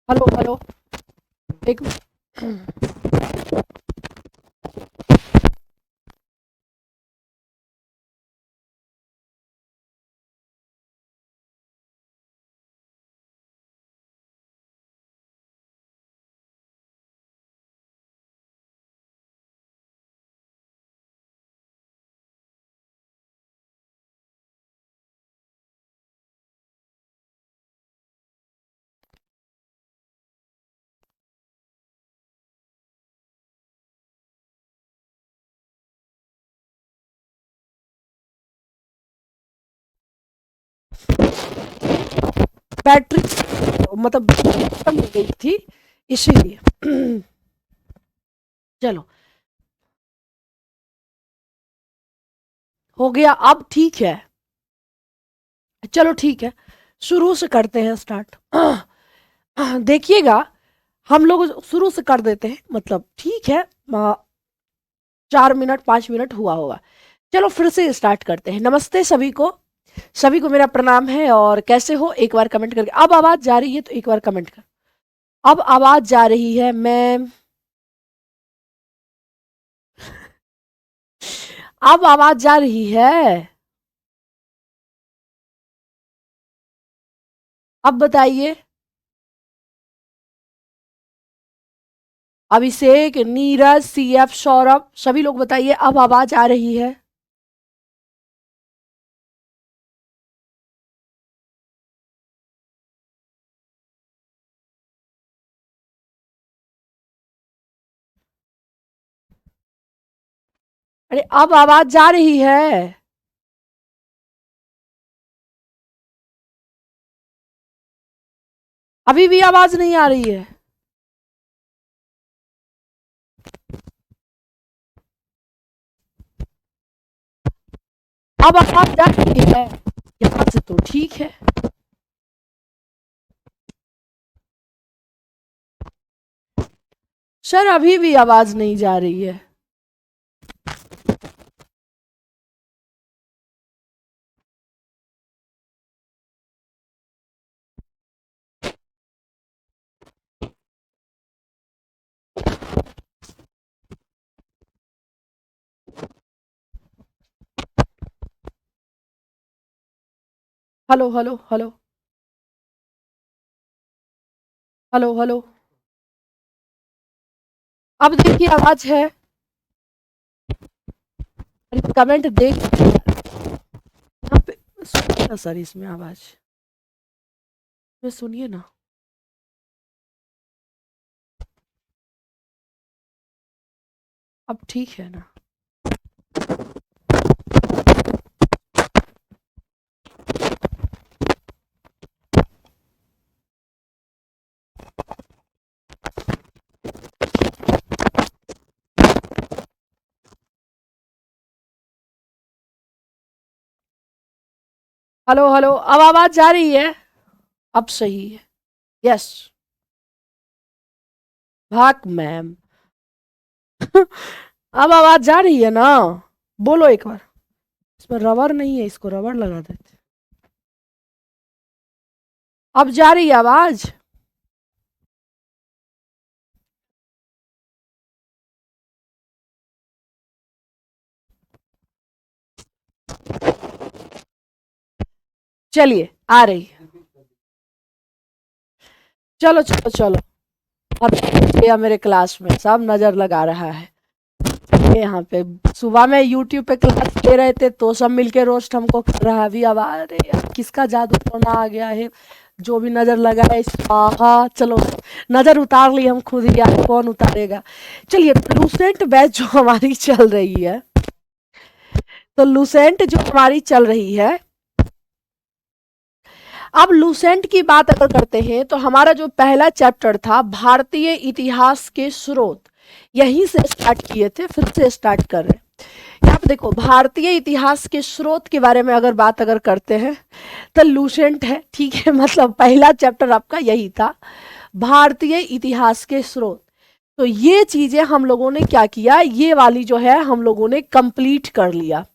Hello hello. एक battery मतलब खत्म हो गई थी इसीलिए। चलो, हो गया अब ठीक है। चलो ठीक है, शुरू से करते हैं स्टार्ट। देखिएगा, हम लोग शुरू से कर देते हैं, मतलब ठीक है। 4 मिनट 5 मिनट हुआ होगा। चलो फिर से स्टार्ट करते हैं। नमस्ते सभी को, सभी को मेरा प्रणाम है। और कैसे हो एक बार कमेंट करके। अब आवाज जा रही है तो एक बार कमेंट कर। अब आवाज जा रही है। मैं अब आवाज जा रही है। अब बताइए। अभिषेक, नीरज, सीएफ, सौरभ, सभी लोग बताइए अब आवाज आ रही है। अरे अब आवाज जा रही है। अभी भी आवाज नहीं आ रही है। अब आवाज जा रही है। यहाँ से तो ठीक है। सर अभी भी आवाज नहीं जा रही है। Hello hello hello hello hello. अब देखिए आवाज है। अरे कमेंट देख, यहाँ पे सुनिए ना सर, इसमें आवाज में सुनिए ना। अब ठीक है ना। हेलो हेलो, अब आवाज जा रही है। अब सही है। यस। भाग मैम। अब आवाज जा रही है ना। बोलो एक बार। इसमें रबर नहीं है, इसको रबर लगा देते। अब जा रही है आवाज। चलिए आ रही है। चलो चलो चलो। अब गया मेरे क्लास में, सब नजर लगा रहा है। ये यहाँ पे सुबह में यूट्यूब पे क्लास ले रहे थे तो सब मिलके रोस्ट हमको कर रहा है। अभी आवाज, अरे यार किसका जादू टोना आ गया है। जो भी नजर लगा है स्वाहा। चलो, नजर उतार ली हम खुद ही, यार कौन उतारेगा। चलिए, लूसेंट बैच जो हमारी चल रही है, तो लूसेंट जो हमारी चल रही है, अब लूसेंट की बात अगर करते हैं तो हमारा जो पहला चैप्टर था भारतीय इतिहास के स्रोत, यहीं से स्टार्ट किए थे, फिर से स्टार्ट कर रहे हैं। यहाँ पे देखो, भारतीय इतिहास के स्रोत के बारे में अगर बात अगर करते हैं तो लूसेंट है, ठीक है। मतलब पहला चैप्टर आपका यही था, भारतीय इतिहास के स्रोत। तो ये चीजें हम लोगों ने क्या किया, ये वाली जो है हम लोगों ने कंप्लीट कर लिया।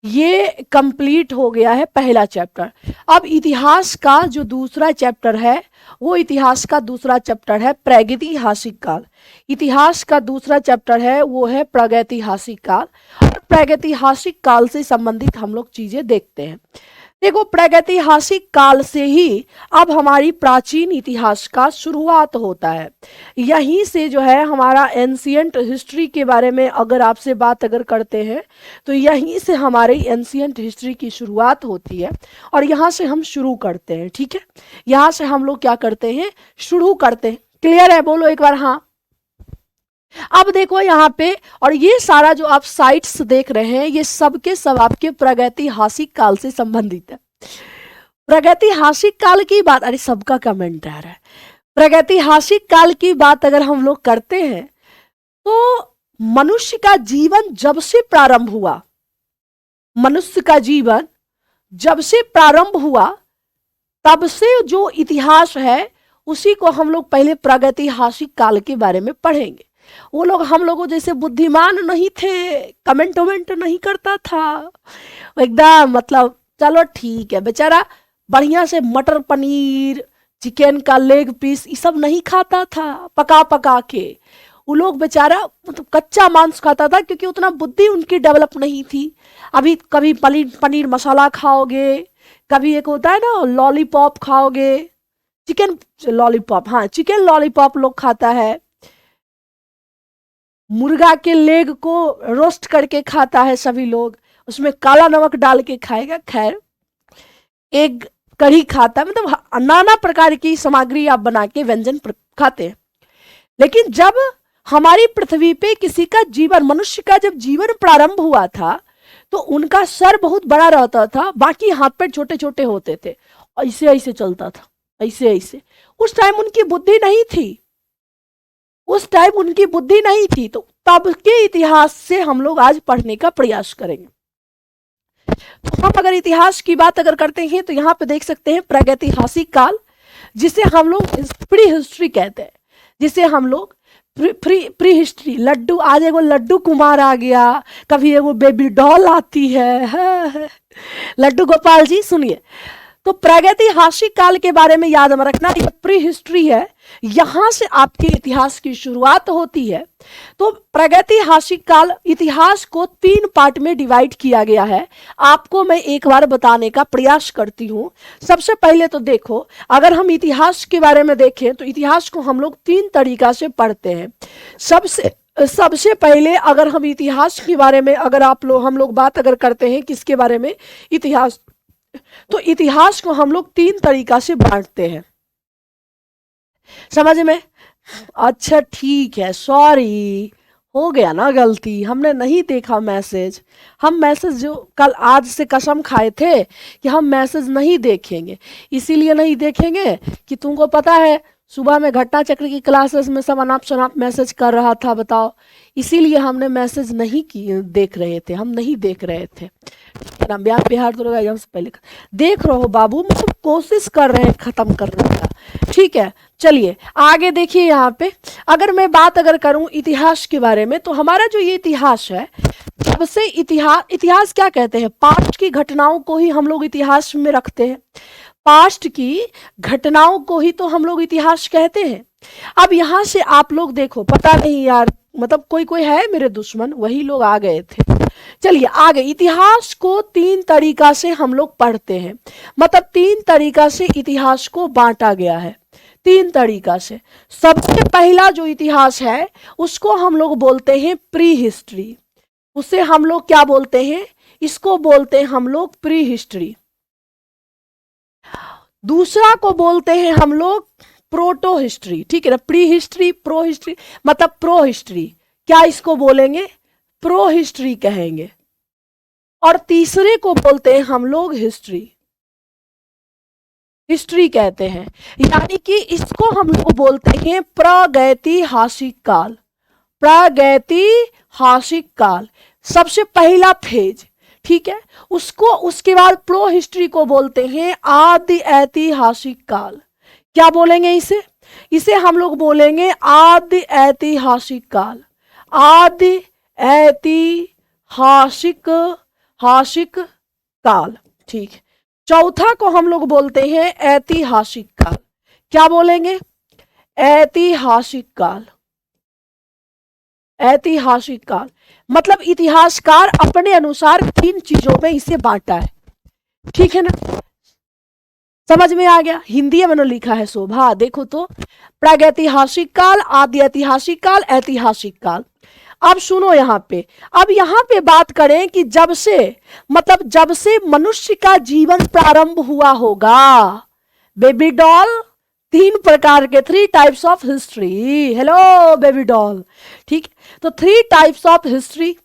ये कंप्लीट हो गया है पहला चैप्टर। अब इतिहास का जो दूसरा चैप्टर है, वो इतिहास का दूसरा चैप्टर है प्रागैतिहासिक काल। इतिहास का दूसरा चैप्टर है वो है प्रागैतिहासिक काल। और प्रागैतिहासिक काल से संबंधित हम लोग चीजें देखते हैं। देखो, प्रागैतिहासिक काल से ही अब हमारी प्राचीन इतिहास का शुरुआत होता है। यहीं से जो है हमारा एंशियंट हिस्ट्री के बारे में अगर आपसे बात अगर करते हैं तो यहीं से हमारी एंशियंट हिस्ट्री की शुरुआत होती है और यहाँ से हम शुरू करते हैं। ठीक है, यहाँ से हम लोग क्या करते हैं, शुरू करते हैं। क्लियर है? बोलो एक बार हाँ। अब देखो यहाँ पे, और ये सारा जो आप साइट्स देख रहे हैं ये सब के सब आपके प्रागैतिहासिक काल से संबंधित है। प्रागैतिहासिक काल की बात, अरे सबका कमेंट आ रहा है। प्रागैतिहासिक काल की बात अगर हम लोग करते हैं तो मनुष्य का जीवन जब से प्रारंभ हुआ, मनुष्य का जीवन जब से प्रारंभ हुआ तब से जो इतिहास है उसी को हम लोग पहले प्रागैतिहासिक काल के बारे में पढ़ेंगे। वो लोग हम लोगों जैसे बुद्धिमान नहीं थे, कमेंट वमेंट नहीं करता था एकदम, मतलब चलो ठीक है, बेचारा बढ़िया से मटर पनीर, चिकन का लेग पीस ये सब नहीं खाता था पका पका के। वो लोग बेचारा मतलब कच्चा मांस खाता था क्योंकि उतना बुद्धि उनकी डेवलप नहीं थी। अभी कभी पनीर मसाला खाओगे, कभी एक होता है ना लॉलीपॉप खाओगे, चिकन लॉलीपॉप, हाँ चिकन लॉलीपॉप लोग खाता है, मुर्गा के लेग को रोस्ट करके खाता है सभी लोग, उसमें काला नमक डाल के खाएगा। खैर, एक कढ़ी खाता है, मतलब नाना प्रकार की सामग्री आप बना के व्यंजन खाते हैं। लेकिन जब हमारी पृथ्वी पे किसी का जीवन, मनुष्य का जब जीवन प्रारंभ हुआ था तो उनका सर बहुत बड़ा रहता था, बाकी हाथ पैर छोटे छोटे होते थे, ऐसे ऐसे चलता था, ऐसे ऐसे। उस टाइम उनकी बुद्धि नहीं थी, उस टाइम उनकी बुद्धि नहीं थी। तो तब के इतिहास से हम लोग आज पढ़ने का प्रयास करेंगे। तो हम अगर इतिहास की बात अगर करते हैं तो यहाँ पे देख सकते हैं प्रागैतिहासिक काल, जिसे हम लोग प्री हिस्ट्री कहते हैं, जिसे हम लोग प्री हिस्ट्री। लड्डू, आज एगो लड्डू कुमार आ गया, कभी एगो बेबी डॉल आती है। लड्डू गोपाल जी सुनिए, तो प्रागैतिहासिक काल के बारे में याद में रखना, ये प्री हिस्ट्री है, यहां से आपके इतिहास की शुरुआत होती है। तो प्रागैतिहासिक काल, इतिहास को 3 पार्ट में डिवाइड किया गया है। आपको मैं एक बार बताने का प्रयास करती हूं। सबसे पहले तो देखो, अगर हम इतिहास के बारे में देखें तो इतिहास को हम लोग 3 तरीका से पढ़ते हैं। सबसे पहले अगर हम इतिहास के बारे में अगर हम लोग बात अगर करते हैं किसके बारे में, इतिहास, तो इतिहास को हम लोग 3 तरीका से बांटते हैं, समझ में? अच्छा ठीक है, सॉरी हो गया ना गलती, हमने नहीं देखा मैसेज। हम मैसेज जो कल आज से कसम खाए थे कि हम मैसेज नहीं देखेंगे, इसीलिए नहीं देखेंगे कि तुमको पता है सुबह में घटना चक्र की क्लासेस में सब अनाप शनाप मैसेज कर रहा था, बताओ, इसीलिए हमने मैसेज नहीं देख रहे थे, हम नहीं देख रहे थे। बिहार तो एग्जाम से पहले देख रहे हो बाबू, मतलब कोशिश कर रहे हैं खत्म करने का। ठीक है, चलिए आगे देखिए। यहाँ पे अगर मैं बात अगर करूं इतिहास के बारे में, तो हमारा जो ये इतिहास है, तब से इतिहास क्या कहते हैं, पास्ट की घटनाओं को ही हम लोग इतिहास में रखते हैं, पास्ट की घटनाओं को ही तो हम लोग इतिहास कहते हैं। अब यहां से आप लोग देखो, पता नहीं यार, मतलब कोई कोई है मेरे दुश्मन, वही लोग आ गए थे। चलिए आगे, इतिहास को 3 तरीका से हम लोग पढ़ते हैं, मतलब 3 तरीका से इतिहास को बांटा गया है, 3 तरीका से। सबसे पहला जो इतिहास है उसको हम लोग बोलते हैं प्री हिस्ट्री, उसे हम लोग क्या बोलते हैं, इसको बोलते हैं हम लोग प्री हिस्ट्री। दूसरा को बोलते हैं हम लोग प्रोटो हिस्ट्री, ठीक है ना, प्री हिस्ट्री प्रो हिस्ट्री, मतलब प्रो हिस्ट्री, क्या इसको बोलेंगे, प्रो हिस्ट्री कहेंगे। और तीसरे को बोलते हैं हम लोग हिस्ट्री, हिस्ट्री कहते हैं, यानी कि इसको हम लोग बोलते हैं प्रागैतिहासिक काल, प्रागैतिहासिक काल सबसे पहला फेज, ठीक है। उसके बाद प्रो हिस्ट्री को बोलते हैं आदि ऐतिहासिक काल, क्या बोलेंगे इसे हम लोग बोलेंगे आदि ऐतिहासिक काल, आदि ऐतिहासिक हासिक काल, ठीक है। चौथा को हम लोग बोलते हैं ऐतिहासिक काल। क्या बोलेंगे? ऐतिहासिक काल। ऐतिहासिक काल मतलब इतिहासकार अपने अनुसार 3 चीजों में इसे बांटा है, ठीक है ना? समझ में आ गया? हिंदी में मैंने लिखा है शोभा, देखो तो, प्रागैतिहासिक काल, आदि ऐतिहासिक काल, ऐतिहासिक काल। अब सुनो यहाँ पे, अब यहाँ पे बात करें कि जब से, मतलब जब से मनुष्य का जीवन प्रारंभ हुआ होगा। बेबी डॉल, 3 प्रकार के, 3 types of history. Hello baby doll, ठीक। तो 3 टाइप्स ऑफ हिस्ट्री।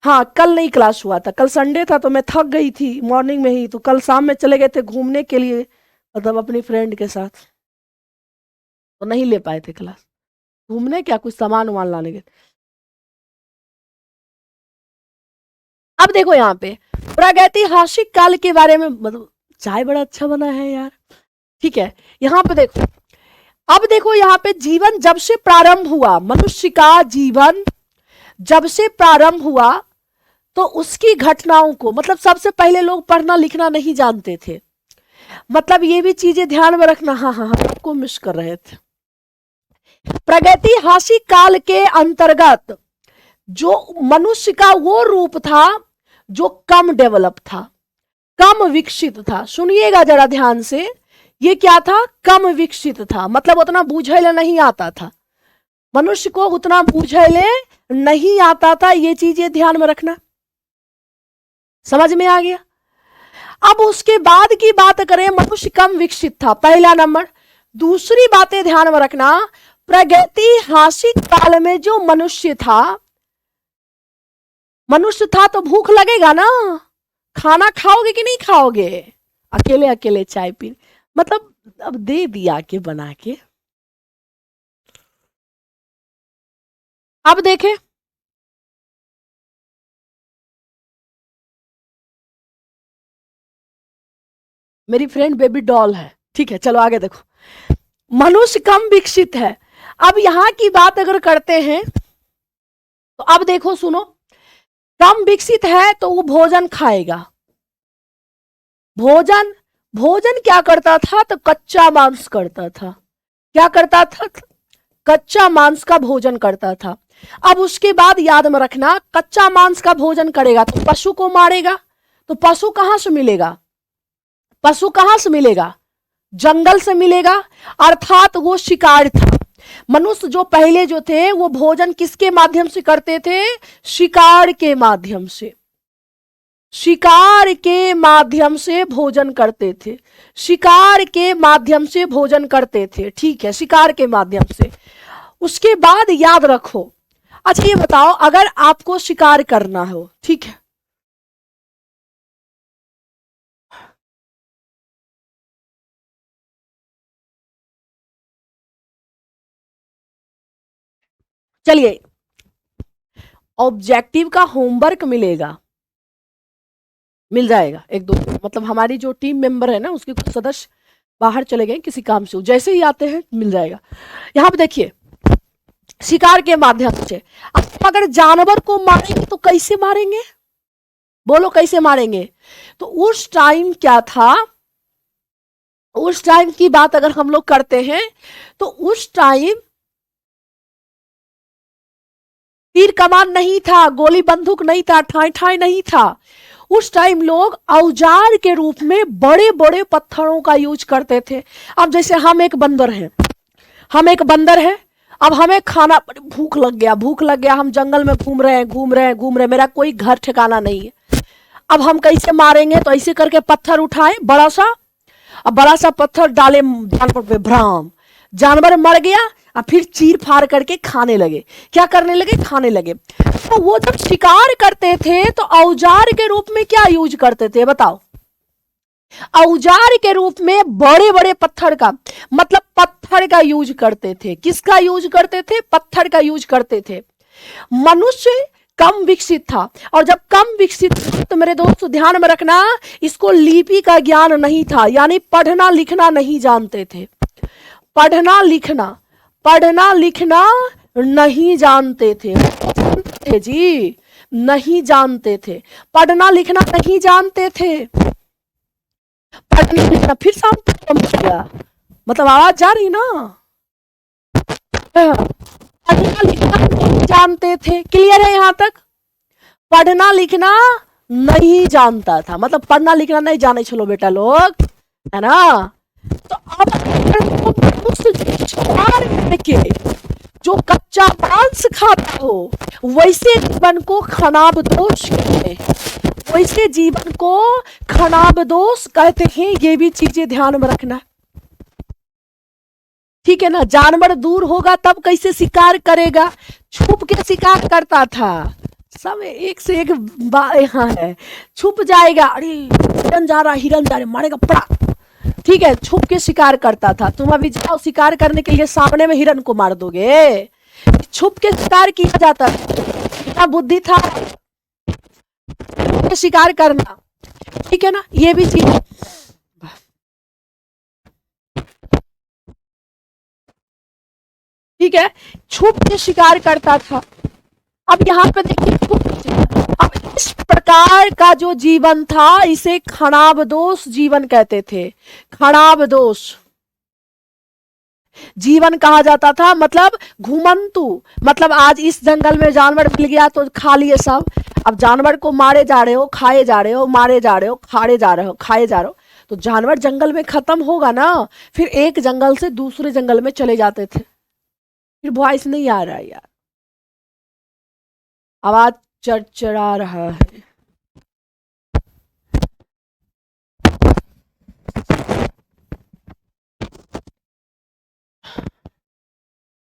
हाँ, कल नहीं क्लास हुआ था, कल संडे था तो मैं थक गई थी मॉर्निंग में ही, तो कल शाम में चले गए थे घूमने के लिए, मतलब अपनी फ्रेंड के साथ, तो नहीं ले पाए थे क्लास। घूमने क्या, कुछ सामान वामान लाने गए। अब देखो यहाँ पे प्रागैतिहासिक काल के बारे में, मतलब चाय बड़ा अच्छा बना है यार, ठीक है। यहाँ पे देखो, अब देखो यहाँ पे जीवन जब से प्रारंभ हुआ, मनुष्य का जीवन जब से प्रारंभ हुआ, तो उसकी घटनाओं को, मतलब सबसे पहले लोग पढ़ना लिखना नहीं जानते थे, मतलब ये भी चीजें ध्यान में रखना। हाँ हाँ, हम आपको मिस कर रहे थे। प्रागैतिहासिक काल के अंतर्गत जो मनुष्य का वो रूप था जो कम डेवलप था, कम विकसित था। सुनिएगा जरा ध्यान से, ये क्या था? कम विकसित था, मतलब उतना बूझैले नहीं आता था, मनुष्य को उतना बूझैले नहीं आता था, ये चीजें ध्यान में रखना। समझ में आ गया? अब उसके बाद की बात करें, मनुष्य कम विकसित था, पहला नंबर। दूसरी बातें ध्यान में रखना, प्रागैतिहासिक काल में जो मनुष्य था तो भूख लगेगा ना, खाना खाओगे कि नहीं खाओगे? अकेले अकेले चाय पी, मतलब अब दे दिया के बना के। अब देखें, मेरी फ्रेंड बेबी डॉल है, ठीक है। चलो आगे देखो, मनुष्य कम विकसित है। अब यहां की बात अगर करते हैं तो अब देखो, सुनो, कम विकसित है तो वो भोजन खाएगा। भोजन क्या करता था? तो कच्चा मांस करता था। क्या करता था? कच्चा मांस का भोजन करता था। अब उसके बाद याद में रखना, कच्चा मांस का भोजन करेगा तो पशु को मारेगा, तो पशु कहां से मिलेगा? पशु कहां से मिलेगा? जंगल से मिलेगा, अर्थात वो शिकार था। मनुष्य जो पहले जो थे वो भोजन किसके माध्यम से करते थे? शिकार के माध्यम से। शिकार के माध्यम से भोजन करते थे, शिकार के माध्यम से भोजन करते थे, ठीक है, शिकार के माध्यम से। उसके बाद याद रखो, अच्छा ये बताओ, अगर आपको शिकार करना हो, ठीक है, चलिए, ऑब्जेक्टिव का होमवर्क मिलेगा, मिल जाएगा एक दो, मतलब हमारी जो टीम मेंबर है ना, उसके कुछ सदस्य बाहर चले गए किसी काम से, जैसे ही आते हैं मिल जाएगा। यहां पे देखिए, शिकार के माध्यम से। अब अगर जानवर को मारेंगे तो कैसे मारेंगे? बोलो कैसे मारेंगे? तो उस टाइम क्या था, उस टाइम की बात अगर हम लोग करते हैं तो उस टाइम तीर कमान नहीं था, गोली बंदूक नहीं था, ठाई ठाई नहीं था। उस टाइम लोग औजार के रूप में बड़े बड़े पत्थरों का यूज करते थे। अब जैसे हम एक बंदर हैं, हम एक बंदर हैं, अब हमें खाना, भूख लग गया, भूख लग गया, हम जंगल में घूम रहे हैं, घूम रहे हैं, घूम रहे हैं, मेरा कोई घर ठिकाना नहीं है। अब हम कैसे मारेंगे? तो ऐसे करके पत्थर उठाए बड़ा सा, अब बड़ा सा पत्थर डाले जानवर पे, भ्राम, जानवर मर गया। अब फिर चीर फाड़ करके खाने लगे। क्या करने लगे? खाने लगे। तो वो जब शिकार करते थे तो औजार के रूप में क्या यूज करते थे बताओ? औजार के रूप में बड़े बड़े पत्थर का, मतलब पत्थर का यूज करते थे। किसका यूज करते थे? पत्थर का यूज करते थे। मनुष्य कम विकसित था, और जब कम विकसित था तो मेरे दोस्तों ध्यान में रखना, इसको लिपि का ज्ञान नहीं था, यानी पढ़ना लिखना नहीं जानते थे। पढ़ना लिखना नहीं जानते थे जी, नहीं जानते थे, पढ़ना लिखना नहीं जानते थे, पढ़ना लिखना फिर साउंड कम हो गया, मतलब आवाज जा रही ना। पढ़ना लिखना नहीं जानते थे, क्लियर है यहाँ तक? पढ़ना लिखना नहीं जानता था, मतलब पढ़ना लिखना नहीं जाने चलो बेटा लोग, है ना। तो अब उस के जो कच्चा मांस खाता हो वैसे जीवन को खनाबदोश कहते हैं, वैसे जीवन को खनाबदोश कहते हैं। ये भी चीजें ध्यान में रखना, ठीक है ना। जानवर दूर होगा तब कैसे शिकार करेगा, छुप के शिकार करता था, सब एक से एक यहाँ है, छुप जाएगा, अरे हिरन जा रहा, हिरन जा रहा, मारेगा पड़ा, ठीक है, छुप के शिकार करता था। तुम अभी जाओ शिकार करने के लिए, सामने में हिरन को मार दोगे, छुप के शिकार किया जाता था, इतना बुद्धि था शिकार करना, ठीक है ना। ये भी चीज, ठीक है, छुप के शिकार करता था। अब यहाँ पे देखिए, अब इस प्रकार का जो जीवन था इसे खनाबदोश जीवन कहते थे, खनाबदोश जीवन कहा जाता था। मतलब घुमंतु, मतलब आज इस जंगल में जानवर मिल गया तो खा लिए सब, अब जानवर को मारे जा रहे हो, खाए जा रहे हो, मारे जा रहे हो, खाए जा रहे हो, खाए जा रहे हो, तो जानवर जंगल में खत्म होगा ना, फिर एक जंगल से दूसरे जंगल में चले जाते थे। फिर वॉइस नहीं आ रहा है यार, आवाज चरचरा रहा है।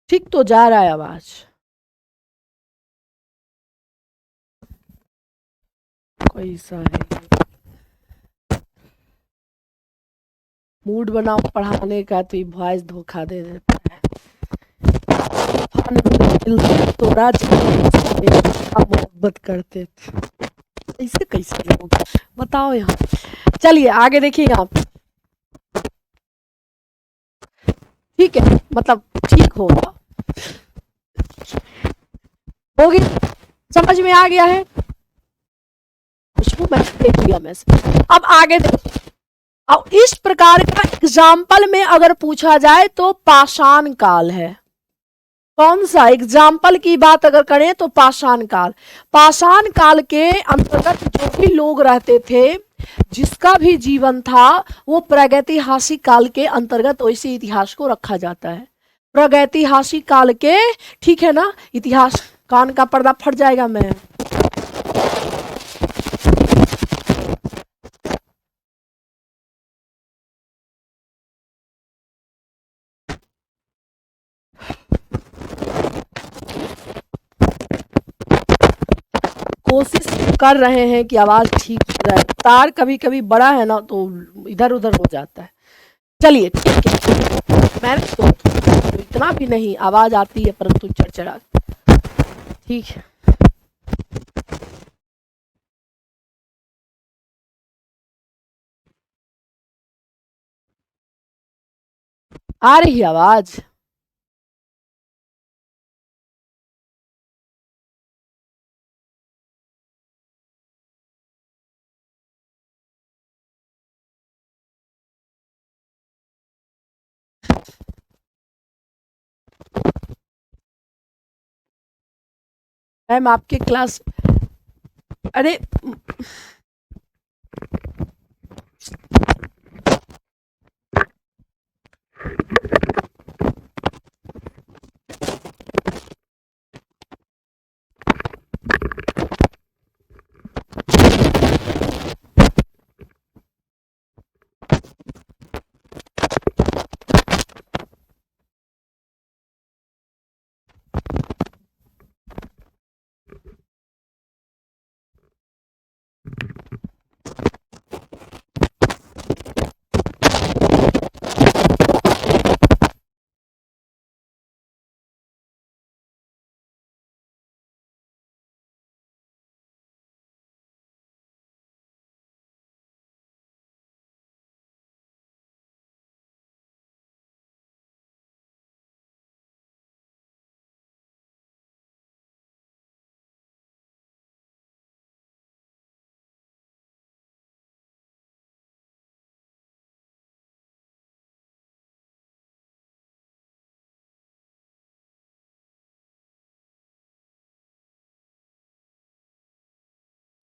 ठीक तो जा रहा है आवाज, कैसा है मूड बनाओ पढ़ाने का तो ये वॉइस धोखा दे देता है। तो मोहब्बत करते थे, कैसे कैसे लोग बताओ यहाँ। चलिए आगे देखिए यहाँ पे, ठीक है, मतलब ठीक होगा, होगी, समझ में आ गया है, खुशबू मैंने देख लिया मैं से। अब आगे देखिए, अब इस प्रकार का एग्जाम्पल में अगर पूछा जाए तो पाषाण काल है। कौन सा एग्जाम्पल की बात अगर करें तो पाषाण काल, पाषाण काल के अंतर्गत जो भी लोग रहते थे, जिसका भी जीवन था वो प्रागैतिहासिक काल के अंतर्गत वैसे इतिहास को रखा जाता है। प्रागैतिहासिक काल के, ठीक है ना, इतिहास, कान का पर्दा फट जाएगा मैं। कोशिश कर रहे हैं कि आवाज ठीक रहे, तार कभी कभी बड़ा है ना तो इधर उधर हो जाता है। चलिए ठीक है, मैंने तो इतना भी नहीं, आवाज आती है परंतु चरचरा, ठीक है। आ रही आवाज, मैम आपके क्लास, अरे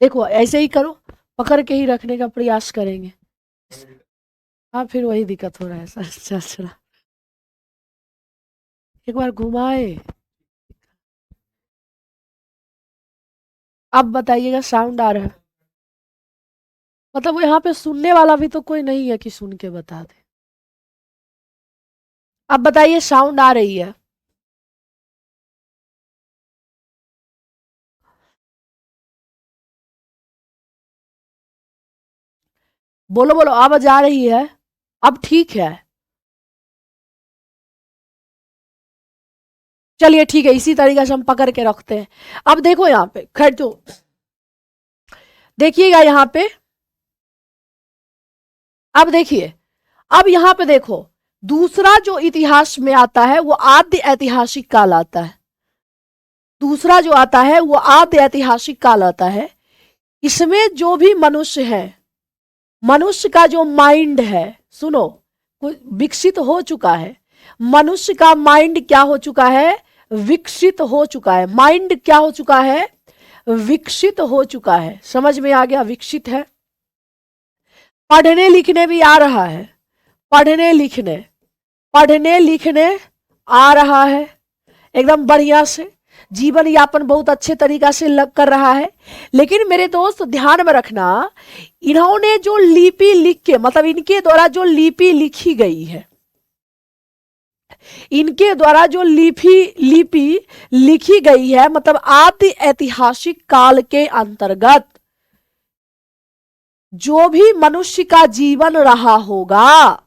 देखो ऐसे ही करो, पकड़ के ही रखने का प्रयास करेंगे। हाँ फिर वही दिक्कत हो रहा है सर। चल चला, एक बार घुमाए। अब बताइएगा साउंड आ रहा है? मतलब वो यहाँ पे सुनने वाला भी तो कोई नहीं है कि सुन के बता दे। अब बताइए साउंड आ रही है? बोलो बोलो, आवाज आ रही है? अब ठीक है? चलिए ठीक है, इसी तरीके से हम पकड़ के रखते हैं। अब देखो यहाँ पे, खैर जो देखिएगा यहाँ पे, अब देखिए, अब यहाँ पे देखो, दूसरा जो इतिहास में आता है वो आद्य ऐतिहासिक काल आता है। दूसरा जो आता है वो आद्य ऐतिहासिक काल आता है। इसमें जो भी मनुष्य है, मनुष्य का जो माइंड है, सुनो, विकसित हो चुका है। मनुष्य का माइंड क्या हो चुका है? विकसित हो चुका है। माइंड क्या हो चुका है? विकसित हो चुका है। समझ में आ गया? विकसित है। पढ़ने लिखने भी आ रहा है, पढ़ने लिखने, पढ़ने लिखने आ रहा है एकदम बढ़िया से, जीवन यापन बहुत अच्छे तरीका से लग कर रहा है। लेकिन मेरे दोस्त ध्यान में रखना, इन्होंने जो लिपि लिख के, मतलब इनके द्वारा जो लिपि लिखी गई है, इनके द्वारा जो लिपि लिखी गई है, मतलब आदि ऐतिहासिक काल के अंतर्गत जो भी मनुष्य का जीवन रहा होगा,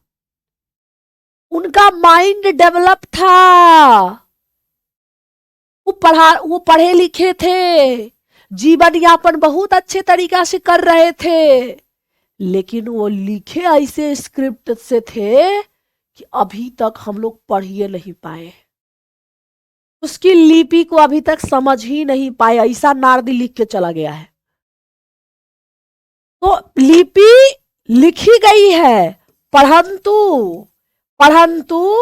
उनका माइंड डेवलप था। वो पढ़े लिखे थे, जीवन यापन बहुत अच्छे तरीका से कर रहे थे, लेकिन वो लिखे ऐसे स्क्रिप्ट से थे कि अभी तक हम लोग पढ़ ही नहीं पाए, उसकी लिपि को अभी तक समझ ही नहीं पाए, ऐसा नारदी लिख के चला गया है। तो लिपि लिखी गई है, परंतु परंतु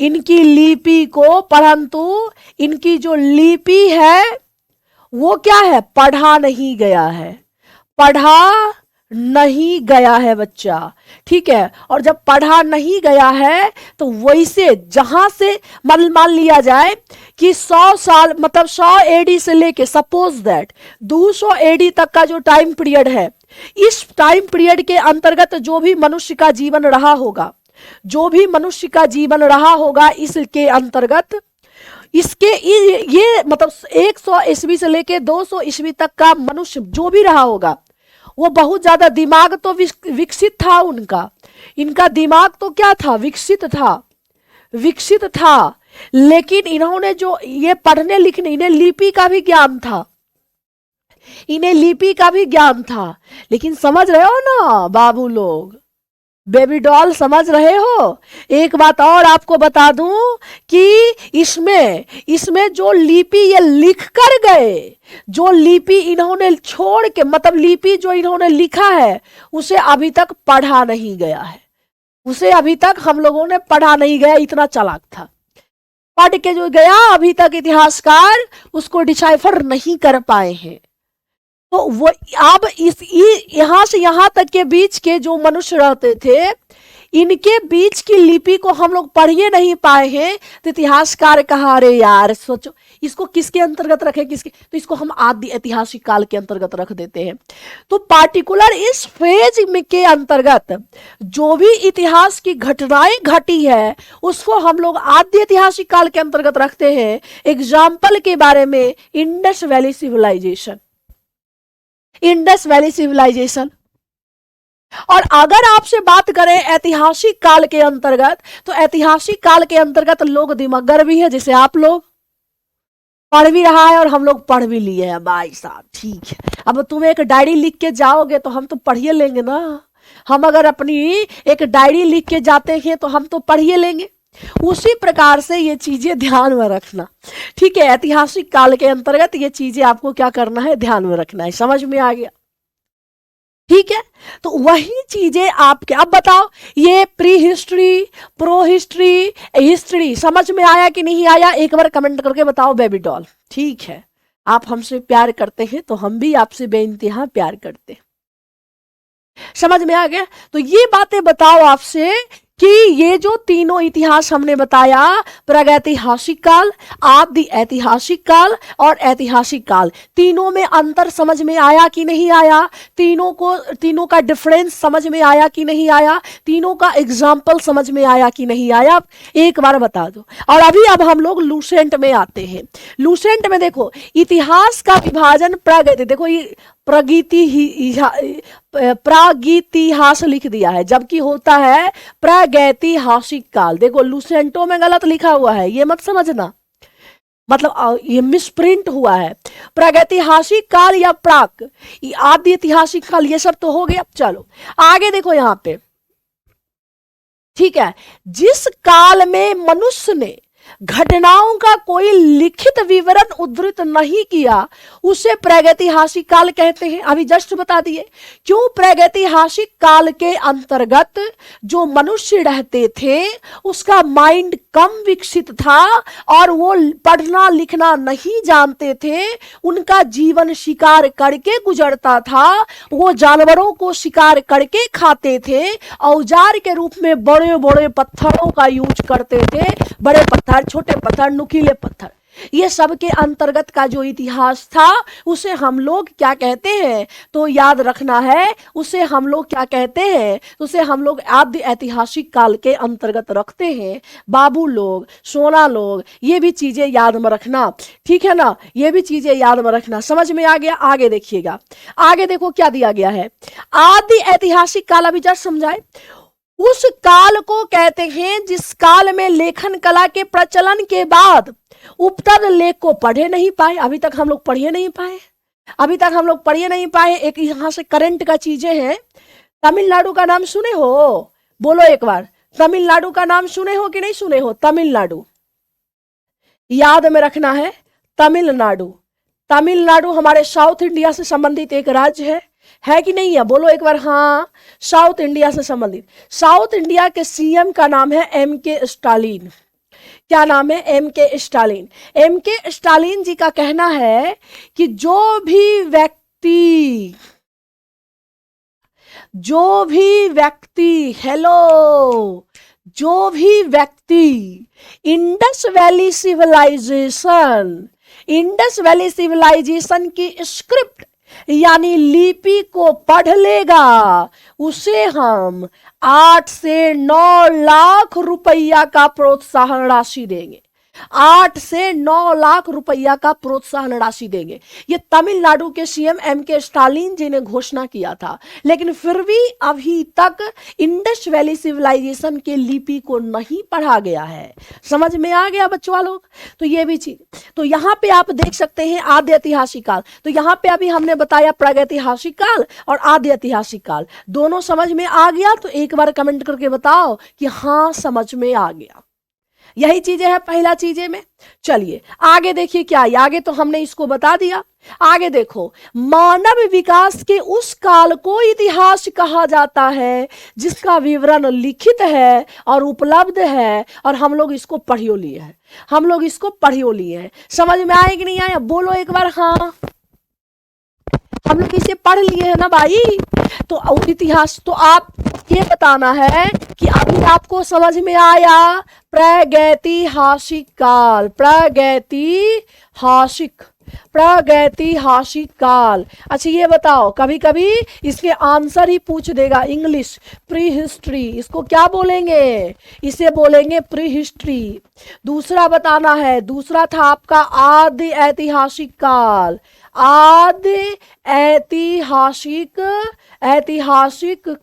इनकी लिपि को, परंतु इनकी जो लिपि है वो क्या है? पढ़ा नहीं गया है, पढ़ा नहीं गया है बच्चा, ठीक है। और जब पढ़ा नहीं गया है तो वैसे जहां से मान लिया जाए कि 100 साल, मतलब 100 एडी से लेके सपोज दैट 200 एडी तक का जो टाइम पीरियड है, इस टाइम पीरियड के अंतर्गत जो भी मनुष्य का जीवन रहा होगा, जो भी मनुष्य का जीवन रहा होगा, इसके अंतर्गत इसके ये मतलब 100 ईस्वी से लेके 200 ईस्वी तक का मनुष्य जो भी रहा होगा, वो बहुत ज्यादा दिमाग तो विकसित था उनका, इनका दिमाग तो क्या था? विकसित था, विकसित था। लेकिन इन्होंने जो ये पढ़ने लिखने, इन्हें लिपि का भी ज्ञान था, इन्हें लिपि का भी ज्ञान था। लेकिन समझ रहे हो ना बाबू लोग, बेबी डॉल, समझ रहे हो? एक बात और आपको बता दूं कि इसमें जो लिपि ये लिख कर गए, जो लिपि इन्होंने छोड़ के, मतलब लिपि जो इन्होंने लिखा है उसे अभी तक पढ़ा नहीं गया है, उसे अभी तक हम लोगों ने पढ़ा नहीं गया, इतना चालाक था। पढ़ के जो गया अभी तक इतिहासकार उसको डिसाइफर नहीं कर पाए हैं। तो वो अब यहां से यहां तक के बीच के जो मनुष्य रहते थे, इनके बीच की लिपि को हम लोग पढ़िए नहीं पाए हैं। तो इतिहासकार कहा, अरे यार सोचो इसको किसके अंतर्गत रखें, किसके, तो इसको हम आदि ऐतिहासिक काल के अंतर्गत रख देते हैं। तो पार्टिकुलर इस फेज में के अंतर्गत जो भी इतिहास की घटनाएं घटी है उसको हम लोग आदि ऐतिहासिक काल के अंतर्गत रखते हैं। एग्जाम्पल के बारे में, Indus valley civilisation, Indus valley civilisation. और अगर आपसे बात करें ऐतिहासिक काल के अंतर्गत, तो ऐतिहासिक काल के अंतर्गत लोग दिमगर भी है, जैसे आप लोग पढ़ भी रहा है और हम लोग पढ़ भी लिए हैं भाई साहब, ठीक है। अब तुम एक डायरी लिख के जाओगे तो हम तो पढ़िए लेंगे ना, हम अगर अपनी एक डायरी लिख के जाते हैं तो हम तो पढ़िए लेंगे। उसी प्रकार से ये चीजें ध्यान में रखना, ठीक है। ऐतिहासिक काल के अंतर्गत ये चीजें आपको क्या करना है? ध्यान में रखना है। समझ में आ गया? ठीक है। तो वही चीजें आपके, अब बताओ ये pre history, pro history, history समझ में आया कि नहीं आया? एक बार कमेंट करके बताओ बेबी डॉल, ठीक है। आप हमसे प्यार करते हैं तो हम भी आपसे बेइंतहा प्यार करते हैं। समझ में आ गया? तो ये बातें बताओ आपसे कि ये जो तीनों इतिहास हमने बताया, प्रागैतिहासिक काल, आदि ऐतिहासिक काल और ऐतिहासिक काल, तीनों में अंतर समझ में आया कि नहीं आया? तीनों का डिफरेंस समझ में आया कि नहीं आया? तीनों का एग्जाम्पल समझ में आया कि नहीं आया? एक बार बता दो। और अब हम लोग लूसेंट में आते हैं। लूसेंट में देखो इतिहास का विभाजन प्रगति, देखो ये प्रागैतिहास लिख दिया है, जबकि होता है प्रागैतिहासिक काल। देखो लूसेंटो में गलत लिखा हुआ है, ये मत समझना, मतलब ये मिसप्रिंट हुआ है। प्रागैतिहासिक काल या प्राक, आदि ऐतिहासिक काल, ये सब तो हो गया। चलो आगे देखो यहां पे, ठीक है। जिस काल में मनुष्य ने घटनाओं का कोई लिखित विवरण उद्धृत नहीं किया उसे प्रागैतिहासिक काल कहते हैं। अभी जस्ट बता दिए क्यों। प्रागैतिहासिक काल के अंतर्गत जो मनुष्य रहते थे उसका माइंड कम विकसित था और वो पढ़ना लिखना नहीं जानते थे। उनका जीवन शिकार करके गुजरता था। वो जानवरों को शिकार करके खाते थे। औजार के रूप में बड़े बड़े पत्थरों का यूज करते थे, बड़े पत्थर, छोटे पत्थर, नुकीले पत्थर। ये सब के अंतर्गत का जो इतिहास था उसे हम लोग क्या कहते हैं, तो याद रखना है। उसे हम लोग क्या कहते हैं, उसे हम लोग आदि ऐतिहासिक काल के अंतर्गत रखते हैं। बाबू लोग, सोना लोग, ये भी चीजें याद में रखना, ठीक है ना? ये भी चीजें याद में रखना। समझ में आ गया? आगे देखिएगा, आगे देखो क्या दिया गया है। आदि ऐतिहासिक काल अभी जस्ट समझाए। उस काल को कहते हैं जिस काल में लेखन कला के प्रचलन के बाद उपतद लेख को पढ़े नहीं पाए। अभी तक हम लोग पढ़े नहीं पाए, अभी तक हम लोग पढ़े नहीं पाए। एक यहां से करंट का चीजें हैं। तमिलनाडु का नाम सुने हो? बोलो एक बार, तमिलनाडु का नाम सुने हो कि नहीं सुने हो? तमिलनाडु याद में रखना है। तमिलनाडु, तमिलनाडु हमारे साउथ इंडिया से संबंधित एक राज्य है कि नहीं है? बोलो एक बार। हाँ, साउथ इंडिया से संबंधित। साउथ इंडिया के सीएम का नाम है एमके स्टालिन। क्या नाम है? एमके स्टालिन। एमके स्टालिन जी का कहना है कि जो भी व्यक्ति हेलो, जो भी व्यक्ति इंडस वैली सिविलाइजेशन की स्क्रिप्ट यानी लिपि को पढ़ लेगा उसे हम 8 से 9 लाख रुपया का प्रोत्साहन राशि देंगे। 8 से 9 लाख रुपया का प्रोत्साहन राशि देंगे। ये तमिलनाडु के सीएम एमके स्टालिन जी ने घोषणा किया था। लेकिन फिर भी अभी तक इंडस वैली सिविलाइजेशन के लिपि को नहीं पढ़ा गया है। समझ में आ गया बच्चों लोग? तो ये भी चीज, तो यहाँ पे आप देख सकते हैं आदि ऐतिहासिक काल। तो यहाँ पे अभी हमने बताया प्रागैतिहासिक काल और आदि ऐतिहासिक काल, दोनों समझ में आ गया? तो एक बार कमेंट करके बताओ कि हाँ समझ में आ गया। यही चीजें है पहला चीजें में। चलिए आगे देखिए क्या, आगे तो हमने इसको बता दिया। आगे देखो, मानव विकास के उस काल को इतिहास कहा जाता है जिसका विवरण लिखित है और उपलब्ध है और हम लोग इसको पढ़ियो लिए हैं। हम लोग इसको पढ़ियो लिए हैं। समझ में आए कि नहीं आया? बोलो एक बार। हाँ, हम लोग इसे पढ़ लिए हैं ना भाई। तो इतिहास तो आप ये बताना है कि अभी आपको समझ में आया प्रागैतिहासिक काल, प्रागैतिहासिक काल। अच्छा ये बताओ, कभी कभी इसके आंसर ही पूछ देगा इंग्लिश, प्री हिस्ट्री। इसको क्या बोलेंगे? इसे बोलेंगे प्री हिस्ट्री। दूसरा बताना है, दूसरा था आपका आदि ऐतिहासिक काल। आदि ऐतिहासिक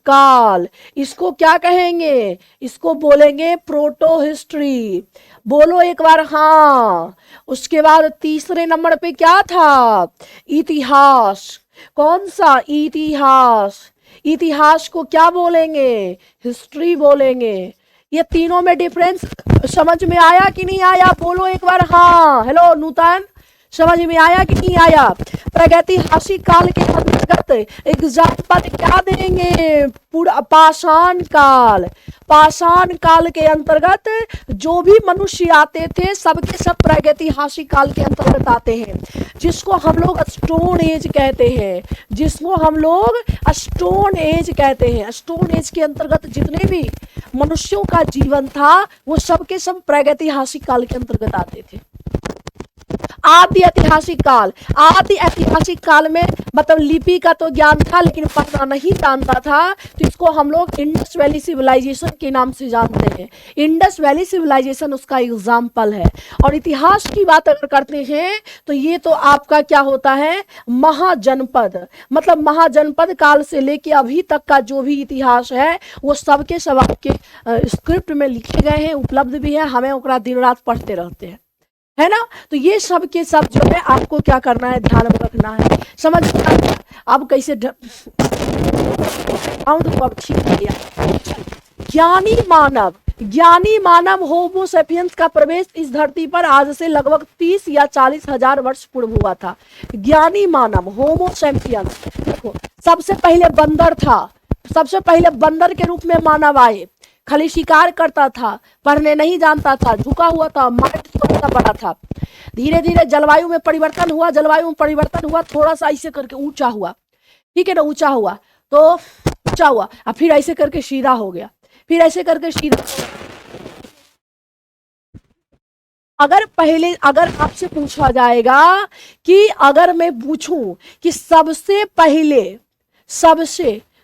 काल, इसको क्या कहेंगे? इसको बोलेंगे प्रोटो हिस्ट्री। बोलो एक बार। हाँ, उसके बाद तीसरे नंबर पे क्या था? इतिहास। कौन सा? इतिहास। इतिहास को क्या बोलेंगे? हिस्ट्री बोलेंगे। ये तीनों में डिफरेंस समझ में आया कि नहीं आया? बोलो एक बार। हाँ, हेलो नूतन, समझ में आया कि नहीं आया? प्रागैतिहासिक काल के अंतर्गत एग्जाम्पल क्या देंगे? पूरा पाषाण काल। पाषाण काल के अंतर्गत जो भी मनुष्य आते थे सबके सब प्रागैतिहासिक काल के अंतर्गत आते हैं, जिसको हम लोग स्टोन एज कहते हैं, जिसको हम लोग स्टोन एज कहते हैं। स्टोन एज के अंतर्गत जितने भी मनुष्यों का जीवन था वो सबके सब प्रागैतिहासिक काल के अंतर्गत आते थे। आदि ऐतिहासिक काल, आदि ऐतिहासिक काल में मतलब लिपि का तो ज्ञान था लेकिन पढ़ना नहीं जानता था, तो इसको हम लोग इंडस वैली सिविलाइजेशन के नाम से जानते हैं। इंडस वैली सिविलाइजेशन उसका एग्जाम्पल है। और इतिहास की बात अगर करते हैं तो ये तो आपका क्या होता है, महाजनपद, मतलब महाजनपद काल से लेके अभी तक का जो भी इतिहास है वो सबके सब आपके स्क्रिप्ट में लिखे गए हैं, उपलब्ध भी है, हमें ओकरा दिन रात पढ़ते रहते हैं, है ना। तो ये सब के सब जो है आपको क्या करना है, ध्यान में रखना है। समझ अब कैसे को अब ठीक किया। ज्ञानी मानव, ज्ञानी मानव होमो सेपियंस का प्रवेश इस धरती पर आज से लगभग 30 या 40 हजार वर्ष पूर्व हुआ था। ज्ञानी मानव होमो सेपियंस, देखो सबसे पहले बंदर था, सबसे पहले बंदर के रूप में मानव आए, खाली शिकार करता था, पढ़ने नहीं जानता था, झुका हुआ था, माइंड थोड़ा सा बड़ा था। धीरे धीरे जलवायु में परिवर्तन हुआ, जलवायु में परिवर्तन हुआ, थोड़ा सा ऐसे करके ऊंचा हुआ, ठीक है ना, ऊंचा हुआ तो ऊंचा हुआ, अब फिर ऐसे करके सीधा हो गया, फिर ऐसे करके सीधा। अगर पहले, अगर आपसे पूछा जाएगा कि अगर मैं पूछूं कि सबसे पहले,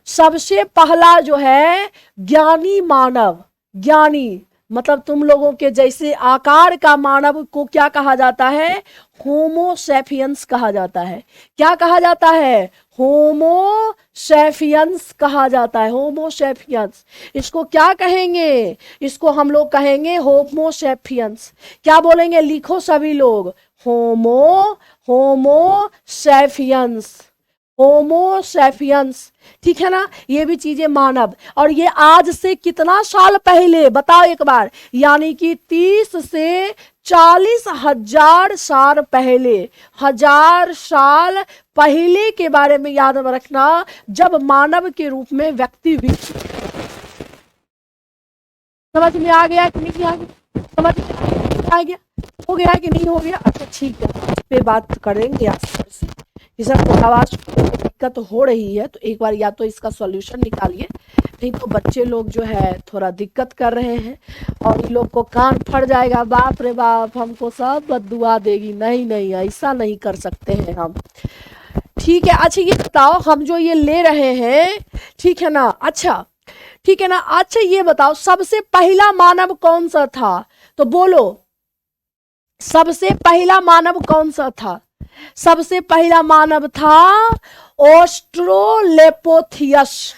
सबसे पहला जो है ज्ञानी मानव, ज्ञानी मतलब तुम लोगों के जैसे आकार का मानव को क्या कहा जाता है, होमो सेपियंस कहा जाता है। क्या कहा जाता है, होमो सेपियंस कहा जाता है, होमो सेपियंस। इसको क्या कहेंगे, इसको हम लोग कहेंगे होमो सेपियंस। क्या बोलेंगे, लिखो सभी लोग, होमो सेपियंस, होमो सेपियंस, ठीक है ना। ये भी चीजें मानव, और ये आज से कितना साल पहले बताओ एक बार, यानी कि 30 से 40 हजार साल पहले, हजार साल पहले के बारे में याद रखना, जब मानव के रूप में व्यक्ति भी। समझ में आ गया कि नहीं आ गया, समझ में आ गया, हो गया कि नहीं हो गया? अच्छा ठीक है, इस पे बात करेंगे आज से। ये सब आवाज दिक्कत हो रही है तो एक बार या तो इसका सॉल्यूशन निकालिए, नहीं तो बच्चे लोग जो है थोड़ा दिक्कत कर रहे हैं और इन लोग को कान फट जाएगा, बाप रे बाप हमको सब बद्दुआ देगी। नहीं नहीं, ऐसा नहीं कर सकते हैं हम, ठीक है। अच्छा ये बताओ, हम जो ये ले रहे हैं, ठीक है ना, अच्छा ठीक है ना, अच्छा ये बताओ सबसे पहला मानव कौन सा था, तो बोलो सबसे पहला मानव कौन सा था? सबसे पहला मानव था ऑस्ट्रोलेपोथियस,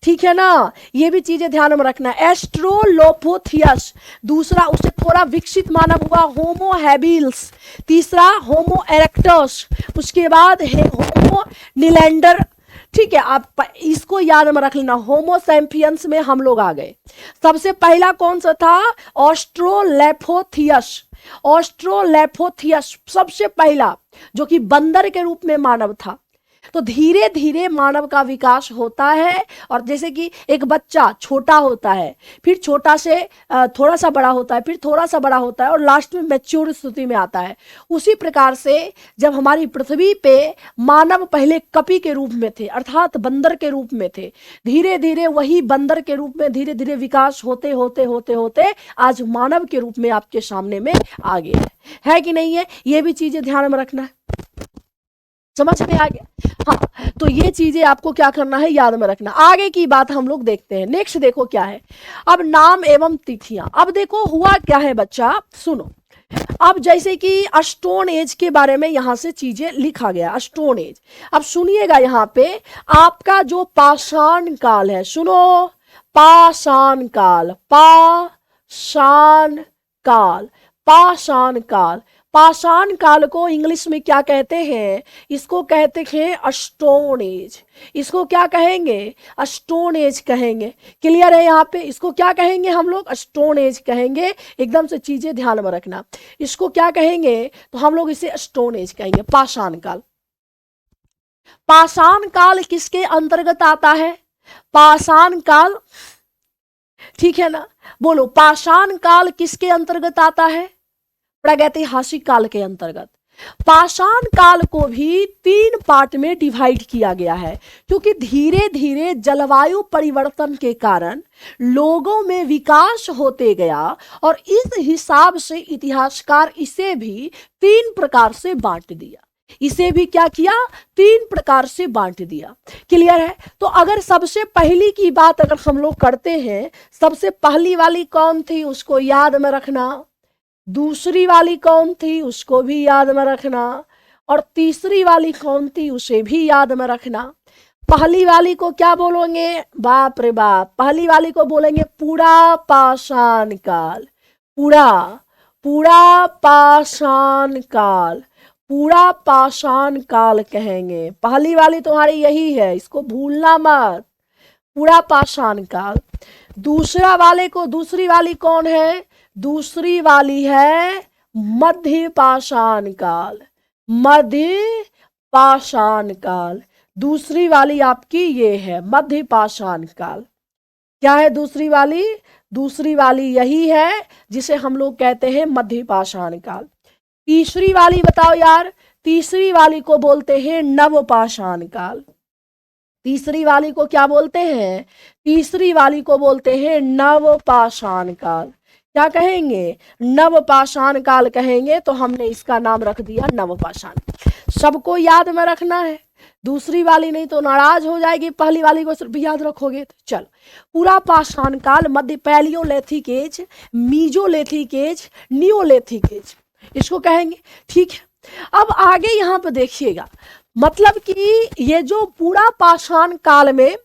ठीक है ना। ये भी चीजें ध्यान में रखना, एस्ट्रोलोपोथियस। दूसरा उससे थोड़ा विकसित मानव हुआ होमो हैबिल्स, तीसरा होमो इरेक्टस, उसके बाद होमो निलैंडर, ठीक है। आप इसको याद में रख लेना, होमो सैपियंस में हम लोग आ गए। सबसे पहला कौन सा था, ऑस्ट्रोलेपोथियस, ऑस्ट्रोलेपोथियस सबसे पहला, जो कि बंदर के रूप में मानव था। तो धीरे धीरे मानव का विकास होता है, और जैसे कि एक बच्चा छोटा होता है, फिर छोटा से थोड़ा सा बड़ा होता है, फिर थोड़ा सा बड़ा होता है और लास्ट में मैच्योर स्थिति में आता है। उसी प्रकार से जब हमारी पृथ्वी पे मानव पहले कपी के रूप में थे, अर्थात बंदर के रूप में थे, धीरे धीरे वही बंदर के रूप में धीरे धीरे विकास होते होते होते होते आज मानव के रूप में आपके सामने में आ गया है कि नहीं है? ये भी चीजें ध्यान में रखना है, समझ में आ गया? हाँ, तो ये चीजें आपको क्या करना है, याद में रखना। आगे की बात हम लोग देखते हैं। नेक्स्ट देखो क्या है, अब नाम एवं तिथियां। अब देखो हुआ क्या है बच्चा, सुनो। अब जैसे कि स्टोन एज के बारे में यहां से चीजें लिखा गया, स्टोन एज। अब सुनिएगा, यहाँ पे आपका जो पाषाण काल है, सुनो, पाषाण काल, पाषाण काल, पाषाण काल, पाषाण काल को इंग्लिश में क्या कहते हैं? इसको कहते हैं स्टोन एज। इसको क्या कहेंगे? स्टोन एज कहेंगे। क्लियर है यहाँ पे? इसको क्या कहेंगे हम लोग? स्टोन एज कहेंगे। एकदम से चीजें ध्यान में रखना। इसको क्या कहेंगे? तो हम लोग इसे स्टोन एज कहेंगे, पाषाण काल। पाषाण काल किसके अंतर्गत आता है? पाषाण काल, ठीक है ना? बोलो, पाषाण काल किसके अंतर्गत आता है? प्रागैतिहासिक काल के अंतर्गत। पाषाण काल को भी 3 पार्ट में डिवाइड किया गया है, क्योंकि धीरे धीरे जलवायु परिवर्तन के कारण लोगों में विकास होते गया और इस हिसाब से इतिहासकार इसे भी 3 प्रकार से बांट दिया। इसे भी क्या किया? 3 प्रकार से बांट दिया। क्लियर है? तो अगर सबसे पहली की बात अगर हम लोग करते हैं, सबसे पहली वाली कौन थी उसको याद में रखना, दूसरी वाली कौन थी उसको भी याद में रखना, और तीसरी वाली कौन थी उसे भी याद में रखना। पहली वाली को क्या बोलेंगे? बाप रे बाप, पहली वाली को बोलेंगे पूरा पाषाण काल। पूरा पाषाण काल, पूरा पाषाण काल कहेंगे। पहली वाली तुम्हारी यही है, इसको भूलना मत, पूरा पाषाण काल। दूसरी वाली कौन है? दूसरी वाली है मध्य पाषाण काल। मध्य पाषाण काल, दूसरी वाली आपकी ये है मध्य पाषाण काल। क्या है दूसरी वाली? दूसरी वाली यही है जिसे हम लोग कहते हैं मध्य पाषाण काल। तीसरी वाली बताओ यार? तीसरी वाली को बोलते हैं नव पाषाण काल। तीसरी वाली को क्या बोलते हैं? तीसरी वाली को बोलते हैं नव पाषाण काल। क्या कहेंगे? नव पाषाण काल कहेंगे। तो हमने इसका नाम रख दिया नव पाषाण। सबको याद में रखना है, दूसरी वाली नहीं तो नाराज हो जाएगी, पहली वाली को सिर्फ याद रखोगे तो चलो। पूरा पाषाण काल, मध्य Palaeolithic age, Mesolithic age, Neolithic age, इसको कहेंगे। ठीक है, अब आगे यहाँ पे देखिएगा, मतलब कि ये जो पूरा पाषाण काल में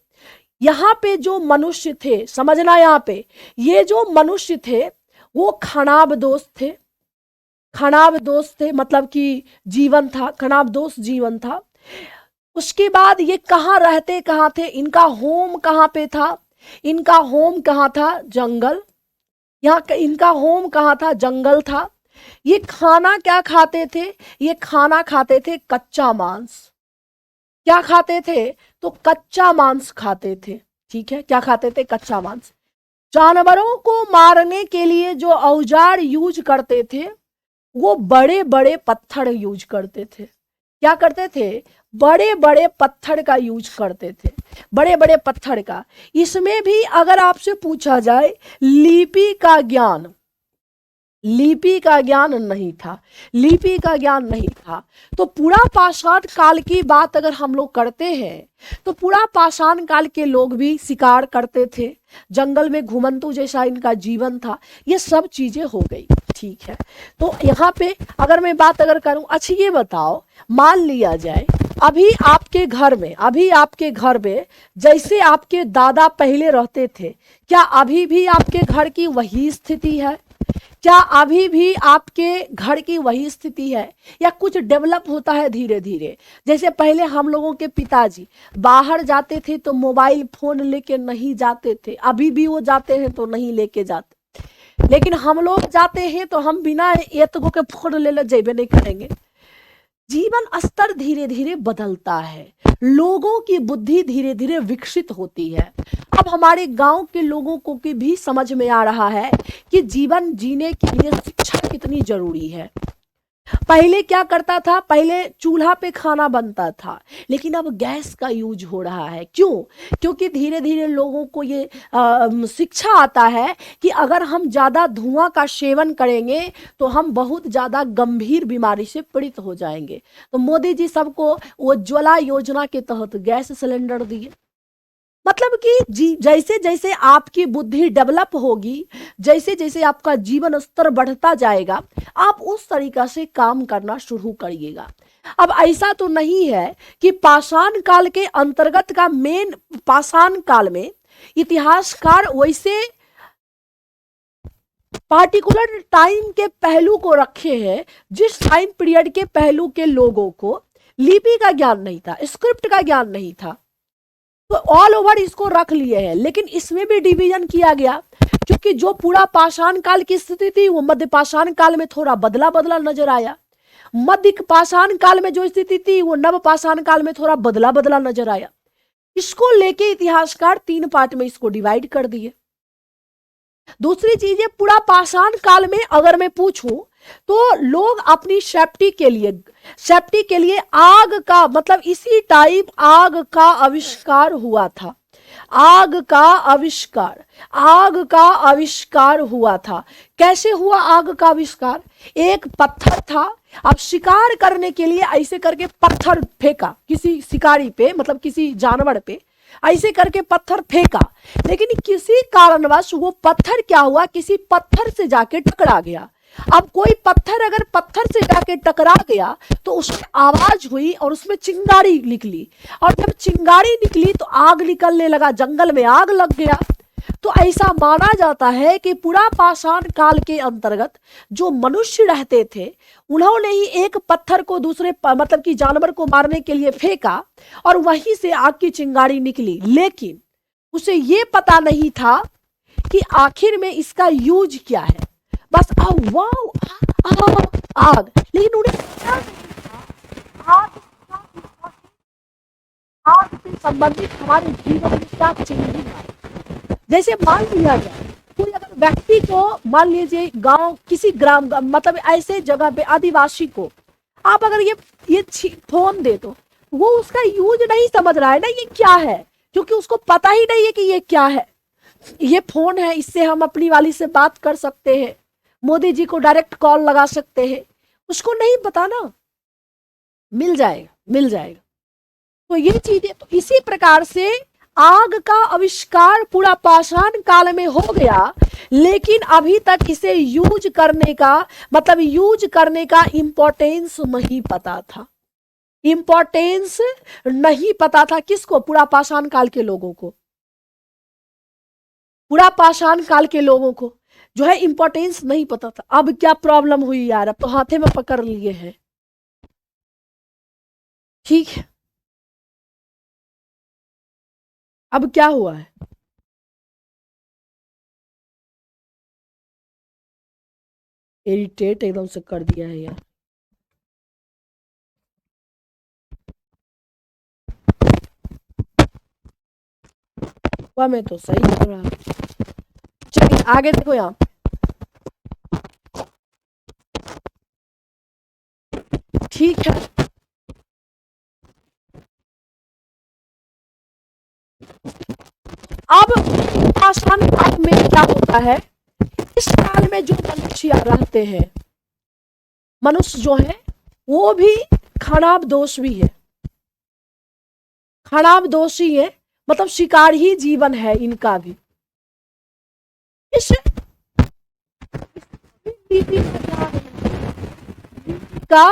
यहाँ पे जो मनुष्य थे, समझना यहाँ पे, ये जो मनुष्य थे वो खनाबदोष थे। खनाबदोष थे मतलब कि जीवन था, खनाबदोष जीवन था। उसके बाद ये कहाँ रहते कहाँ थे? इनका होम कहाँ पे था? इनका होम कहाँ था? जंगल। यहाँ इनका होम कहाँ था? जंगल था। ये खाना क्या खाते थे? ये खाना खाते थे कच्चा मांस। क्या खाते थे? तो कच्चा मांस खाते थे। ठीक है, क्या खाते थे? कच्चा मांस। जानवरों को मारने के लिए जो औजार यूज करते थे वो बड़े बड़े पत्थर यूज करते थे। क्या करते थे? बड़े बड़े पत्थर का यूज करते थे, बड़े बड़े पत्थर का। इसमें भी अगर आपसे पूछा जाए लिपि का ज्ञान, लिपि का ज्ञान नहीं था, लिपि का ज्ञान नहीं था। तो पूरा पाषाण काल की बात अगर हम लोग करते हैं तो पूरा पाषाण काल के लोग भी शिकार करते थे, जंगल में घुमंतु जैसा इनका जीवन था। ये सब चीजें हो गई। ठीक है, तो यहाँ पे अगर मैं बात अगर करूं, अच्छा ये बताओ, मान लिया जाए अभी आपके घर में जैसे आपके दादा पहले रहते थे, क्या अभी भी आपके घर की वही स्थिति है? क्या अभी भी आपके घर की वही स्थिति है या कुछ डेवलप होता है धीरे धीरे? जैसे पहले हम लोगों के पिताजी बाहर जाते थे तो मोबाइल फोन लेके नहीं जाते थे, अभी भी वो जाते हैं तो नहीं लेके जाते, लेकिन हम लोग जाते हैं तो हम बिना एतगो के फोन ले जेबे नहीं करेंगे। जीवन स्तर धीरे धीरे बदलता है, लोगों की बुद्धि धीरे धीरे विकसित होती है। अब हमारे गांव के लोगों को भी समझ में आ रहा है कि जीवन जीने के लिए शिक्षा कितनी जरूरी है। पहले क्या करता था? पहले चूल्हा पे खाना बनता था, लेकिन अब गैस का यूज हो रहा है। क्यों? क्योंकि धीरे धीरे लोगों को ये शिक्षा आता है कि अगर हम ज़्यादा धुआं का सेवन करेंगे तो हम बहुत ज़्यादा गंभीर बीमारी से पीड़ित हो जाएंगे। तो मोदी जी सबको उज्ज्वला योजना के तहत गैस सिलेंडर दिए। मतलब कि जैसे जैसे आपकी बुद्धि डेवलप होगी, जैसे जैसे आपका जीवन स्तर बढ़ता जाएगा, आप उस तरीका से काम करना शुरू करिएगा। अब ऐसा तो नहीं है कि पाषाण काल के अंतर्गत का मेन, पाषाण काल में इतिहासकार वैसे पार्टिकुलर टाइम के पहलू को रखे हैं, जिस टाइम पीरियड के पहलू के लोगों को लिपि का ज्ञान नहीं था, स्क्रिप्ट का ज्ञान नहीं था, तो ऑल ओवर इसको रख लिए हैं। लेकिन इसमें भी डिवीजन किया गया, क्योंकि जो पूरा पाषाण काल की स्थिति थी वो मध्य पाषाण काल में थोड़ा बदला बदला नजर आया, मध्य पाषाण काल में जो स्थिति थी वो नव पाषाण काल में थोड़ा बदला बदला नजर आया। इसको लेके इतिहासकार 3 पार्ट में इसको डिवाइड कर दिए। दूसरी चीज है, पूरा पाषाण काल में अगर मैं पूछूं तो लोग अपनी सेफ्टी के लिए आग का, मतलब इसी टाइप आग का आविष्कार हुआ था। आग का आविष्कार हुआ था। कैसे हुआ आग का आविष्कार? एक पत्थर था, अब शिकार करने के लिए ऐसे करके पत्थर फेंका किसी शिकारी पे, मतलब किसी जानवर पे ऐसे करके पत्थर फेंका, लेकिन किसी कारणवश वो पत्थर क्या हुआ, किसी पत्थर से जाके टकरा गया। अब कोई पत्थर अगर पत्थर से जाके टकरा गया तो उसमें आवाज हुई और उसमें चिंगारी निकली, और जब चिंगारी निकली तो आग निकलने लगा, जंगल में आग लग गया। तो ऐसा माना जाता है कि पूरा पाषाण काल के अंतर्गत जो मनुष्य रहते थे उन्होंने ही एक पत्थर को दूसरे मतलब कि जानवर को मारने के लिए फेंका और वहीं से आग की चिंगारी निकली, लेकिन उसे ये पता नहीं था कि आखिर में इसका यूज क्या है। बस आग, लेकिन उन्हें पता नहीं था आग से संबंधित हमारे जीवन में क्या चेंजिंग है। जैसे मान लिया जाए कोई अगर व्यक्ति को, मान लीजिए गांव, किसी ग्राम, मतलब ऐसे जगह पे आदिवासी को आप अगर ये फोन दे दो, वो उसका यूज नहीं समझ रहा है ना, ये क्या है, क्योंकि उसको पता ही नहीं है कि ये क्या है। ये फोन है, इससे हम अपनी वाली से बात कर सकते हैं, मोदी जी को डायरेक्ट कॉल लगा सकते हैं, उसको नहीं पता ना। मिल जाएगा। तो ये चीजें, तो इसी प्रकार से आग का आविष्कार पूरा पाषाण काल में हो गया, लेकिन अभी तक इसे यूज करने का, मतलब यूज करने का इंपॉर्टेंस नहीं पता था। इंपॉर्टेंस नहीं पता था किसको? पूरा पाषाण काल के लोगों को। पूरा पाषाण काल के लोगों को जो है इंपॉर्टेंस नहीं पता था। अब क्या प्रॉब्लम हुई यार, अब तो हाथे में पकड़ लिए हैं। ठीक है, अब क्या हुआ है? इरिटेट एकदम से कर दिया है यार। हुआ मैं तो सही कर रहा। चलिए आगे देखो, यहाँ ठीक है। अब पाषाण काल में क्या होता है, इस काल में जो मनुष्य रहते हैं, मनुष्य जो है वो भी खराब दोष भी है, खराब दोषी है, मतलब शिकार ही जीवन है इनका भी। इस का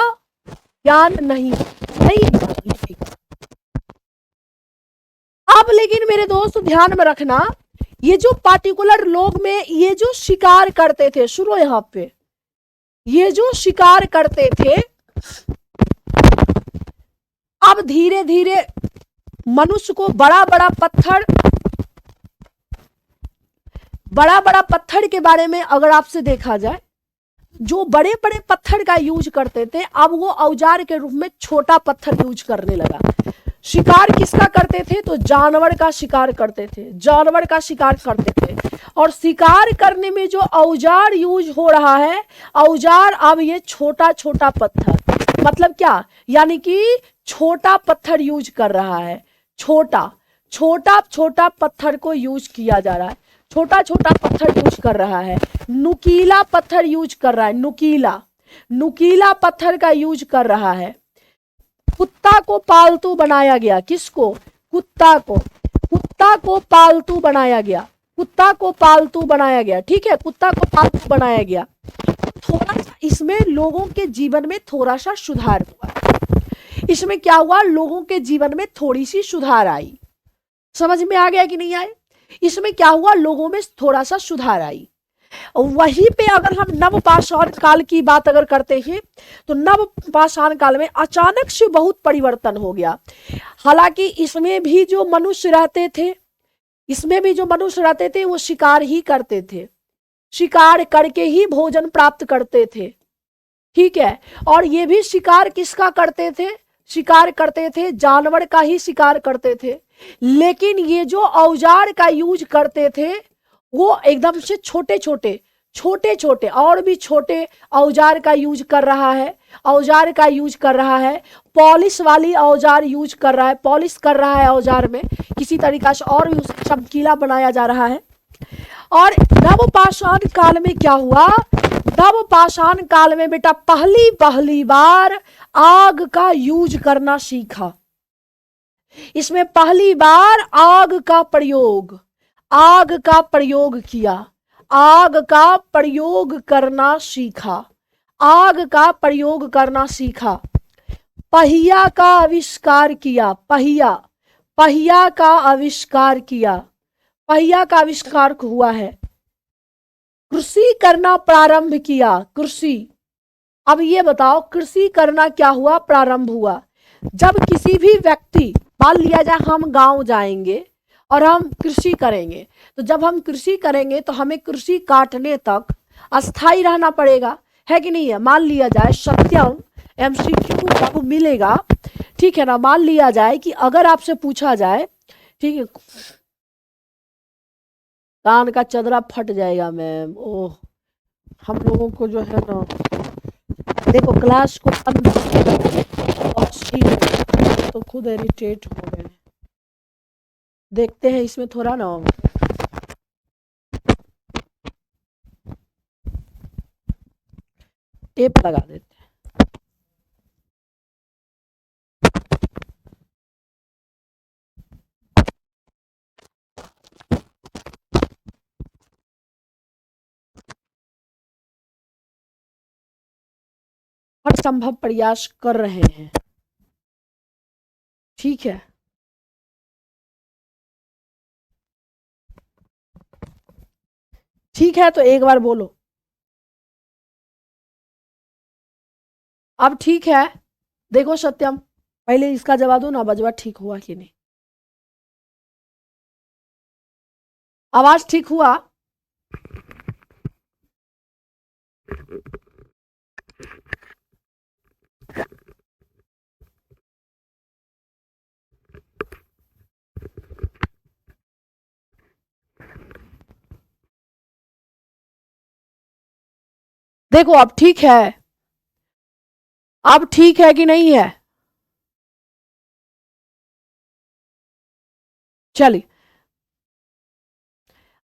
ज्ञान नहीं। अब लेकिन मेरे दोस्त ध्यान में रखना, ये जो पार्टिकुलर लोग में ये जो शिकार करते थे, सुनो यहाँ पे, ये जो शिकार करते थे, अब धीरे धीरे मनुष्य को बड़ा बड़ा पत्थर के बारे में अगर आपसे देखा जाए, जो बड़े बड़े पत्थर का यूज करते थे, अब वो औजार के रूप में छोटा पत्थर यूज करने लगा। शिकार किसका करते थे? तो जानवर का शिकार करते थे, और शिकार करने में जो औजार यूज हो रहा है, औजार अब ये छोटा छोटा पत्थर, मतलब क्या, यानी कि छोटा पत्थर यूज कर रहा है। छोटा पत्थर को यूज किया जा रहा है, छोटा पत्थर यूज कर रहा है, नुकीला पत्थर यूज कर रहा है, नुकीला पत्थर का यूज कर रहा है। कुत्ता को पालतू बनाया गया। किसको? कुत्ता को पालतू बनाया गया, ठीक है, कुत्ता को पालतू बनाया गया। थोड़ा सा इसमें लोगों के जीवन में थोड़ा सा सुधार हुआ। इसमें क्या हुआ? लोगों के जीवन में थोड़ी सी सुधार आई। समझ में आ गया कि नहीं आए? इसमें क्या हुआ? लोगों में थोड़ा सा सुधार आई। वहीं पे अगर हम नव पाषाण काल की बात अगर करते हैं तो नव पाषाण काल में अचानक से बहुत परिवर्तन हो गया। हालांकि इसमें भी जो मनुष्य रहते थे, इसमें भी जो मनुष्य रहते थे वो शिकार ही करते थे, शिकार करके ही भोजन प्राप्त करते थे, ठीक है। और ये भी शिकार किसका करते थे, शिकार करते थे जानवर का ही शिकार करते थे। लेकिन ये जो औजार का यूज करते थे वो एकदम से छोटे छोटे छोटे छोटे और भी छोटे औजार का यूज कर रहा है, औजार का यूज कर रहा है, पॉलिश वाली औजार यूज कर रहा है, पॉलिश कर रहा है औजार में किसी तरीका से और भी उसे चमकीला बनाया जा रहा है। और नवपाषाण काल में क्या हुआ, नवपाषाण काल में बेटा पहली बार आग का यूज करना सीखा। इसमें पहली बार आग का प्रयोग किया, आग का प्रयोग करना सीखा, आग का प्रयोग करना सीखा। पहिया का आविष्कार किया, पहिया का आविष्कार किया, पहिया का आविष्कार हुआ है। कृषि करना प्रारंभ किया, कृषि। अब ये बताओ कृषि करना क्या हुआ, प्रारंभ हुआ। जब किसी भी व्यक्ति, मान लिया जाए हम गांव जाएंगे और हम कृषि करेंगे, तो जब हम कृषि करेंगे तो हमें कृषि काटने तक अस्थाई रहना पड़ेगा, है कि नहीं है। मान लिया जाए सत्यम एमसीक्यू आपको मिलेगा, ठीक है ना। मान लिया जाए कि अगर आपसे पूछा जाए, ठीक है, कान का चदरा फट जाएगा मैम, ओह हम लोगों को जो है ना, देखो क्लास को तो खुद इरिटेट हो गए। देखते हैं इसमें थोड़ा ना टेप लगा देते हैं। हर संभव प्रयास कर रहे हैं, ठीक है। ठीक है तो एक बार बोलो। अब ठीक है, देखो सत्यम पहले इसका जवाब दो ना, बजवा ठीक हुआ कि नहीं, आवाज ठीक हुआ। देखो अब ठीक है, अब ठीक है कि नहीं है। चलिए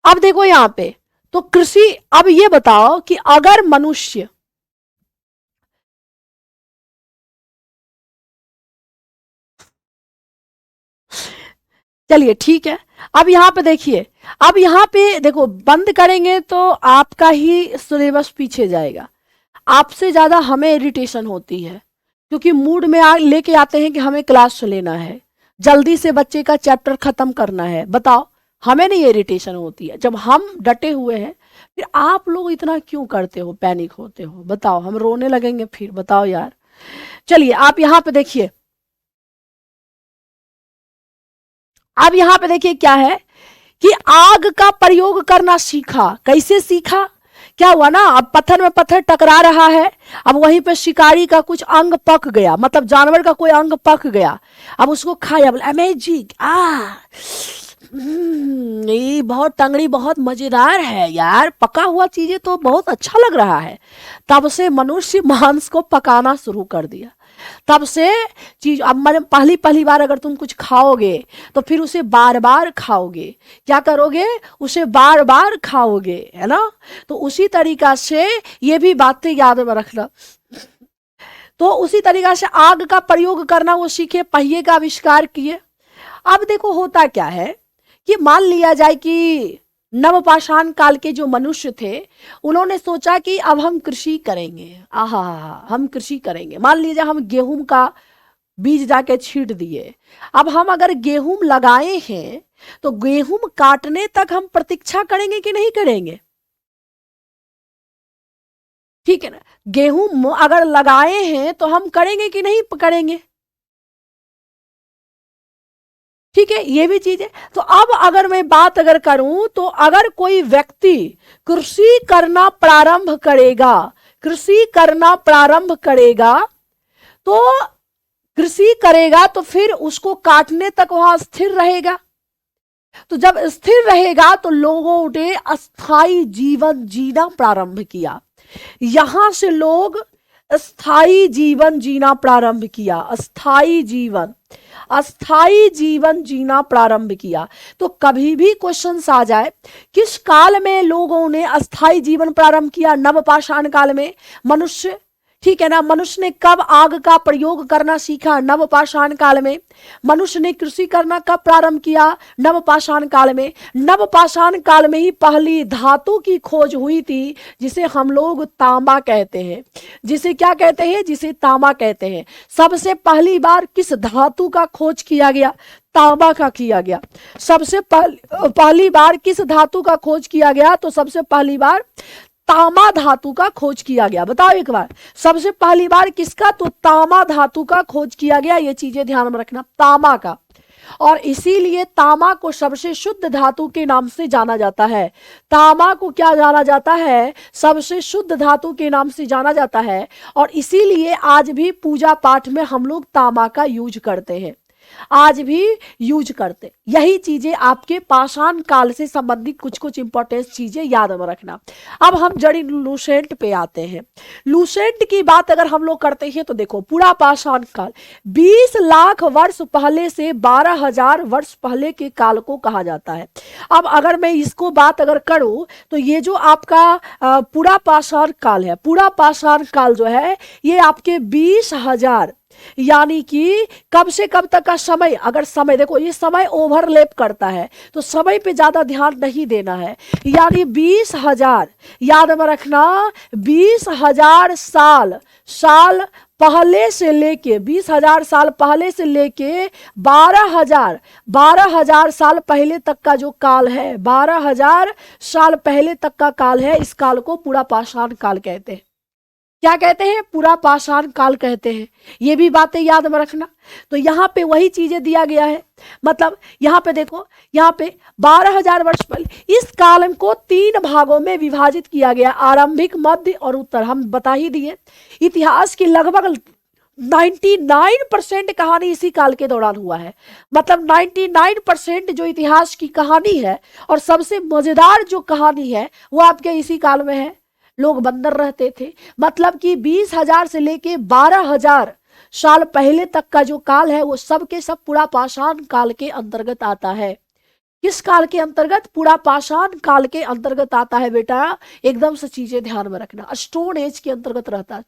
अब देखो यहां पे तो कृषि, अब ये बताओ कि अगर मनुष्य, चलिए ठीक है, अब यहां पे देखिए, अब यहां पे देखो बंद करेंगे तो आपका ही सिलेबस पीछे जाएगा, आपसे ज्यादा हमें इरिटेशन होती है, क्योंकि मूड में लेके आते हैं कि हमें क्लास लेना है, जल्दी से बच्चे का चैप्टर खत्म करना है। बताओ हमें नहीं इरिटेशन होती है जब हम डटे हुए हैं, फिर आप लोग इतना क्यों करते हो, पैनिक होते हो, बताओ हम रोने लगेंगे फिर, बताओ यार। चलिए आप यहां पे देखिए, अब यहां पे देखिए क्या है कि आग का प्रयोग करना सीखा। कैसे सीखा, क्या हुआ ना, अब पत्थर में पत्थर टकरा रहा है, अब वहीं पे शिकारी का कुछ अंग पक गया, मतलब जानवर का कोई अंग पक गया, अब उसको खाया, बोला अमेजिंग, ये बहुत टंगड़ी बहुत मजेदार है यार, पका हुआ चीजें तो बहुत अच्छा लग रहा है। तब से मनुष्य मांस को पकाना शुरू कर दिया, तब से चीज, अब मतलब पहली बार अगर तुम कुछ खाओगे तो फिर उसे बार बार खाओगे, क्या करोगे, उसे बार बार खाओगे, है ना। तो उसी तरीका से ये भी बातें याद में रखना। तो उसी तरीका से आग का प्रयोग करना वो सीखे, पहिए का आविष्कार किए। अब देखो होता क्या है कि मान लिया जाए कि नवपाषाण काल के जो मनुष्य थे उन्होंने सोचा कि अब हम कृषि करेंगे, आहा हम कृषि करेंगे। मान लीजिए हम गेहूं का बीज जाके छींट दिए, अब हम अगर गेहूं लगाए हैं तो गेहूं काटने तक हम प्रतीक्षा करेंगे कि नहीं करेंगे, ठीक है ना। गेहूं अगर लगाए हैं तो हम करेंगे कि नहीं करेंगे, ठीक है, ये भी चीज है। तो अब अगर मैं बात अगर करूं तो अगर कोई व्यक्ति कृषि करना प्रारंभ करेगा, कृषि करना प्रारंभ करेगा तो कृषि करेगा तो फिर उसको काटने तक वहां स्थिर रहेगा। तो जब स्थिर रहेगा तो लोगों ने अस्थाई जीवन जीना प्रारंभ किया। यहां से लोग स्थायी जीवन जीना प्रारंभ किया, अस्थाई जीवन, अस्थाई जीवन जीना प्रारंभ किया। तो कभी भी क्वेश्चन आ जाए किस काल में लोगों ने अस्थाई जीवन प्रारंभ किया, नवपाषाण काल में मनुष्य, ठीक है ना। मनुष्य ने कब आग का प्रयोग करना सीखा, नवपाषाण काल में। मनुष्य ने कृषि करना कब प्रारंभ किया, नवपाषाण काल में। नवपाषाण काल में ही पहली धातु की खोज हुई थी जिसे हम लोग तांबा कहते हैं, जिसे क्या कहते हैं, जिसे तांबा कहते हैं। सबसे पहली बार किस धातु का खोज किया गया, तांबा का किया गया। सबसे पहली बार किस धातु का खोज किया गया, तो सबसे पहली बार तांबा धातु का खोज किया गया। बताओ एक बार, सबसे पहली बार किसका, तो तांबा धातु का खोज किया गया। ये चीजें ध्यान में रखना, तांबा का। और इसीलिए तांबा को सबसे शुद्ध धातु के नाम से जाना जाता है। तांबा को क्या जाना जाता है, सबसे शुद्ध धातु के नाम से जाना जाता है। और इसीलिए आज भी पूजा पाठ में हम लोग तांबा का यूज करते हैं, आज भी यूज करते। यही चीजें आपके पाषाण काल से संबंधित कुछ कुछ इंपॉर्टेंट चीजें याद में रखना। अब हम जड़ी लूसेंट पे आते हैं। लूसेंट की बात अगर हम लोग करते हैं तो देखो, पूरा पाषाण काल 20 लाख वर्ष पहले से 12,000 वर्ष पहले के काल को कहा जाता है। अब अगर मैं इसको बात अगर करूं तो ये जो आपका पूरा पाषाण काल है, पूरा पाषाण काल जो है ये आपके 20,000 यानी कि कब से कब तक का समय, अगर समय देखो ये समय ओवरलैप करता है तो समय पे ज्यादा ध्यान नहीं देना है। यानी 20,000 याद में रखना, 20,000 साल, साल पहले से लेके 20,000 साल पहले से लेके 12,000 साल पहले तक का जो काल है, 12,000 साल पहले तक का काल है, इस काल को पूरा पाषाण काल कहते हैं। क्या कहते हैं, पूरा पाषाण काल कहते हैं। ये भी बातें याद में रखना। तो यहाँ पे वही चीजें दिया गया है, मतलब यहाँ पे देखो, यहाँ पे 12,000 वर्ष पहले इस काल को 3 भागों में विभाजित किया गया, आरंभिक, मध्य और उत्तर। हम बता ही दिए। इतिहास की लगभग 99% कहानी इसी काल के दौरान हुआ है। मतलब 99% जो इतिहास की कहानी है और सबसे मजेदार जो कहानी है वो आपके इसी काल में है। लोग बंदर रहते थे, मतलब कि 20,000 से लेके 12,000 साल पहले तक का जो काल है वो सब के सब पूरा पाषाण काल के अंतर्गत आता है। किस काल के अंतर्गत, पूरा पाषाण काल के अंतर्गत आता है बेटा। एकदम से चीजें ध्यान में रखना, स्टोन एज के अंतर्गत रहता है।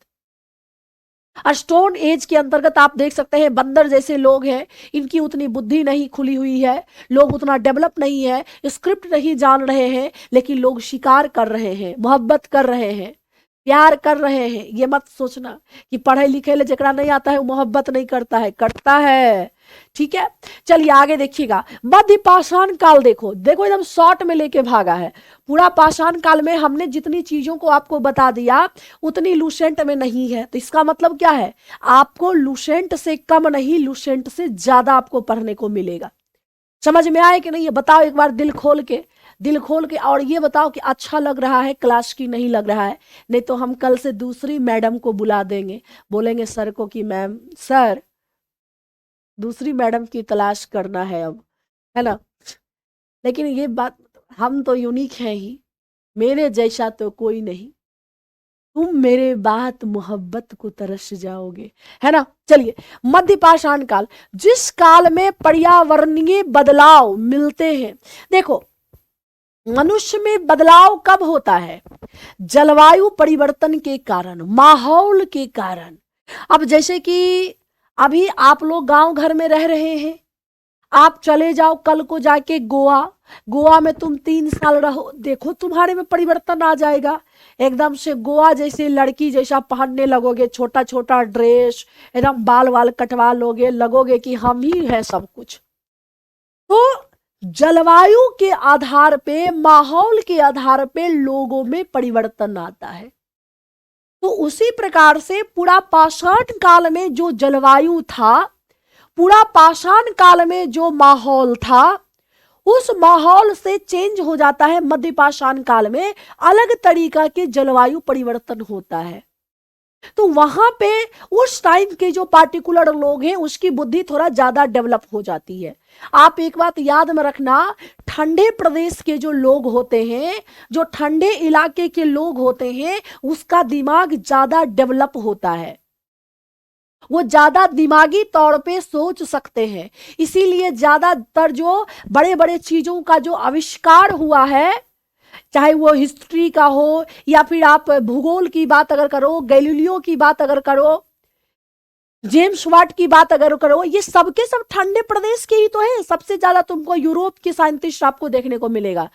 स्टोन एज के अंतर्गत आप देख सकते हैं बंदर जैसे लोग हैं, इनकी उतनी बुद्धि नहीं खुली हुई है, लोग उतना डेवलप नहीं है, स्क्रिप्ट नहीं जान रहे हैं, लेकिन लोग शिकार कर रहे हैं, मोहब्बत कर रहे हैं, प्यार कर रहे हैं। ये मत सोचना कि पढ़े लिखे ले जकरा नहीं आता है वो मोहब्बत नहीं करता है, करता है। ठीक है, चलिए आगे देखिएगा। मध्य पाषाण काल देखो, देखो एकदम शॉर्ट में लेके भागा है। पूरा पाषाण काल में हमने जितनी चीजों को आपको बता दिया उतनी लूसेंट में नहीं है। तो इसका मतलब क्या है, आपको लूसेंट से कम नहीं, लूसेंट से ज्यादा आपको पढ़ने को मिलेगा। समझ में आए कि नहीं, ये बताओ एक बार दिल खोल के, दिल खोल के। और ये बताओ कि अच्छा लग रहा है क्लास की नहीं लग रहा है, नहीं तो हम कल से दूसरी मैडम को बुला देंगे, बोलेंगे सर को कि मैम सर दूसरी मैडम की तलाश करना है अब, है ना। लेकिन ये बात, हम तो यूनिक है ही, मेरे जैसा तो कोई नहीं, तुम मेरे बात मोहब्बत को तरस जाओगे, है ना। चलिए, मध्य पाषाण काल, जिस काल में पर्यावरणीय बदलाव मिलते हैं। देखो, मनुष्य में बदलाव कब होता है, जलवायु परिवर्तन के कारण, माहौल के कारण। अब जैसे कि अभी आप लोग गांव घर में रह रहे हैं, आप चले जाओ कल को जाके गोवा, गोवा में तुम 3 साल रहो, देखो तुम्हारे में परिवर्तन आ जाएगा। एकदम से गोवा जैसे लड़की जैसा पहनने लगोगे, छोटा छोटा ड्रेस, एकदम बाल वाल कटवा लोगे, लगोगे कि हम ही है सब कुछ। तो जलवायु के आधार पे, माहौल के आधार पे लोगों में परिवर्तन आता है। तो उसी प्रकार से पूरा पाषाण काल में जो जलवायु था, पूरा पाषाण काल में जो माहौल था, उस माहौल से चेंज हो जाता है मध्य पाषाण काल में, अलग तरीका के जलवायु परिवर्तन होता है। तो वहां पे उस टाइम के जो पार्टिकुलर लोग हैं उसकी बुद्धि थोड़ा ज्यादा डेवलप हो जाती है। आप एक बात याद में रखना, ठंडे प्रदेश के जो लोग होते हैं, जो ठंडे इलाके के लोग होते हैं, उसका दिमाग ज्यादा डेवलप होता है, वो ज्यादा दिमागी तौर पे सोच सकते हैं। इसीलिए ज्यादातर जो बड़े बड़े चीजों का जो आविष्कार हुआ है, चाहे वो हिस्ट्री का हो या फिर आप भूगोल की बात अगर करो, गैलीलियो की बात अगर करो, जेम्स वाट की बात अगर करो, ये सबके सब ठंडे प्रदेश के ही तो है। सबसे ज्यादा तुमको यूरोप के साइंटिस्ट आपको देखने को मिलेगा,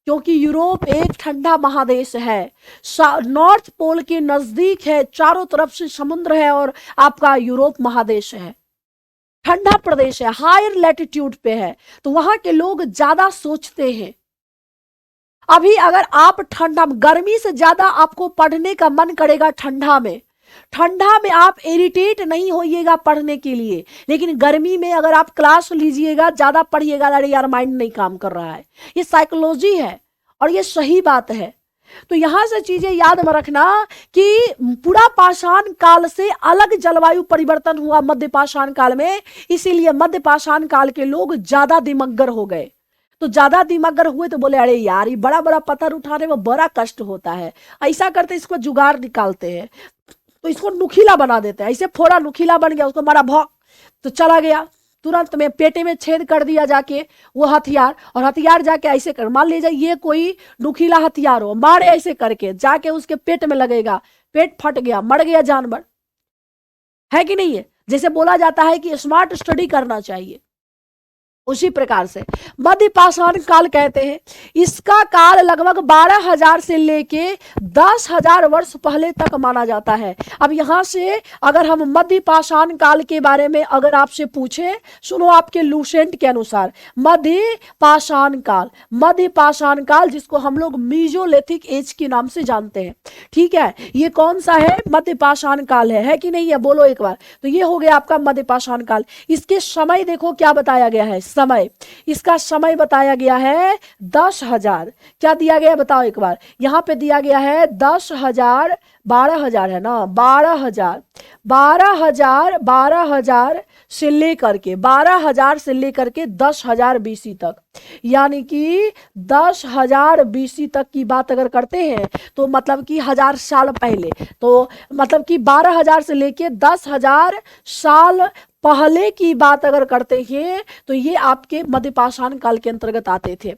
क्योंकि यूरोप एक ठंडा महादेश है, नॉर्थ पोल के नजदीक है, चारों तरफ से समुद्र है और आपका यूरोप महादेश है, ठंडा प्रदेश है, हायर लैटिट्यूड पे है, तो वहां के लोग ज्यादा सोचते हैं। अभी अगर आप ठंडा, गर्मी से ज्यादा आपको पढ़ने का मन करेगा ठंडा में, ठंडा में आप इरिटेट नहीं होइएगा पढ़ने के लिए, लेकिन गर्मी में अगर आप क्लास लीजिएगा, ज्यादा पढ़िएगा, अरे यार माइंड नहीं काम कर रहा है। ये साइकोलॉजी है और ये सही बात है। तो यहां से चीजें याद में रखना कि पूरा पाषाण काल से अलग जलवायु परिवर्तन हुआ मध्य पाषाण काल में, इसीलिए मध्य पाषाण काल के लोग ज्यादा दिमग्गर हो गए। तो ज्यादा दिमग्गर हुए तो बोले अरे यार ये बड़ा बड़ा पत्थर उठाने में बड़ा कष्ट होता है, ऐसा करते इसको जुगाड़ निकालते हैं, तो इसको नुकीला बना देते हैं। ऐसे फोड़ा नुकीला बन गया, उसको मारा भौक तो चला गया, तुरंत में पेटे में छेद कर दिया जाके वो हथियार, और हथियार जाके ऐसे कर, मान लीजिए ये कोई नुकीला हथियार हो, मारे ऐसे करके जाके उसके पेट में लगेगा, पेट फट गया, मर गया जानवर, है कि नहीं है। जैसे बोला जाता है कि स्मार्ट स्टडी करना चाहिए, उसी प्रकार से मध्य पाषाण काल कहते हैं। इसका काल लगभग 12,000 से लेके 10,000 वर्ष पहले तक माना जाता है। अब यहां से अगर हम मध्य पाषाण काल के बारे में अगर आपसे पूछे, सुनो आपके लूसेंट के अनुसार, मध्य पाषाण काल, मध्य पाषाण काल जिसको हम लोग मीजोलिथिक एज के नाम से जानते हैं, ठीक है, ये कौन सा है, मध्य पाषाण काल है कि नहीं है, बोलो एक बार। तो ये हो गया आपका मध्य पाषाण काल। इसके समय देखो क्या बताया गया है, समय, इसका समय बताया गया है 10,000। क्या दिया गया बताओ एक बार, यहां पे दिया गया है 10,000, 12,000 है ना, 12,000, 12,000 से लेकर के 12,000 से लेकर के 10,000 BC तक, यानी कि 10,000 BC तक की बात अगर करते हैं तो मतलब कि 1000 साल पहले, तो मतलब कि 12,000 से लेके 10,000 साल पहले की बात अगर करते हैं तो ये आपके मध्य पाषाण काल के अंतर्गत आते थे।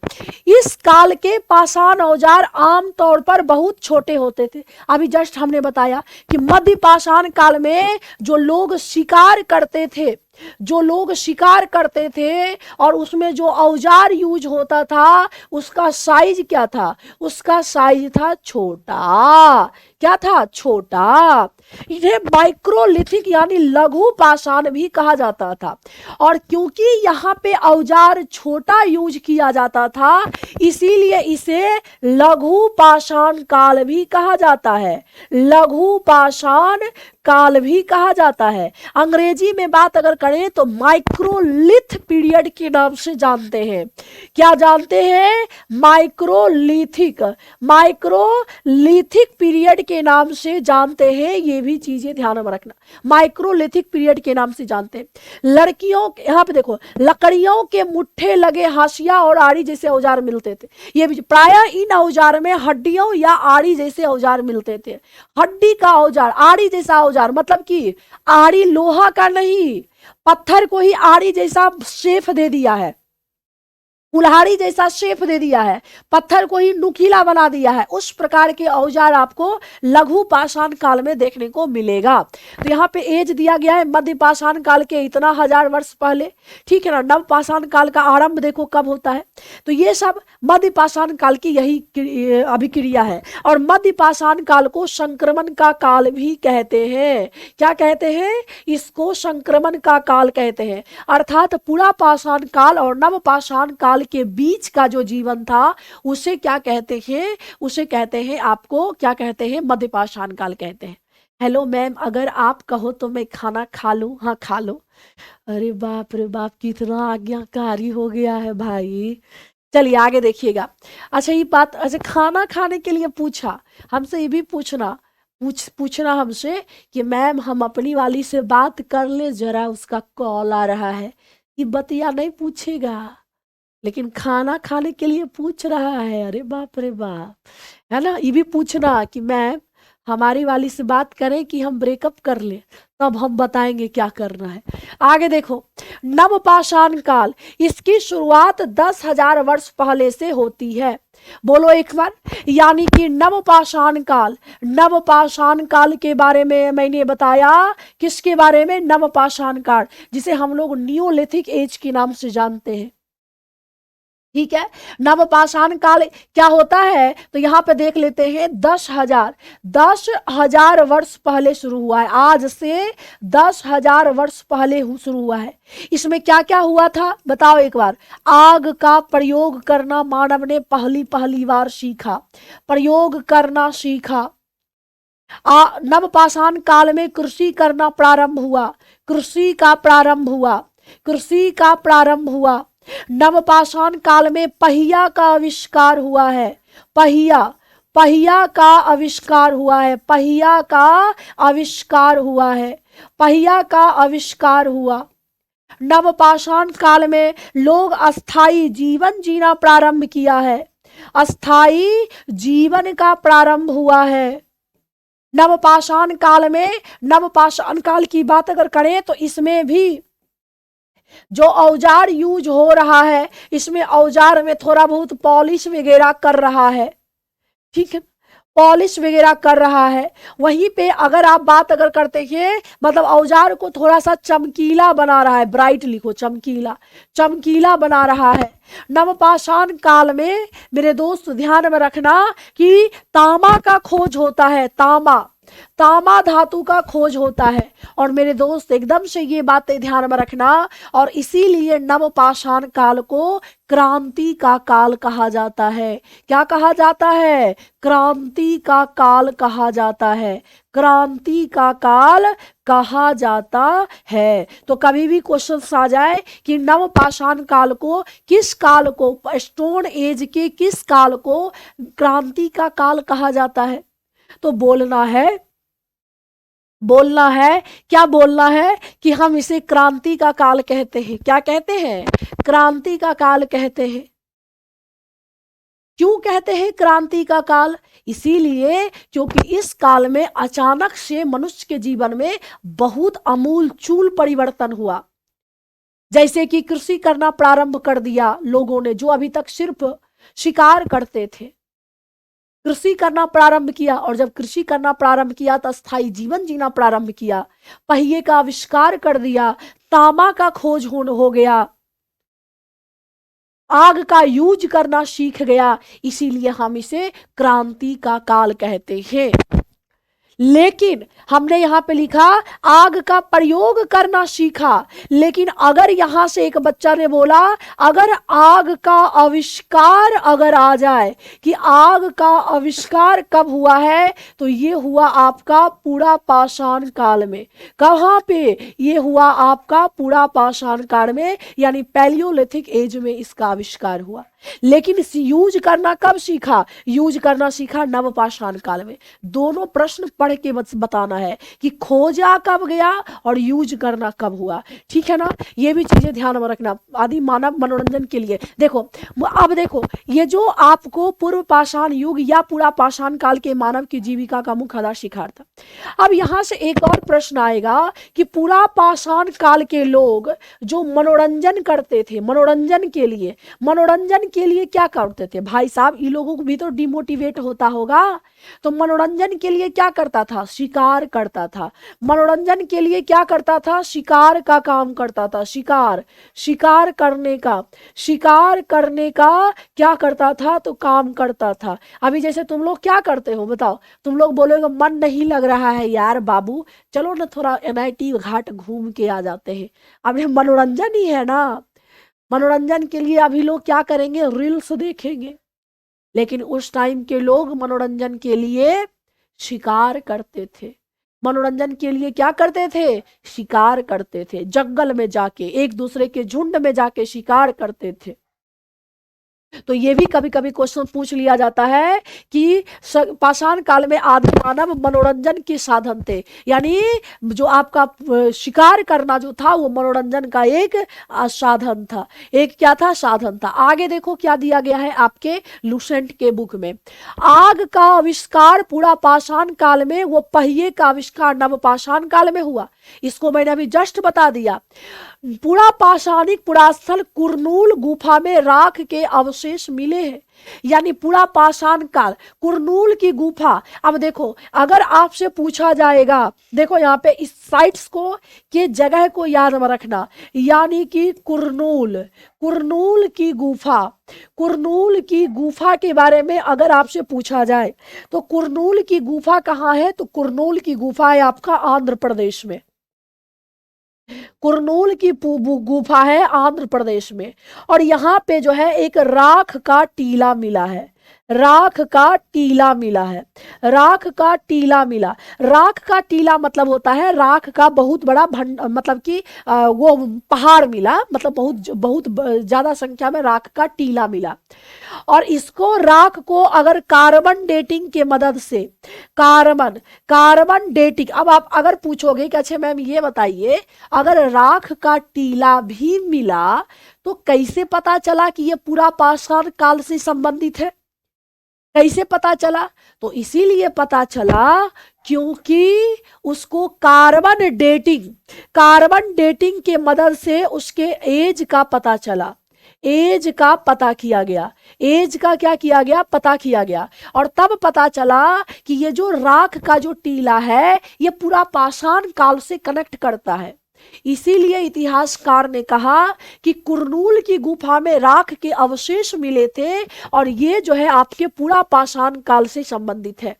इस काल के पाषाण औजार आमतौर पर बहुत छोटे होते थे। अभी जस्ट हमने बताया कि मध्य पाषाण काल में जो लोग शिकार करते थे, जो लोग शिकार करते थे और उसमें जो औजार यूज होता था उसका साइज क्या था, उसका साइज था छोटा। क्या था, छोटा। इन्हें माइक्रोलिथिक यानी लघु पाषाण भी कहा जाता था। और क्योंकि यहाँ पे औजार छोटा यूज किया जाता था इसीलिए इसे लघु पाषाण काल भी कहा जाता है, लघु पाषाण काल भी कहा जाता है। अंग्रेजी में बात अगर करें तो माइक्रोलिथ पीरियड के नाम से जानते हैं। क्या जानते हैं, माइक्रोलिथिक, माइक्रोलिथिक पीरियड के नाम से जानते हैं। ये भी चीजें ध्यान में रखना, माइक्रोलिथिक पीरियड के नाम से जानते हैं। लड़कियों, यहाँ पे देखो, लकड़ियों के मुट्ठे लगे हाशिया और आड़ी जैसे औजार मिलते थे। ये भी प्रायः इन औजार में हड्डियों या आड़ी जैसे औजार मिलते थे। हड्डी का औजार, आड़ी जैसा औजार, मतलब कि आड़ी लोहा का नहीं, पत्थर को ही आड़ी जैसा शेप दे दिया है, कुल्हाड़ी जैसा शेप दे दिया है, पत्थर को ही नुकीला बना दिया है। उस प्रकार के औजार आपको लघु पाषाण काल में देखने को मिलेगा। तो यहाँ पे एज दिया गया है मध्य पाषाण काल के इतना 1000 वर्ष पहले, ठीक है ना। नव पाषाण काल का आरंभ देखो कब होता है, तो ये सब मध्य पाषाण काल की यही अभिक्रिया है। और मध्य पाषाण काल को संक्रमण का काल भी कहते हैं। क्या कहते हैं, इसको संक्रमण का काल कहते हैं। अर्थात पूरा पाषाण काल और नव पाषाण काल काल के बीच का जो जीवन था उसे क्या कहते हैं, उसे कहते हैं, आपको क्या कहते हैं, मध्यपाषाण काल कहते हैं। हेलो मैम, अगर आप कहो तो मैं खाना खा लूं? हाँ खा लो। अरे बाप रे बाप, कितना आज्ञाकारी हो गया है भाई। चलिए आगे देखिएगा। अच्छा ये बात, अच्छा खाना खाने के लिए पूछा, हमसे ये भी पूछना हमसे कि मैम हम अपनी वाली से बात कर ले जरा, उसका कॉल आ रहा है। ये बतिया नहीं पूछेगा, लेकिन खाना खाने के लिए पूछ रहा है। अरे बाप रे बाप, है ना। ये भी पूछना कि मैम हमारी वाली से बात करें कि हम ब्रेकअप कर ले, तब हम बताएंगे क्या करना है। आगे देखो, नवपाषाण काल, इसकी शुरुआत 10,000 वर्ष पहले से होती है। बोलो एक बार। यानी कि नवपाषाण काल, नवपाषाण काल के बारे में मैंने बताया। किसके बारे में? नवपाषाण काल, जिसे हम लोग नियोलिथिक एज के नाम से जानते हैं। ठीक है, नवपाषाण काल क्या होता है तो यहाँ पे देख लेते हैं। 10,000 वर्ष पहले शुरू हुआ है, आज से 10,000 वर्ष पहले शुरू हुआ है। इसमें क्या क्या हुआ था बताओ एक बार। आग का प्रयोग करना मानव ने पहली बार सीखा, प्रयोग करना सीखा। नवपाषाण काल में कृषि करना प्रारंभ हुआ, कृषि का प्रारंभ हुआ, कृषि का प्रारंभ हुआ। नवपाषाण काल में पहिया का आविष्कार हुआ है, पहिया का आविष्कार हुआ है, पहिया का आविष्कार हुआ है, पहिया का आविष्कार हुआ। नवपाषाण काल में लोग अस्थाई जीवन जीना प्रारंभ किया है, अस्थाई जीवन का प्रारंभ हुआ है। नवपाषाण काल में, नवपाषाण काल की बात अगर करें तो इसमें भी जो औजार यूज हो रहा है, इसमें औजार में थोड़ा बहुत पॉलिश वगैरह कर रहा है। ठीक है, पॉलिश वगैरह कर रहा है। वहीं पे अगर आप बात अगर करते हैं, मतलब औजार को थोड़ा सा चमकीला बना रहा है, ब्राइट लिखो, चमकीला, चमकीला बना रहा है। नवपाषाण काल में मेरे दोस्त ध्यान में रखना कि तांबा का खोज होता है, तांबा धातु का खोज होता है। और मेरे दोस्त एकदम से ये बातें ध्यान में रखना, और इसीलिए नवपाषाण काल को क्रांति का काल कहा जाता है। क्या कहा जाता है? क्रांति का काल कहा जाता है, क्रांति का काल कहा जाता है। तो कभी भी क्वेश्चन आ जाए कि नवपाषाण काल को, किस काल को, स्टोन एज के किस काल को क्रांति का काल कहा जाता है, तो बोलना है क्या बोलना है कि हम इसे क्रांति का काल कहते हैं। क्या कहते हैं? क्रांति का काल कहते हैं। क्यों कहते हैं क्रांति का काल? इसीलिए क्योंकि इस काल में अचानक से मनुष्य के जीवन में बहुत आमूल-चूल परिवर्तन हुआ। जैसे कि कृषि करना प्रारंभ कर दिया लोगों ने, जो अभी तक सिर्फ शिकार करते थे, कृषि करना प्रारंभ किया। और जब कृषि करना प्रारंभ किया तो स्थायी जीवन जीना प्रारंभ किया, पहिए का आविष्कार कर दिया, तांबा का खोज हो गया, आग का यूज करना सीख गया। इसीलिए हम इसे क्रांति का काल कहते हैं। लेकिन हमने यहां पे लिखा आग का प्रयोग करना सीखा। लेकिन अगर यहां से एक बच्चा ने बोला अगर आग का आविष्कार अगर आ जाए कि आग का आविष्कार कब हुआ है, तो ये हुआ आपका पूरा पाषाण काल में। कहां पे? ये हुआ आपका पूरा पाषाण काल में, यानी पैलियोलिथिक एज में इसका आविष्कार हुआ। लेकिन इसे यूज करना कब सीखा? यूज करना सीखा नवपाषाण काल में। दोनों प्रश्न पढ़ के बताना है कि खोजा कब गया और यूज करना कब हुआ। ठीक है ना, ये भी चीजें ध्यान में रखना आदि मानव मनोरंजन के लिए। देखो अब देखो, ये जो आपको पूर्व पाषाण युग या पूरा पाषाण काल के मानव की जीविका का मुख्य आधार शिकार था। अब यहां से एक और प्रश्न आएगा कि पूरा पाषाण काल के लोग जो मनोरंजन करते थे, मनोरंजन के लिए क्या करते थे? भाई साहब, इन लोगों को भी तो डिमोटिवेट होता होगा, तो मनोरंजन के लिए क्या करता था? शिकार करता था। मनोरंजन के लिए क्या करता था? शिकार का काम करता था। शिकार करने का क्या करता था? तो काम करता था। अभी जैसे तुम लोग क्या करते हो बताओ? तुम लोग बोलोगे मन नहीं लग रहा है यार बाबू, चलो ना थोड़ा NIT घाट घूम के आ जाते हैं। अब ये मनोरंजन ही है ना। मनोरंजन के लिए अभी लोग क्या करेंगे, रील्स देखेंगे। लेकिन उस टाइम के लोग मनोरंजन के लिए शिकार करते थे। मनोरंजन के लिए क्या करते थे, शिकार करते थे, जंगल में जाके एक दूसरे के झुंड में जाके शिकार करते थे। तो ये भी कभी कभी क्वेश्चन पूछ लिया जाता है कि पाषाण काल में आदि मानव मनोरंजन के साधन थे, यानी जो आपका शिकार करना जो था वो मनोरंजन का एक साधन था, एक क्या था, साधन था। आगे देखो क्या दिया गया है आपके लुसेंट के बुक में, आग का आविष्कार पूरा पाषाण काल में, वो पहिए का आविष्कार नव पाषाण काल में हुआ। इसको मैंने अभी जस्ट बता दिया। पूरा पाषाणिक पुरास्थल कुरनूल गुफा में राख के अवशेष मिले हैं, यानी पूरा पाषाण काल कुरनूल की गुफा। अब देखो अगर आपसे पूछा जाएगा, देखो यहाँ पे इस साइट्स को के जगह को याद में रखना, यानी कि कुरनूल, कुरनूल की गुफा, कुरनूल की गुफा के बारे में अगर आपसे पूछा जाए तो कुरनूल की गुफा कहाँ है, तो कुरनूल की गुफा है आपका आंध्र प्रदेश में। कुरनूल की गुफा है आंध्र प्रदेश में। और यहाँ पे जो है एक राख का टीला मिला है, राख का टीला मिला है, राख का टीला मिला। राख का टीला मतलब होता है राख का बहुत बड़ा मतलब कि वो पहाड़ मिला, मतलब बहुत बहुत ज्यादा संख्या में राख का टीला मिला। और इसको राख को अगर कार्बन डेटिंग के मदद से, कार्बन डेटिंग, अब आप अगर पूछोगे कि अच्छा मैम ये बताइए अगर राख का टीला भी मिला तो कैसे पता चला कि ये पूरा पाषाण काल से संबंधित है, कैसे पता चला, तो इसीलिए पता चला क्योंकि उसको कार्बन डेटिंग के मदद से उसके एज का पता चला, एज का पता किया गया, एज का क्या किया गया, पता किया गया। और तब पता चला कि ये जो राख का जो टीला है ये पूरा पाषाण काल से कनेक्ट करता है। इसीलिए इतिहासकार ने कहा कि कुरनूल की गुफा में राख के अवशेष मिले थे और ये जो है आपके पूरा पाषाण काल से संबंधित है।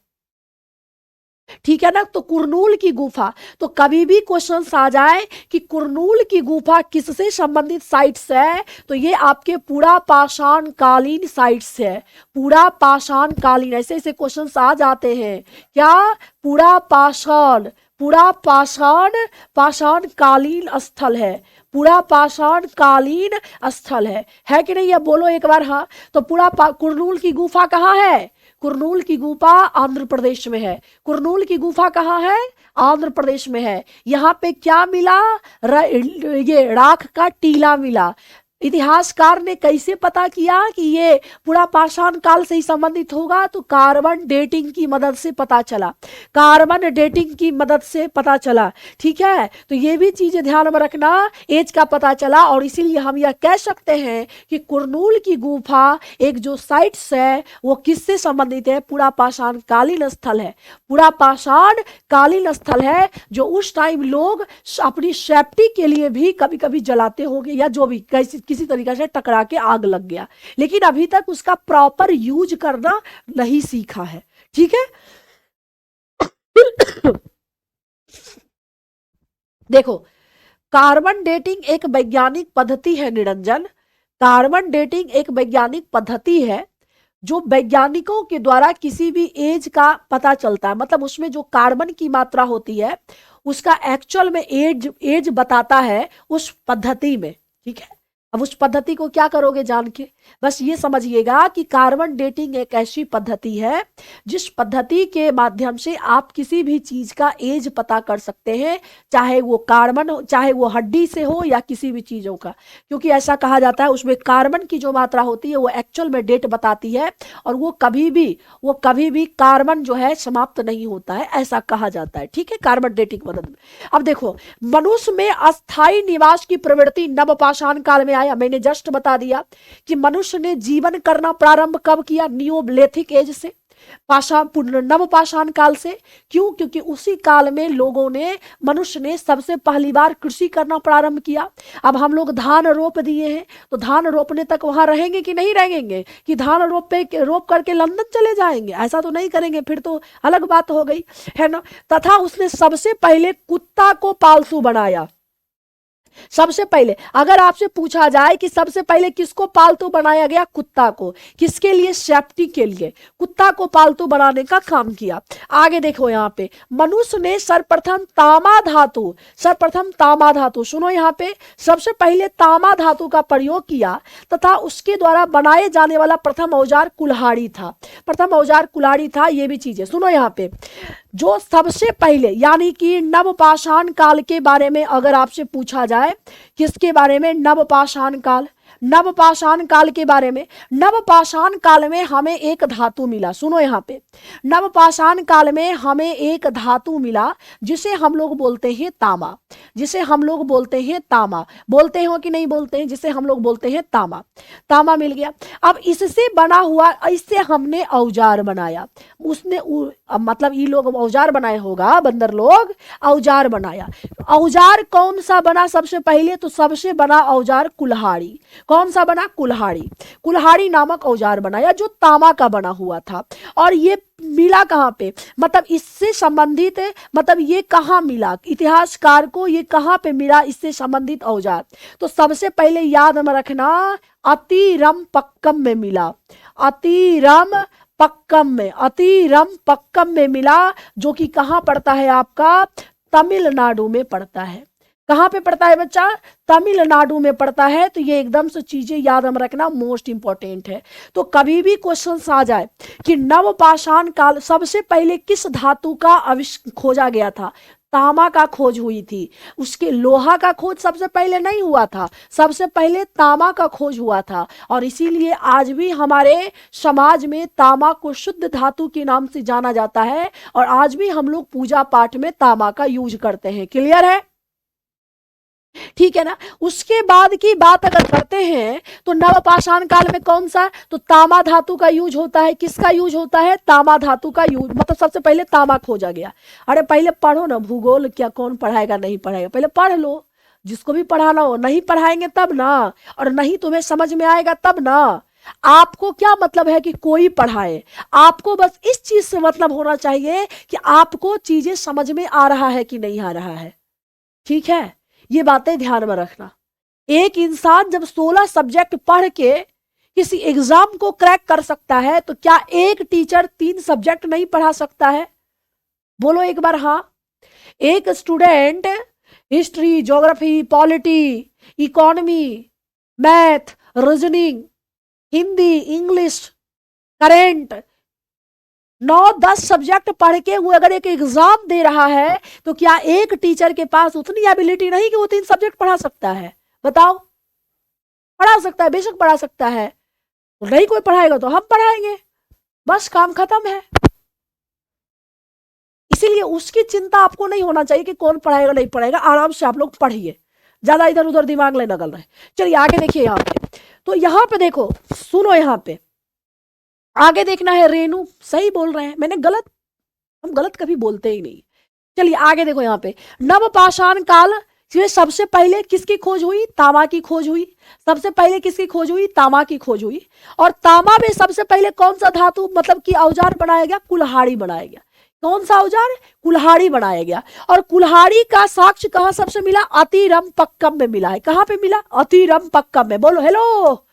ठीक है ना, तो कुरनूल की गुफा, तो कभी भी क्वेश्चन आ जाए कि कुरनूल की गुफा किससे संबंधित साइट्स है, तो ये आपके पूरा पाषाण कालीन साइट्स है, पूरा पाषाण कालीन, ऐसे ऐसे क्वेश्चन आ जाते हैं। क्या, पूरा पाषाण, पूरा पाषाण कालीन स्थल है, पूरा पाषाण कालीन स्थल है कि नहीं, ये बोलो एक बार हाँ। तो पूरा कुरनूल की गुफा कहाँ है, कुरनूल की गुफा आंध्र प्रदेश में है, कुरनूल की गुफा कहाँ है, आंध्र प्रदेश में है। यहाँ पे क्या मिला, ये राख का टीला मिला। इतिहासकार ने कैसे पता किया कि ये पूरा पाषाण काल से ही संबंधित होगा, तो कार्बन डेटिंग की मदद से पता चला, कार्बन डेटिंग की मदद से पता चला। ठीक है, तो ये भी चीजें ध्यान में रखना, एज का पता चला। और इसीलिए हम यह कह सकते हैं कि कुरनूल की गुफा एक जो साइट्स है वो किससे संबंधित है, पूरा पाषाण कालीन स्थल है, पूरा पाषाण कालीन स्थल है, जो उस टाइम लोग अपनी सेफ्टी के लिए भी कभी कभी जलाते होंगे, या जो भी किसी तरीके से टकरा के आग लग गया, लेकिन अभी तक उसका प्रॉपर यूज करना नहीं सीखा है। ठीक है देखो, कार्बन डेटिंग एक वैज्ञानिक पद्धति है निरंजन, कार्बन डेटिंग एक वैज्ञानिक पद्धति है जो वैज्ञानिकों के द्वारा किसी भी एज का पता चलता है, मतलब उसमें जो कार्बन की मात्रा होती है उसका एक्चुअल में एज बताता है उस पद्धति में। ठीक है, अब उस पद्धति को क्या करोगे जान के, बस ये समझिएगा कि कार्बन डेटिंग एक ऐसी पद्धति है जिस पद्धति के माध्यम से आप किसी भी चीज का एज पता कर सकते हैं, चाहे वो कार्बन हो, चाहे वो हड्डी से हो या किसी भी चीजों का, क्योंकि ऐसा कहा जाता है उसमें कार्बन की जो मात्रा होती है वो एक्चुअल में डेट बताती है और वो कभी भी कार्बन जो है समाप्त नहीं होता है, ऐसा कहा जाता है। ठीक है, कार्बन डेटिंग मदद में। अब देखो, मनुष्य में अस्थायी निवास की प्रवृत्ति नवपाषाण काल में आया। मैंने जस्ट बता दिया कि मनुष्य ने जीवन करना प्रारंभ कब किया, नियोलिथिक एज से, नवपाषाण काल से। क्यों, क्योंकि उसी काल में लोगों ने, मनुष्य ने सबसे पहली बार कृषि करना प्रारंभ किया। अब हम लोग धान रोप दिए हैं, तो धान रोपने तक वहां रहेंगे कि नहीं रहेंगे, कि धान रोप करके लंदन चले जाएंगे, ऐसा तो नहीं करेंगे, फिर तो अलग बात हो गई, है ना। तथा उसने सबसे पहले कुत्ता को पालतू बनाया, सबसे पहले अगर आपसे पूछा जाए कि सबसे पहले किसको पालतू बनाया गया, कुत्ता को। किसके लिए, सेफ्टी के लिए कुत्ता को पालतू बनाने का काम किया। आगे देखो यहाँ पे, मनुष्य ने सर्वप्रथम तामा धातु, सुनो यहाँ पे, सबसे पहले तामा धातु का प्रयोग किया तथा उसके द्वारा बनाए जाने वाला प्रथम औजार कुल्हाड़ी था। ये भी चीजें सुनो यहाँ पे, जो सबसे पहले यानी कि नवपाषाण काल के बारे में अगर आपसे पूछा जाए, किसके बारे में, नवपाषाण काल के बारे में। नवपाषाण काल में हमें एक धातु मिला, सुनो यहाँ पे, नवपाषाण काल में हमें एक धातु मिला जिसे हम लोग बोलते हैं तामा। बोलते हो कि नहीं बोलते हैं, जिसे हम लोग बोलते हैं तामा मिल गया। अब इससे बना हुआ, इससे हमने औजार बनाया। मतलब ये लोग औजार बनाए होगा, बंदर लोग औजार बनाया। औजार कौन सा बना सबसे पहले, तो सबसे बना औजार कुल्हाड़ी। कौन सा बना, कुल्हाड़ी नामक औजार बनाया जो तामा का बना हुआ था। और ये मिला कहाँ पे, मतलब इससे संबंधित, मतलब ये कहाँ मिला, इतिहासकार को ये कहाँ पे मिला इससे संबंधित औजार, तो सबसे पहले याद में रखना, अतिरमपक्कम में मिला। अतिरमपक्कम में मिला, जो कि कहाँ पड़ता है, आपका तमिलनाडु में पड़ता है। कहाँ पे पड़ता है बच्चा, तमिलनाडु में पड़ता है। तो ये एकदम से चीजें याद हम रखना, मोस्ट इंपॉर्टेंट है। तो कभी भी क्वेश्चन आ जाए कि नवपाषाण काल सबसे पहले किस धातु का खोजा गया था, तामा का खोज हुई थी। उसके लोहा का खोज सबसे पहले नहीं हुआ था, सबसे पहले तामा का खोज हुआ था। और इसीलिए आज भी हमारे समाज में तामा को शुद्ध धातु के नाम से जाना जाता है, और आज भी हम लोग पूजा पाठ में तामा का यूज करते हैं। क्लियर है, ठीक है ना। उसके बाद की बात अगर करते हैं तो नवपाषाण काल में कौन सा, तो तामा धातु का यूज होता है। किसका यूज होता है, तामा धातु का यूज, मतलब सबसे पहले तामा खोजा गया। अरे पहले पढ़ो ना, भूगोल क्या कौन पढ़ाएगा, नहीं पढ़ाएगा, पहले पढ़ लो, जिसको भी पढ़ाना हो। नहीं पढ़ाएंगे तब ना, और नहीं तुम्हें समझ में आएगा तब ना। आपको क्या मतलब है कि कोई पढ़ाए, आपको बस इस चीज से मतलब होना चाहिए कि आपको चीजें समझ में आ रहा है कि नहीं आ रहा है। ठीक है, ये बातें ध्यान में रखना। एक इंसान जब 16 सब्जेक्ट पढ़ के किसी एग्जाम को क्रैक कर सकता है, तो क्या एक टीचर 3 सब्जेक्ट नहीं पढ़ा सकता है? बोलो एक बार हाँ। एक student history, geography, polity, economy, math, reasoning, Hindi, English, current, 9-10 subject पढ़ के वो अगर एक एग्जाम दे रहा है, तो क्या एक टीचर के पास उतनी एबिलिटी नहीं कि वो 3 सब्जेक्ट पढ़ा सकता है? बताओ। पढ़ा सकता है, बेशक पढ़ा सकता है। तो नहीं कोई पढ़ाएगा तो हम पढ़ाएंगे, बस काम खत्म है। इसीलिए उसकी चिंता आपको नहीं होना चाहिए कि कौन पढ़ाएगा नहीं पढ़ाएगा। आराम से आप लोग पढ़िए, ज्यादा इधर उधर दिमाग नहीं लगल रहे। चलिए आगे देखिए यहाँ पे, तो यहाँ पे देखो, सुनो यहाँ पे आगे देखना है। रेणु सही बोल रहे हैं, मैंने गलत, हम गलत कभी बोलते ही नहीं। चलिए आगे देखो यहाँ पे, नवपाषाण काल में सबसे पहले किसकी खोज हुई, तामा की खोज हुई। सबसे पहले किसकी खोज हुई, तामा की खोज हुई। और तामा में सबसे पहले कौन सा धातु, मतलब कि औजार बनाया गया, कुल्हाड़ी बनाया गया। कौन सा औजार, कुल्हाड़ी बनाया गया। और कुल्हाड़ी का साक्ष्य कहां सबसे मिला, अतिरमपक्कम में मिला है। कहां पे मिला, अतिरमपक्कम में। बोलो हेलो।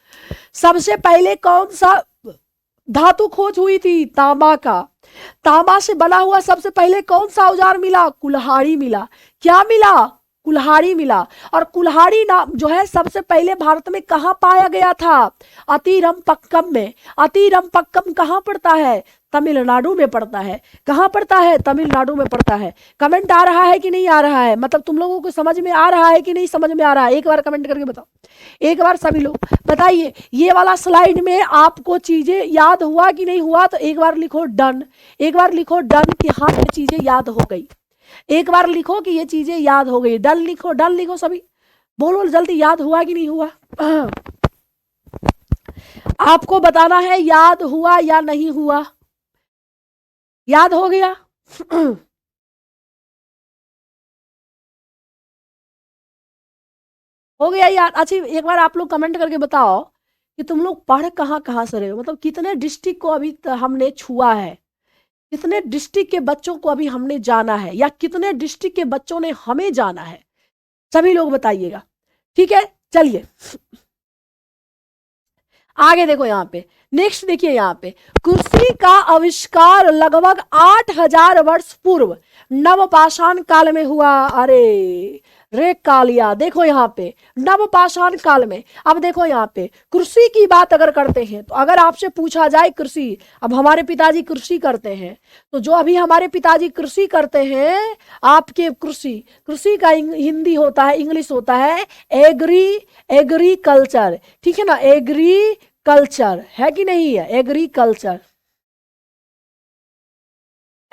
सबसे पहले कौन सा धातु खोज हुई थी, तांबा का। तांबा से बना हुआ सबसे पहले कौन सा औजार मिला, कुल्हाड़ी मिला। क्या मिला, कुल्हाड़ी मिला। और कुल्हाड़ी नाम जो है सबसे पहले भारत में कहां पाया गया था, अतिरमपक्कम में। अतिरमपक्कम कहां पड़ता है, तमिलनाडु में पड़ता है। कहां पड़ता है, तमिलनाडु में पड़ता है। कमेंट आ रहा है कि नहीं आ रहा है, मतलब तुम लोगों को समझ में आ रहा है कि नहीं समझ में आ रहा है, एक बार कमेंट करके बताओ। एक बार सभी लोग बताइए। ये वाला स्लाइड में आपको चीजें याद हुआ कि नहीं हुआ, तो एक बार लिखो डन। एक बार लिखो डन कि हाँ ये चीजें याद हो गई। एक बार लिखो कि ये चीजें याद हो गई। डन लिखो, डन लिखो सभी। बोलो जल्दी, याद हुआ कि नहीं हुआ। आपको बताना है याद हुआ या नहीं हुआ। याद हो गया। हो गया याद। अच्छा एक बार आप लोग कमेंट करके बताओ कि तुम लोग पढ़ कहाँ से रहे हो, मतलब कितने डिस्ट्रिक्ट को अभी हमने छुआ है, कितने डिस्ट्रिक्ट के बच्चों को अभी हमने जाना है, या कितने डिस्ट्रिक्ट के बच्चों ने हमें जाना है। सभी लोग बताइएगा। ठीक है, चलिए आगे देखो यहाँ पे, नेक्स्ट देखिए यहाँ पे, कुर्सी का आविष्कार लगभग 8000 वर्ष पूर्व नवपाषाण काल में हुआ। अरे रे कालिया, देखो यहाँ पे नवपाषाण काल में। अब देखो यहाँ पे कृषि की बात अगर करते हैं तो अगर आपसे पूछा जाए कृषि, अब हमारे पिताजी कृषि करते हैं, तो जो अभी हमारे पिताजी कृषि करते हैं, आपके कृषि, कृषि का हिंदी होता है, इंग्लिश होता है एग्रीकल्चर, ठीक है ना, एग्रीकल्चर है कि नहीं है, एग्रीकल्चर,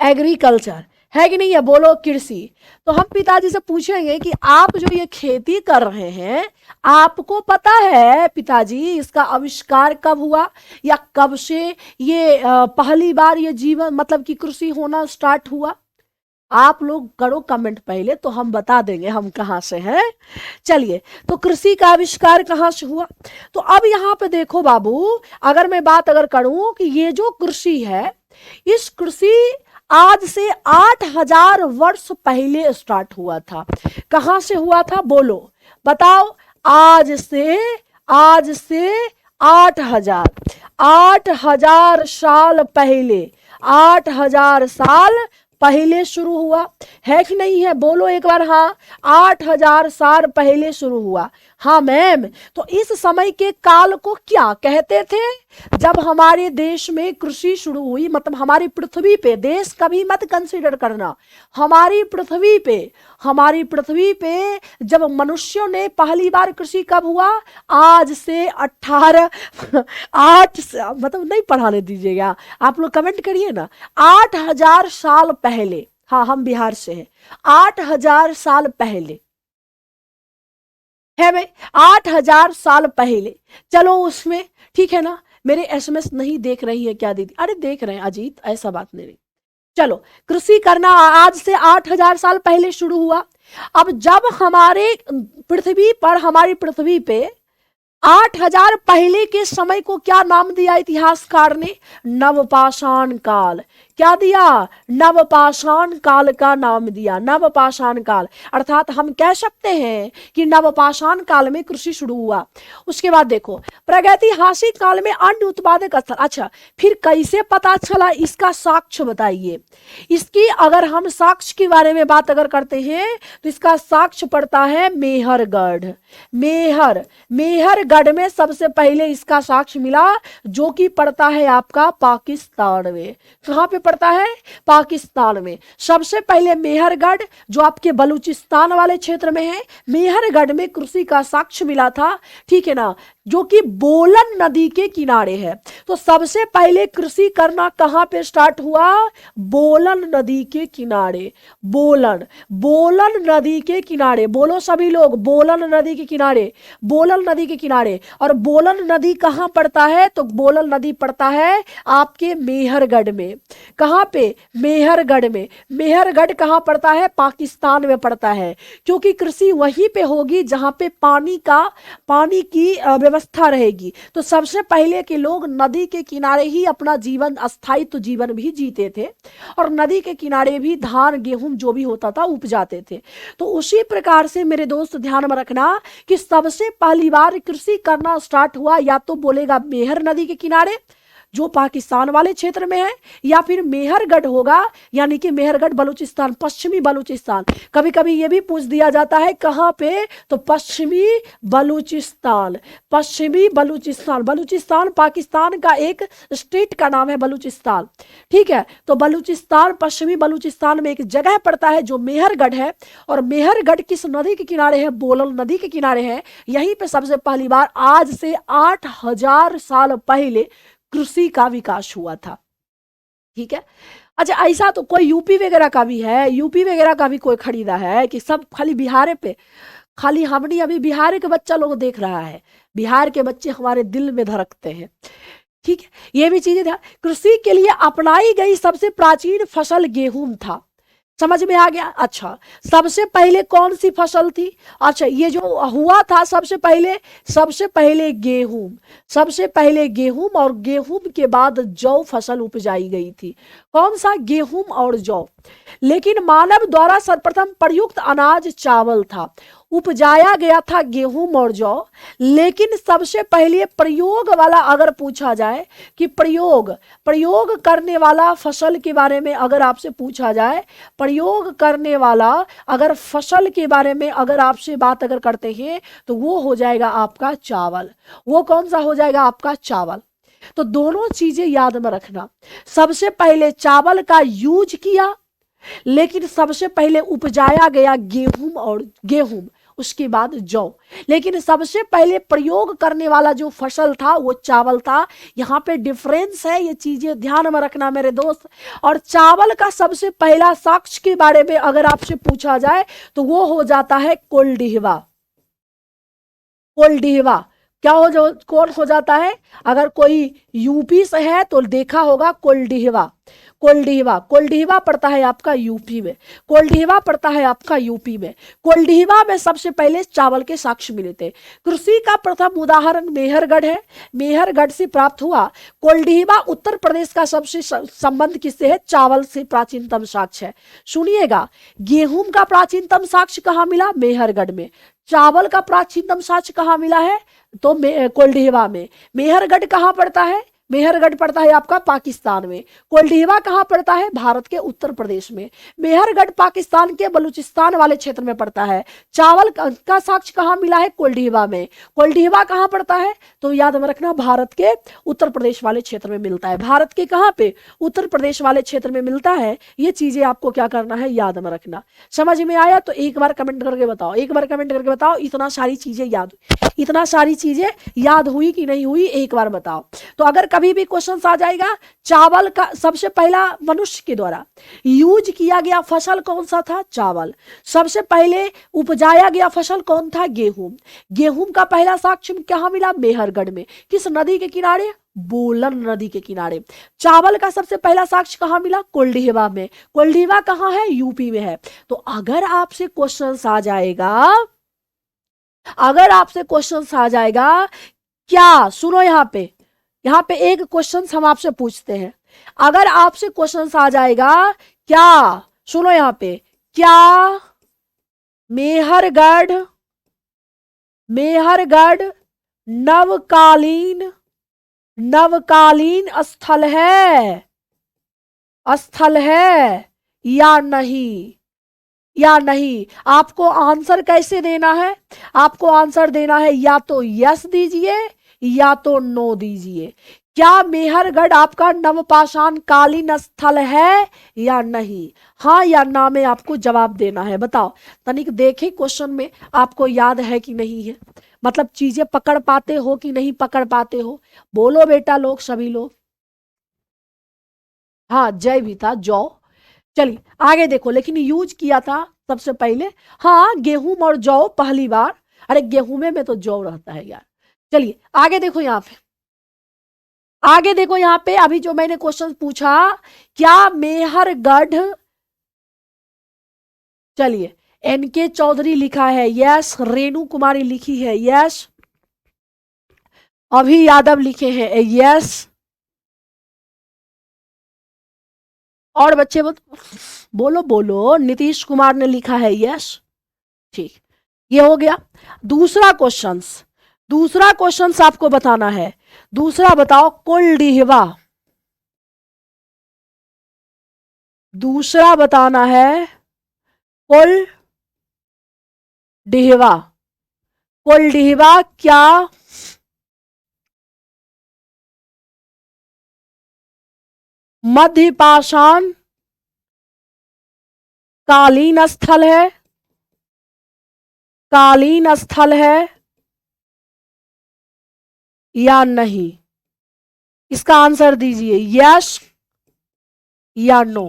एग्रीकल्चर है कि नहीं है, बोलो कृषि। तो हम पिताजी से पूछेंगे कि आप जो ये खेती कर रहे हैं, आपको पता है पिताजी इसका आविष्कार कब हुआ, या कब से ये पहली बार ये जीवन मतलब कि कृषि होना स्टार्ट हुआ? आप लोग करो कमेंट पहले, तो हम बता देंगे हम कहाँ से हैं। चलिए, तो कृषि का आविष्कार कहाँ से हुआ? तो अब यहाँ पे देखो बाबू, अगर मैं बात अगर करूं कि ये जो कृषि है, इस कृषि आज से 8000 वर्ष पहले स्टार्ट हुआ था। कहां से हुआ था बोलो, बताओ? आज से 8000 साल पहले, 8000 साल पहले शुरू हुआ है कि नहीं है, बोलो एक बार। हाँ, 8000 साल पहले शुरू हुआ। हाँ मैम, तो इस समय के काल को क्या कहते थे? जब हमारे देश में कृषि शुरू हुई, मतलब हमारी पृथ्वी पे, देश कभी मत कंसीडर करना, हमारी पृथ्वी पे जब मनुष्यों ने पहली बार कृषि कब हुआ? आज से 18 8 मतलब नहीं पढ़ाने दीजिएगा, आप लोग कमेंट करिए ना। 8000 साल पहले, हाँ हम बिहार से हैं, 8000 साल पहले है भाई, 8000 साल पहले। चलो उसमें ठीक है ना, मेरे एसएमएस नहीं देख रही है क्या दीदी? अरे देख रहे हैं अजीत, ऐसा बात नहीं। चलो, कृषि करना आज से 8000 साल पहले शुरू हुआ। अब जब हमारे हमारी पृथ्वी पे 8000 पहले के समय को क्या नाम दिया इतिहासकार ने? नवपाषाण काल। क्या दिया? नवपाषाण काल का नाम दिया, नवपाषाण काल। अर्थात हम कह सकते हैं कि नवपाषाण काल में कृषि शुरू हुआ। उसके बाद देखो, प्रागैतिहासिक काल में अन्न उत्पादक स्थल। अच्छा, फिर कैसे पता चला, इसका साक्ष्य बताइए। इसकी अगर हम साक्ष्य के बारे में बात अगर करते हैं तो इसका साक्ष्य पड़ता है मेहरगढ़। मेहरगढ़ में सबसे पहले इसका साक्ष्य मिला, जो कि पड़ता है आपका पाकिस्तान में। कहां पे पड़ता है? पाकिस्तान में। सबसे पहले मेहरगढ़, जो आपके बलूचिस्तान वाले क्षेत्र में है, मेहरगढ़ में कृषि का साक्ष्य मिला था, ठीक है ना, जो कि बोलन नदी के किनारे है। तो सबसे पहले कृषि करना कहां पे स्टार्ट हुआ? बोलन नदी के किनारे। बोलन नदी के किनारे, बोलो सभी लोग, बोलन नदी के किनारे, बोलन नदी के किनारे। और बोलन नदी कहां पड़ता है? तो बोलन नदी पड़ता है आपके मेहरगढ़ में। कहां पे? मेहरगढ़ में। मेहरगढ़ कहां पड़ता है? पाकिस्तान में पड़ता है, क्योंकि कृषि वहीं पे होगी जहां पे पानी की व्यवस्था रहेगी। तो सबसे पहले के लोग नदी के किनारे ही अपना जीवन, अस्थायित्व जीवन भी जीते थे, और नदी के किनारे भी धान गेहूं जो भी होता था उपजाते थे। तो उसी प्रकार से मेरे दोस्त ध्यान में रखना कि सबसे पहली बार कृषि करना स्टार्ट हुआ, या तो बोलेगा मेहर नदी के किनारे जो पाकिस्तान वाले क्षेत्र में है, या फिर मेहरगढ़ होगा, यानी कि मेहरगढ़ बलूचिस्तान, पश्चिमी बलूचिस्तान। कभी कभी ये भी पूछ दिया जाता है कहां पे, तो पश्चिमी बलूचिस्तान। पश्चिमी बलूचिस्तान, बलूचिस्तान पाकिस्तान का एक स्टेट का नाम है बलूचिस्तान, ठीक है। तो बलूचिस्तान, पश्चिमी बलूचिस्तान में एक जगह पड़ता है जो मेहरगढ़ है, और मेहरगढ़ किस नदी के किनारे है? बोलन नदी के किनारे है। यहीं पे सबसे पहली बार आज से 8000 साल पहले कृषि का विकास हुआ था, ठीक है। अच्छा, ऐसा तो कोई यूपी वगैरह का भी है, यूपी वगैरह का भी कोई खरीदा है कि सब खाली बिहार पे? खाली हमने अभी बिहार के बच्चा लोग देख रहा है, बिहार के बच्चे हमारे दिल में धड़कते हैं, ठीक है। ये भी चीजें था। कृषि के लिए अपनाई गई सबसे प्राचीन फसल गेहूं था। समझ में आ गया? अच्छा, सबसे पहले कौन सी फसल थी? अच्छा, ये जो हुआ था सबसे पहले गेहूं, सबसे पहले गेहूं, और गेहूं के बाद जौ फसल उपजाई गई थी। कौन सा? गेहूं और जौ। लेकिन मानव द्वारा सर्वप्रथम प्रयुक्त अनाज चावल था। उपजाया गया था गेहूं और जौ, लेकिन सबसे पहले प्रयोग वाला अगर पूछा जाए कि प्रयोग करने वाला फसल के बारे में अगर आपसे पूछा जाए, प्रयोग करने वाला अगर फसल के बारे में अगर आपसे बात अगर करते हैं तो वो हो जाएगा आपका चावल। वो कौन सा हो जाएगा आपका चावल। तो दोनों चीजें याद में रखना, सबसे पहले चावल का यूज किया, लेकिन सबसे पहले उपजाया गया गेहूं, उसके बाद जौ, लेकिन सबसे पहले प्रयोग करने वाला जो फसल था वो चावल था। यहां पे डिफरेंस है, ये चीजें ध्यान में रखना मेरे दोस्त। और चावल का सबसे पहला साक्ष्य के बारे में अगर आपसे पूछा जाए तो वो हो जाता है कोल्डिहवा। कोल्डिहवा क्या हो जो कौन हो जाता है, अगर कोई यूपी से है तो देखा होगा कोल्डिहवा। कोल्डिहवा पड़ता है आपका यूपी में, कोल्डिहवा पड़ता है आपका यूपी में। कोल्डिहवा में सबसे पहले चावल के साक्ष्य मिले थे। कृषि का प्रथम उदाहरण मेहरगढ़ है, मेहरगढ़ से प्राप्त हुआ। कोल्डिहवा उत्तर प्रदेश का सबसे संबंध किससे है, चावल से प्राचीनतम साक्ष्य है। सुनिएगा, गेहूं का प्राचीनतम साक्ष्य कहाँ मिला, मेहरगढ़ में। चावल का प्राचीनतम साक्ष्य कहाँ मिला है, तो कोल्डिहवा में। मेहरगढ़ कहाँ पड़ता है, मेहरगढ़ पड़ता है आपका पाकिस्तान में। कोल्डिहवा कहाँ पड़ता है, भारत के उत्तर प्रदेश में। मेहरगढ़ पाकिस्तान के बलूचिस्तान वाले क्षेत्र में पड़ता है। चावल का साक्ष्य कहाँ मिला है, कोल्डिहवा में। कोल्डिहवा कहाँ पड़ता है, तो याद में रखना भारत के उत्तर प्रदेश वाले क्षेत्र में मिलता है। भारत के कहाँ पे, उत्तर प्रदेश वाले क्षेत्र में मिलता है। ये चीजें आपको क्या करना है, याद में रखना। समझ में आया तो एक बार कमेंट करके बताओ, एक बार कमेंट करके बताओ इतना सारी चीजें याद हुई कि नहीं हुई, एक बार बताओ। तो अगर कभी भी क्वेश्चन आ जाएगा, चावल का सबसे पहला मनुष्य के द्वारा यूज किया गया फसल कौन सा था, चावल। सबसे पहले उपजाया गया फसल कौन था, गेहूं। गेहूं का पहला साक्ष्य कहां मिला, मेहरगढ़ में। किस नदी के किनारे, बोलन नदी के किनारे। चावल का सबसे पहला साक्ष्य कहां मिला, कोल्डिहवा में। कोल्डिहवा कहां है, यूपी में है। तो अगर आपसे क्वेश्चन आ जाएगा, क्या, सुनो यहाँ पे एक क्वेश्चन हम आपसे पूछते हैं। अगर आपसे क्वेश्चन आ जाएगा, क्या, सुनो यहाँ पे, क्या मेहरगढ़ नवकालीन स्थल है या नहीं। आपको आंसर कैसे देना है, आपको आंसर देना है या तो यस दीजिए या तो नो दीजिए। क्या मेहरगढ़ आपका नवपाषाण कालीन स्थल है या नहीं, हाँ या ना में आपको जवाब देना है। बताओ तनिक देखें क्वेश्चन में आपको याद है कि नहीं है, मतलब चीजें पकड़ पाते हो कि नहीं पकड़ पाते हो। बोलो बेटा लोग, सभी लोग। हाँ जय भी था, जौ। चलिए आगे देखो, लेकिन यूज किया था सबसे पहले, हाँ गेहूं और जौ पहली बार। अरे गेहूं में तो जौ रहता है यार। चलिए आगे देखो यहाँ पे अभी जो मैंने क्वेश्चन पूछा, क्या मेहरगढ़, चलिए एनके चौधरी लिखा है यस, रेणु कुमारी लिखी है यस, अभी यादव लिखे हैं यस, और बच्चे बोलो। नीतीश कुमार ने लिखा है यस। ठीक, ये हो गया। दूसरा क्वेश्चन आपको बताना है। दूसरा बताओ, कोल्डिहवा। दूसरा बताना है कोल्डिहवा क्या मध्यपाषाण कालीन स्थल है या नहीं, इसका आंसर दीजिए यस या नो।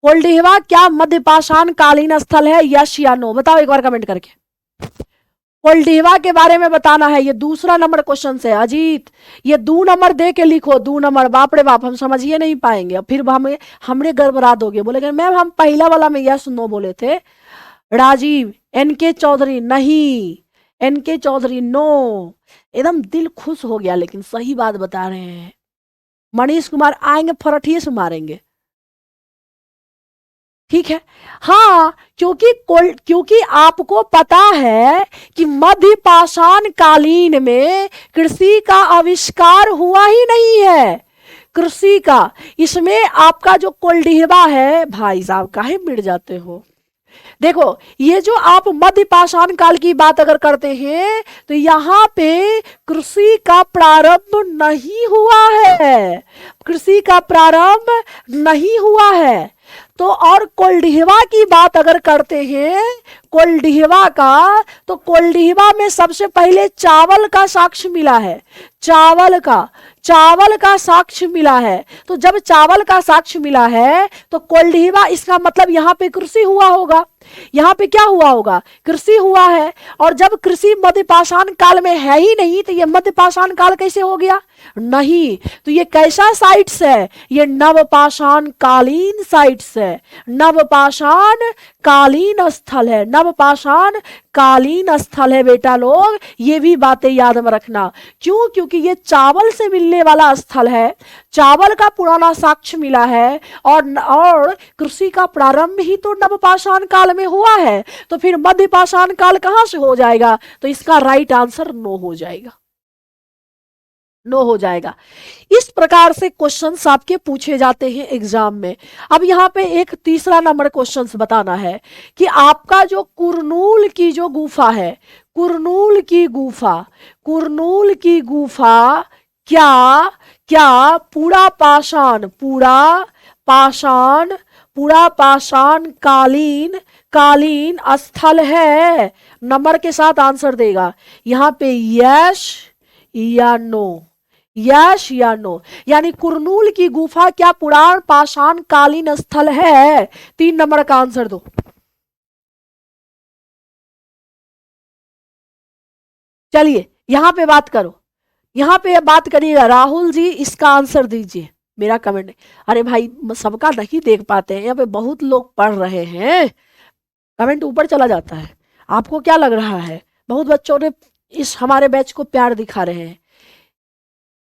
कोल्डिहवा क्या मध्यपाषाण कालीन स्थल है, यस या नो, बताओ एक बार कमेंट करके। कोल्डिहवा के बारे में बताना है। ये दूसरा नंबर क्वेश्चन है अजीत, ये 2 नंबर दे के लिखो, 2 नंबर। बाप रे बाप, हम समझिए नहीं पाएंगे, फिर हमने गड़बड़ा दोगे, बोलेंगे मैम हम पहला वाला में यस नो बोले थे। राजीव, एनके चौधरी नहीं, एनके चौधरी नो। एकदम दिल खुश हो गया, लेकिन सही बात बता रहे हैं। मनीष कुमार आएंगे फरठिए से मारेंगे। ठीक है। हाँ, क्योंकि आपको पता है कि मध्य पाषाण कालीन में कृषि का आविष्कार हुआ ही नहीं है। कृषि का इसमें आपका जो कोल्डिहवा है, भाई साहब काहे मिट जाते हो। देखो, ये जो आप मध्य पाषाण काल की बात अगर करते हैं तो यहां पे कृषि का प्रारंभ नहीं हुआ है, कृषि का प्रारंभ नहीं हुआ है। तो और कोल्डिहवा की बात अगर करते हैं, कोल्डिहवा का, तो कोल्डिहवा में सबसे पहले चावल का साक्ष्य मिला है। चावल का साक्ष्य मिला है। तो जब चावल का साक्ष्य मिला है तो कोल्डिहवा, इसका मतलब यहाँ पे कृषि हुआ होगा। यहाँ पे क्या हुआ होगा, कृषि हुआ है। और जब कृषि मध्य पाषाण काल में है ही नहीं तो ये मध्य पाषाण काल कैसे हो गया, नहीं। तो ये कैसा साइट्स है, ये नवपाषाण कालीन साइट्स है, नवपाषाण कालीन स्थल है, नवपाषाण कालीन स्थल है बेटा लोग, ये भी बातें याद में रखना। क्यों, क्योंकि ये चावल से मिलने वाला स्थल है, चावल का पुराना साक्ष्य मिला है। और कृषि का प्रारंभ ही तो नवपाषाण काल में हुआ है। तो फिर मध्य पाषाण काल कहां से हो जाएगा, तो इसका राइट आंसर नो हो जाएगा, नो हो जाएगा। इस प्रकार से क्वेश्चंस आपके पूछे जाते हैं एग्जाम में। अब यहाँ पे एक तीसरा नंबर क्वेश्चंस बताना है कि आपका जो कुरनूल की जो गुफा है, कुरनूल की गुफा क्या पूरा पाषाण कालीन स्थल है? नंबर के साथ आंसर देगा यहाँ पे, यस या नो, यस या नो। यानी कुरनूल की गुफा क्या पुराण पाषाण कालीन स्थल है? 3 नंबर का आंसर दो। चलिए यहां पे बात करो, यहां पे बात करिएगा। राहुल जी इसका आंसर दीजिए, मेरा कमेंट नहीं। अरे भाई सबका नहीं देख पाते हैं, यहाँ पे बहुत लोग पढ़ रहे हैं, कमेंट ऊपर चला जाता है। आपको क्या लग रहा है, बहुत बच्चों ने इस हमारे बैच को प्यार दिखा रहे हैं।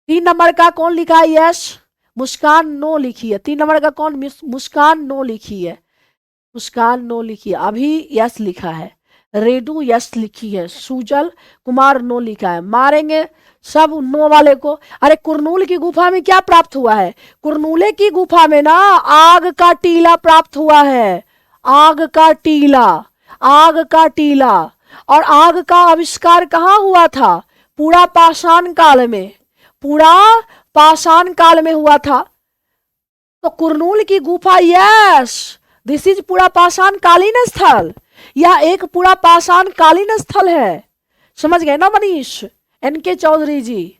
3 नंबर का कौन लिखा है, यस? मुस्कान नो लिखी है। 3 नंबर का कौन, मुस्कान नो लिखी है, मुस्कान नो लिखी है। अभी यस लिखा है, रेडू यस लिखी है, सुजल कुमार नो लिखा है। मारेंगे सब नो वाले को। अरे कुरनूल की गुफा में क्या प्राप्त हुआ है, कुरनूले की गुफा में ना आग का टीला प्राप्त हुआ है, आग का टीला। और आग का आविष्कार कहाँ हुआ था, पूरा पाषाण काल में, पूरा पाषाण काल में हुआ था। तो कुरनूल की गुफा, यस दिस इज पूरा पाषाण कालीन स्थल, यह एक पूरा पाषाण कालीन स्थल है। समझ गए ना मनीष, एनके चौधरी जी?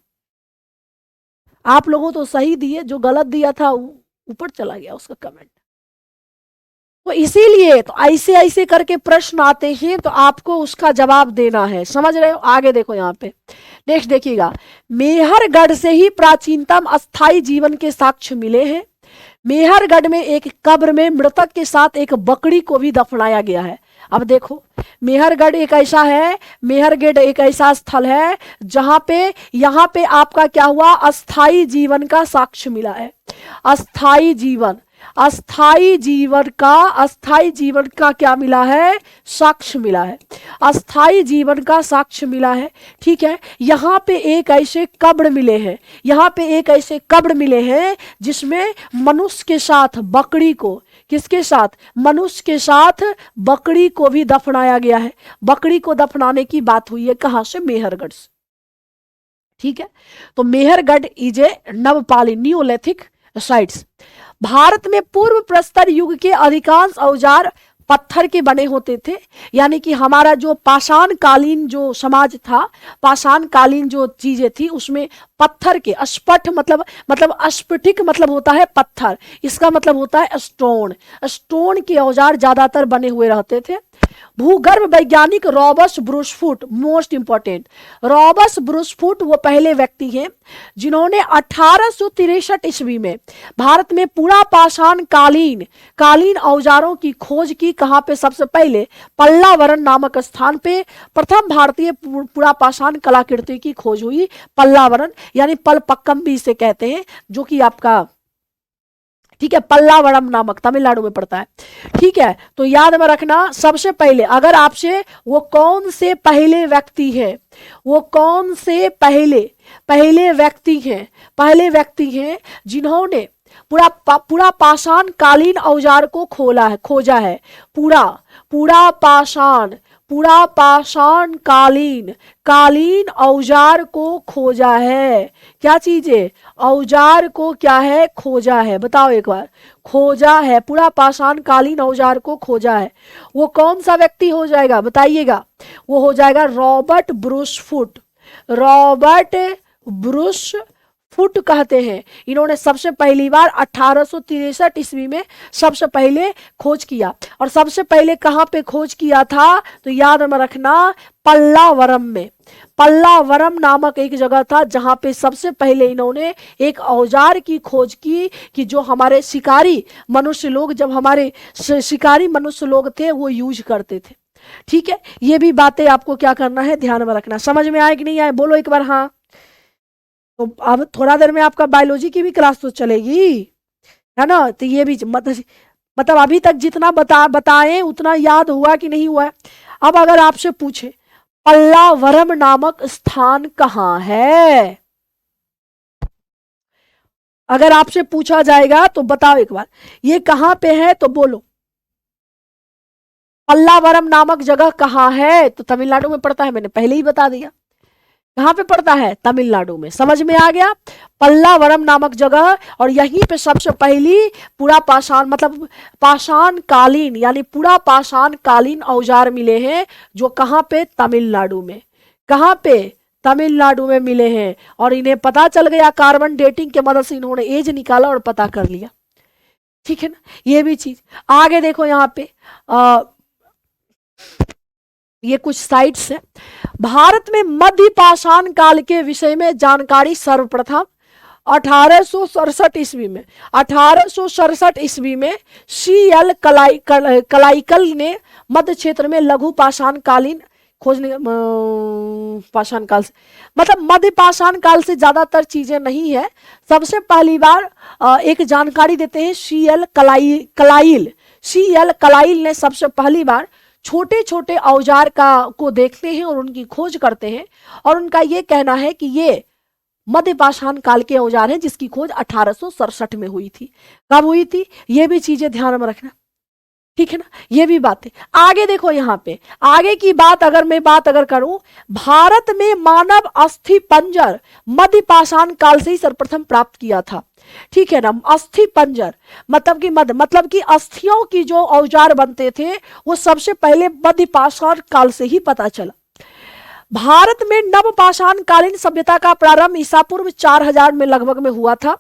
आप लोगों तो सही दिए, जो गलत दिया था ऊपर चला गया उसका कमेंट। तो इसीलिए तो ऐसे ऐसे करके प्रश्न आते हैं, तो आपको उसका जवाब देना है, समझ रहे हो? आगे देखो यहाँ पे नेक्स्ट देखिएगा, मेहरगढ़ से ही प्राचीनतम अस्थाई जीवन के साक्ष्य मिले हैं। मेहरगढ़ में एक कब्र में मृतक के साथ एक बकरी को भी दफनाया गया है। अब देखो, मेहरगढ़ एक ऐसा है, मेहरगढ़ एक ऐसा स्थल है जहां पे यहाँ पे आपका क्या हुआ, अस्थाई जीवन का साक्ष्य मिला है। अस्थाई जीवन का क्या मिला है, साक्ष्य मिला है, अस्थाई जीवन का साक्ष्य मिला है। ठीक है, यहाँ पे एक ऐसे कब्र मिले हैं, यहाँ पे एक ऐसे कब्र मिले हैं जिसमें मनुष्य के साथ बकरी को, किसके साथ, मनुष्य के साथ बकरी को भी दफनाया गया है। बकरी को दफनाने की बात हुई है कहां से, मेहरगढ़ से। ठीक है, तो मेहरगढ़ इज ए नवपाली न्यूलिथिक साइट्स। भारत में पूर्व प्रस्तर युग के अधिकांश औजार पत्थर के बने होते थे, यानी कि हमारा जो पाषाण कालीन जो समाज था, पाषाण कालीन जो चीजें थी उसमें पत्थर के, स्फट मतलब स्फटिक मतलब होता है पत्थर, इसका मतलब होता है स्टोन, स्टोन के औजार ज्यादातर बने हुए रहते थे। भूगर्भ वैज्ञानिक Robert Bruce Foote, most important, Robert Bruce Foote वो पहले व्यक्ति हैं जिन्होंने 1863 ईस्वी में भारत में पूरा पाषाण कालीन औजारों की खोज की। कहां पे, सबसे पहले पल्लावरन नामक स्थान पे प्रथम भारतीय पूरा पाषाण कलाकृति की खोज हुई। पल्लावरन यानी पलपक्कम भी इसे कहते हैं, जो कि आपका ठीक है, पल्लावरम नामक, तमिलनाडु में पड़ता है। ठीक है, तो याद में रखना, सबसे पहले अगर आपसे वो कौन से पहले व्यक्ति हैं, वो कौन से पहले व्यक्ति हैं जिन्होंने पूरा पाषाण कालीन औजार को खोजा है, पूरा पाषाण कालीन औजार को खोजा है। क्या चीज है? औजार को क्या है? खोजा है। बताओ एक बार, खोजा है, पूरा पाषाण कालीन औजार को खोजा है। वो कौन सा व्यक्ति हो जाएगा बताइएगा? वो हो जाएगा रॉबर्ट ब्रुस फुट कहते हैं। इन्होंने सबसे पहली बार 1863 ईस्वी में सबसे पहले खोज किया। और सबसे पहले कहां पे खोज किया था? तो याद में रखना, पल्लावरम में। पल्लावरम नामक एक जगह था जहां पे सबसे पहले इन्होंने एक औजार की खोज की कि जो हमारे शिकारी मनुष्य लोग, जब हमारे शिकारी मनुष्य लोग थे, वो यूज करते थे। ठीक है, ये भी बातें आपको क्या करना है, ध्यान में रखना। समझ में आए कि नहीं आए? बोलो एक बार हाँ। तो अब थोड़ा देर में आपका बायोलॉजी की भी क्लास तो चलेगी, है ना? तो ये भी मतलब अभी तक जितना बताएं उतना याद हुआ कि नहीं हुआ? अब अगर आपसे पूछे पल्लावरम नामक स्थान कहाँ है, अगर आपसे पूछा जाएगा तो बताओ एक बार, ये कहाँ पे है? तो बोलो, पल्लावरम नामक जगह कहाँ है? तो तमिलनाडु में पड़ता है, मैंने पहले ही बता दिया। कहां पे पड़ता है? तमिलनाडु में। समझ में आ गया? पल्लावरम नामक जगह, और यहीं पे सबसे पहली पूरा पाषाण मतलब पाषाण कालीन यानी पूरा पाषाण कालीन औजार मिले हैं, जो कहां पे? तमिलनाडु में। कहां पे? तमिलनाडु में मिले हैं। और इन्हें पता चल गया, कार्बन डेटिंग के मदद से इन्होंने एज निकाला और पता कर लिया। ठीक है ना, ये भी चीज। आगे देखो यहाँ पे ये कुछ साइट्स है। भारत में मध्य पाषाण काल के विषय में जानकारी सर्वप्रथम 1867 ईस्वी में CL कलाइकल ने मध्य क्षेत्र में लघु पाषाण कालीन खोजने, पाषाण काल से मतलब मध्य पाषाण काल से ज्यादातर चीजें नहीं है। सबसे पहली बार एक जानकारी देते हैं CL कलाइल ने सबसे पहली बार छोटे छोटे औजार को देखते हैं और उनकी खोज करते हैं। और उनका ये कहना है कि ये मध्य पाषाण काल के औजार हैं, जिसकी खोज 1867 में हुई थी। कब हुई थी? ये भी चीजें ध्यान में रखना। ठीक है ना, ये भी बातें। आगे देखो, यहाँ पे आगे की बात अगर करूं, भारत में मानव अस्थि पंजर मध्य पाषाण काल से ही सर्वप्रथम प्राप्त किया था। ठीक है ना, अस्थि पंजर मतलब कि अस्थियों की जो औजार बनते थे वो सबसे पहले मध्य पाषाण काल से ही पता चला। भारत में नव पाषाण कालीन सभ्यता का प्रारंभ ईसा पूर्व 4000 में लगभग में हुआ था।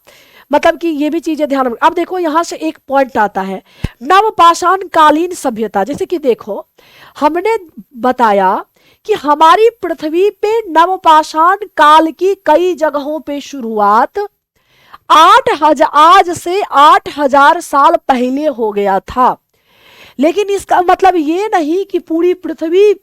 मतलब कि ये भी चीजें ध्यान में। अब देखो यहां से एक पॉइंट आता है, नव पाषाण कालीन सभ्यता। जैसे कि देखो, हमने बताया कि हमारी पृथ्वी पे नव पाषाण काल की कई जगहों पे शुरुआत आज से 8000 साल पहले हो गया था। लेकिन इसका मतलब ये नहीं कि पूरी पृथ्वी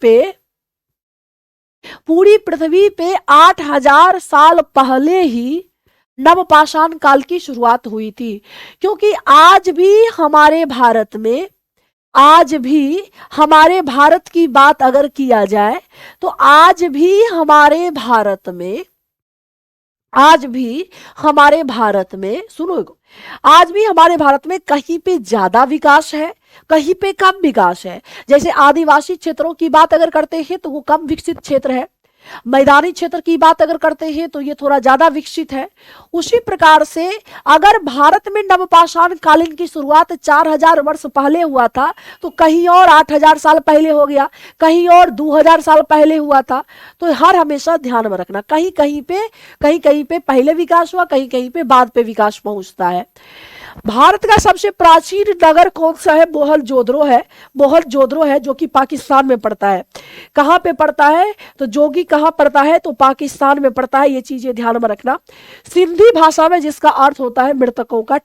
पे 8000 साल पहले ही नवपाषाण काल की शुरुआत हुई थी। क्योंकि आज भी हमारे भारत की बात अगर किया जाए तो आज भी हमारे भारत में सुनो, आज भी हमारे भारत में कहीं पे ज्यादा विकास है, कहीं पे कम विकास है। जैसे आदिवासी क्षेत्रों की बात अगर करते हैं तो वो कम विकसित क्षेत्र है, मैदानी क्षेत्र की बात अगर करते हैं तो ये थोड़ा ज्यादा विकसित है। उसी प्रकार से अगर भारत में नवपाषाण कालीन की शुरुआत 4000 वर्ष पहले हुआ था तो कहीं और 8000 साल पहले हो गया, कहीं और 2000 साल पहले हुआ था। तो हर हमेशा ध्यान में रखना, कहीं कहीं पे पहले विकास हुआ, कहीं कहीं पे बाद पे विकास पहुंचता है। भारत का सबसे प्राचीन नगर कौन सा है? मोहनजोदड़ो है, जो कि पाकिस्तान में पड़ता है। कहां पे पड़ता है? तो जोगी कहां पड़ता है? तो पाकिस्तान में पड़ता है। ये चीजें ध्यान में रखना। सिंधी भाषा में जिसका अर्थ होता है मृतकों का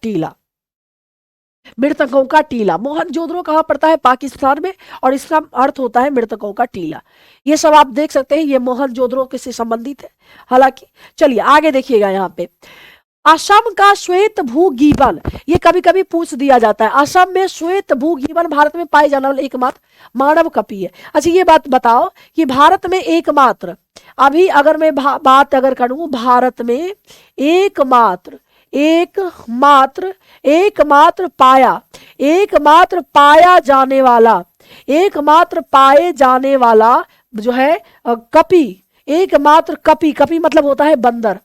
टीला। मोहनजोदड़ो कहां पड़ता है? पाकिस्तान में, और इसका अर्थ होता है मृतकों का टीला। ये सब आप देख सकते हैं, ये मोहनजोदड़ो से संबंधित है। हालांकि चलिए आगे देखिएगा। यहाँ पे असम का श्वेत भू गिबन, ये कभी कभी पूछ दिया जाता है। असम में श्वेत भू गिबन भारत में पाए जाने वाला एकमात्र मानव कपि है। अच्छा ये बात बताओ कि भारत में एकमात्र, अभी अगर मैं बात अगर करूं, भारत में एकमात्र एकमात्र एकमात्र पाया एकमात्र पाया जाने वाला एकमात्र पाए जाने वाला जो है कपि, एकमात्र कपि, कपि मतलब होता है बंदर,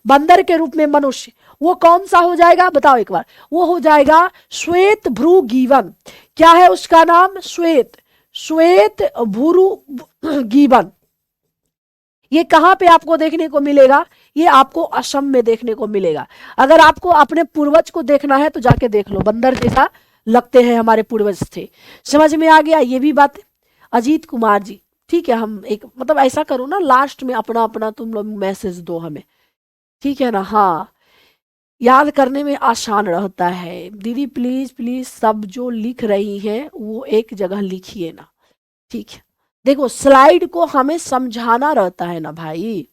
बंदर के रूप में मनुष्य, वो कौन सा हो जाएगा बताओ एक बार, वो हो जाएगा श्वेत भ्रू गीवन। क्या है उसका नाम? श्वेत भ्रू गीवन। ये कहां पे आपको देखने को मिलेगा? ये आपको असम में देखने को मिलेगा। अगर आपको अपने पूर्वज को देखना है तो जाके देख लो, बंदर जैसा लगते हैं हमारे पूर्वज थे। समझ में आ गया ये भी बात? अजीत कुमार जी, ठीक है, हम एक मतलब ऐसा करो ना, लास्ट में अपना अपना तुम लोग मैसेज दो हमें, ठीक है ना? हाँ, याद करने में आसान रहता है। दीदी प्लीज प्लीज सब जो लिख रही हैं वो एक जगह लिखिए ना, ठीक है? देखो स्लाइड को हमें समझाना रहता है ना भाई,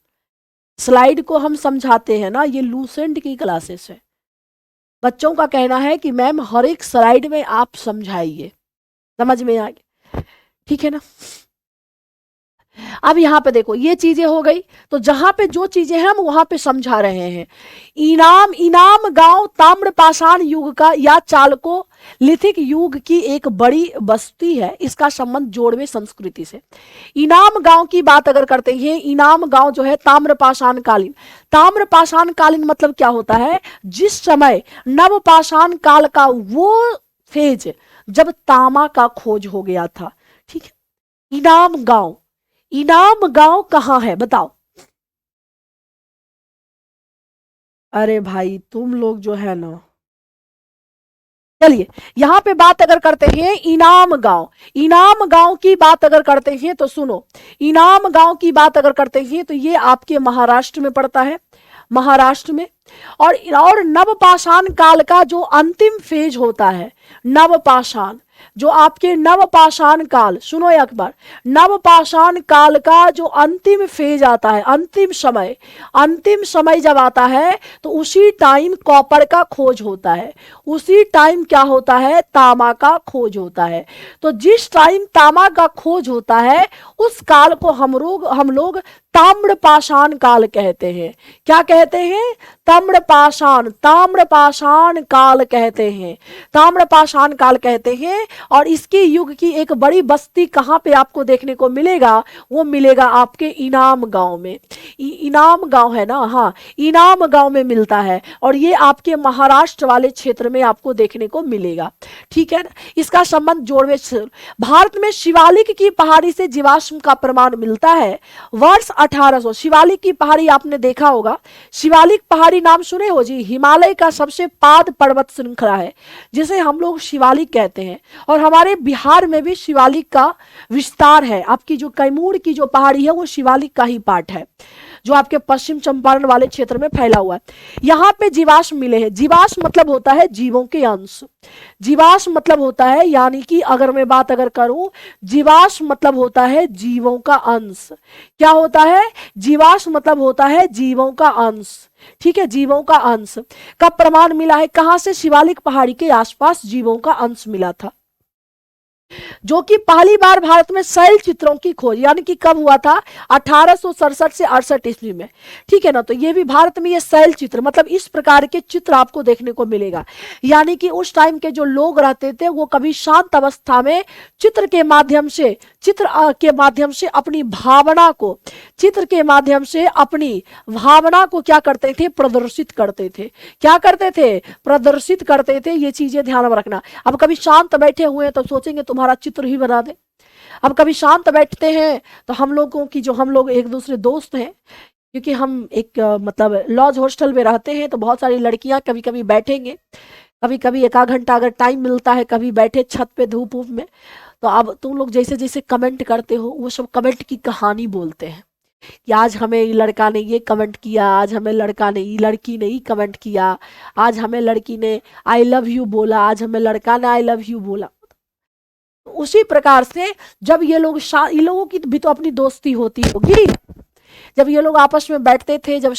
स्लाइड को हम समझाते हैं ना, ये लूसेंट की क्लासेस है। बच्चों का कहना है कि मैम हर एक स्लाइड में आप समझाइए, समझ में आ गया, ठीक है ना? अब यहाँ पे देखो ये चीजें हो गई, तो जहां पे जो चीजें हैं हम वहां पे समझा रहे हैं। इनाम गांव ताम्रपाषाण युग का या चालको लिथिक युग की एक बड़ी बस्ती है, इसका संबंध जोड़वे संस्कृति से। इनाम गांव की बात अगर करते हैं, इनाम गांव जो है ताम्रपाषाण कालीन, ताम्रपाषाण कालीन मतलब क्या होता है? जिस समय नवपाषाण काल का वो फेज जब तांबा का खोज हो गया था, ठीक है? इनाम गांव कहां है बताओ? अरे भाई तुम लोग जो है ना, चलिए यहां पे बात अगर करते हैं इनाम गांव की बात अगर करते हैं तो सुनो, इनाम गांव की बात अगर करते हैं तो ये आपके महाराष्ट्र में पड़ता है, महाराष्ट्र में। और नवपाषाण काल का जो अंतिम फेज होता है, नवपाषाण जो आपके नवपाषाण काल, सुनो एक बार, नवपाषाण काल का जो अंतिम फेज आता है, अंतिम समय जब आता है तो उसी टाइम कॉपर का खोज होता है, उसी टाइम क्या होता है? तांबा का खोज होता है। तो जिस टाइम तांबा का खोज होता है उस काल को हम लोग ताम्रपाषाण काल कहते हैं। क्या कहते हैं? ताम्रपाषाण काल कहते हैं, ताम्रपाषाण काल कहते हैं। और इसके युग की एक बड़ी बस्ती कहां पे आपको देखने को मिलेगा? वो मिलेगा आपके इनाम गांव में। इनाम गांव है ना, हाँ, इनाम गांव में मिलता है और ये आपके महाराष्ट्र वाले क्षेत्र में आपको देखने को मिलेगा, ठीक है ना? इसका संबंध जोड़वे, भारत में शिवालिक की पहाड़ी से जीवाश्म का प्रमाण मिलता है वर्ष 1800। शिवालिक की पहाड़ी आपने देखा होगा, शिवालिक पहाड़ी नाम सुने हो जी? हिमालय का सबसे पाद पर्वत श्रृंखला है जिसे हम लोग शिवालिक कहते हैं। और हमारे बिहार में भी शिवालिक का विस्तार है। आपकी जो कैमूर की जो पहाड़ी है वो शिवालिक का ही पार्ट है, जो आपके पश्चिम चंपारण वाले क्षेत्र में फैला हुआ है। यहाँ पे जीवाश्म मिले हैं। जीवाश्म मतलब होता है जीवों के अंश, जीवाश्म मतलब होता है, यानी कि अगर मैं बात अगर करूं, जीवाश्म मतलब होता है जीवों का अंश। क्या होता है? जीवाश्म मतलब होता है जीवों का अंश, ठीक है? जीवों का अंश का प्रमाण मिला है कहां से? शिवालिक पहाड़ी के आसपास जीवों का अंश मिला था, जो कि पहली बार भारत में शैल चित्रों की खोज यानी कि कब हुआ था? 1867 से 68 ईस्वी में, ठीक है ना? तो ये भी भारत में ये शैल चित्र मतलब इस प्रकार के चित्र आपको देखने को मिलेगा। यानी कि उस टाइम के जो लोग रहते थे वो कभी शांत अवस्था में चित्र के माध्यम से अपनी भावना को, चित्र के माध्यम से अपनी भावना को क्या करते थे? प्रदर्शित करते थे। क्या करते थे? प्रदर्शित करते थे। ये चीजें ध्यान में रखना। अब कभी शांत बैठे हुए हैं तो सोचेंगे तुम्हारा चित्र ही बना दे। अब कभी शांत बैठते हैं तो हम लोगों की, जो हम लोग एक दूसरे दोस्त हैं, क्योंकि हम एक मतलब लॉज हॉस्टल में रहते हैं, तो बहुत सारी लड़कियां कभी कभी बैठेंगे, कभी कभी एक आध घंटा अगर टाइम मिलता है, कभी बैठे छत पे धूप वूप में, तो अब तुम लोग जैसे जैसे कमेंट करते हो वो सब कमेंट की कहानी बोलते हैं कि आज हमें लड़का ने ये कमेंट किया, आज हमें लड़की ने ये कमेंट किया, आज हमें लड़की ने आई लव यू बोला, आज हमें लड़का ने आई लव यू बोला। उसी प्रकार से जब ये लोगों की भी तो अपनी दोस्ती होती होगी, जब ये लोग आपस में बैठते थे, जब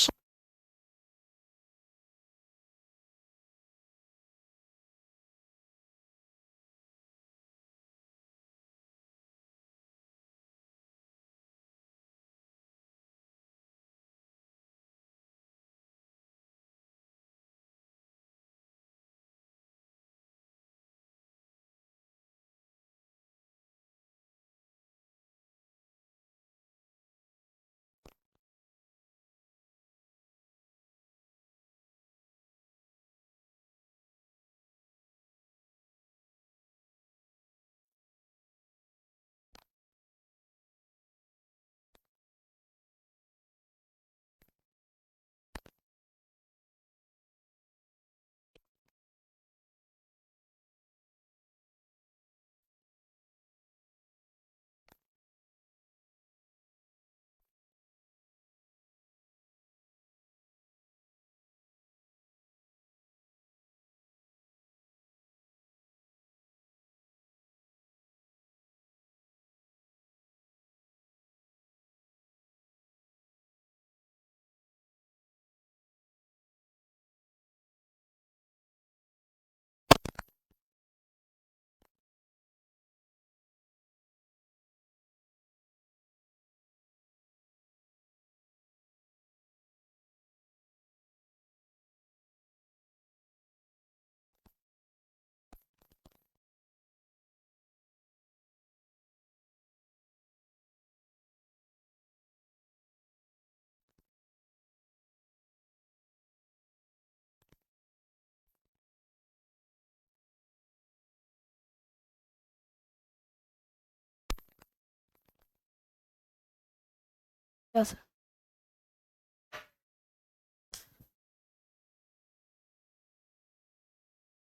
Yes.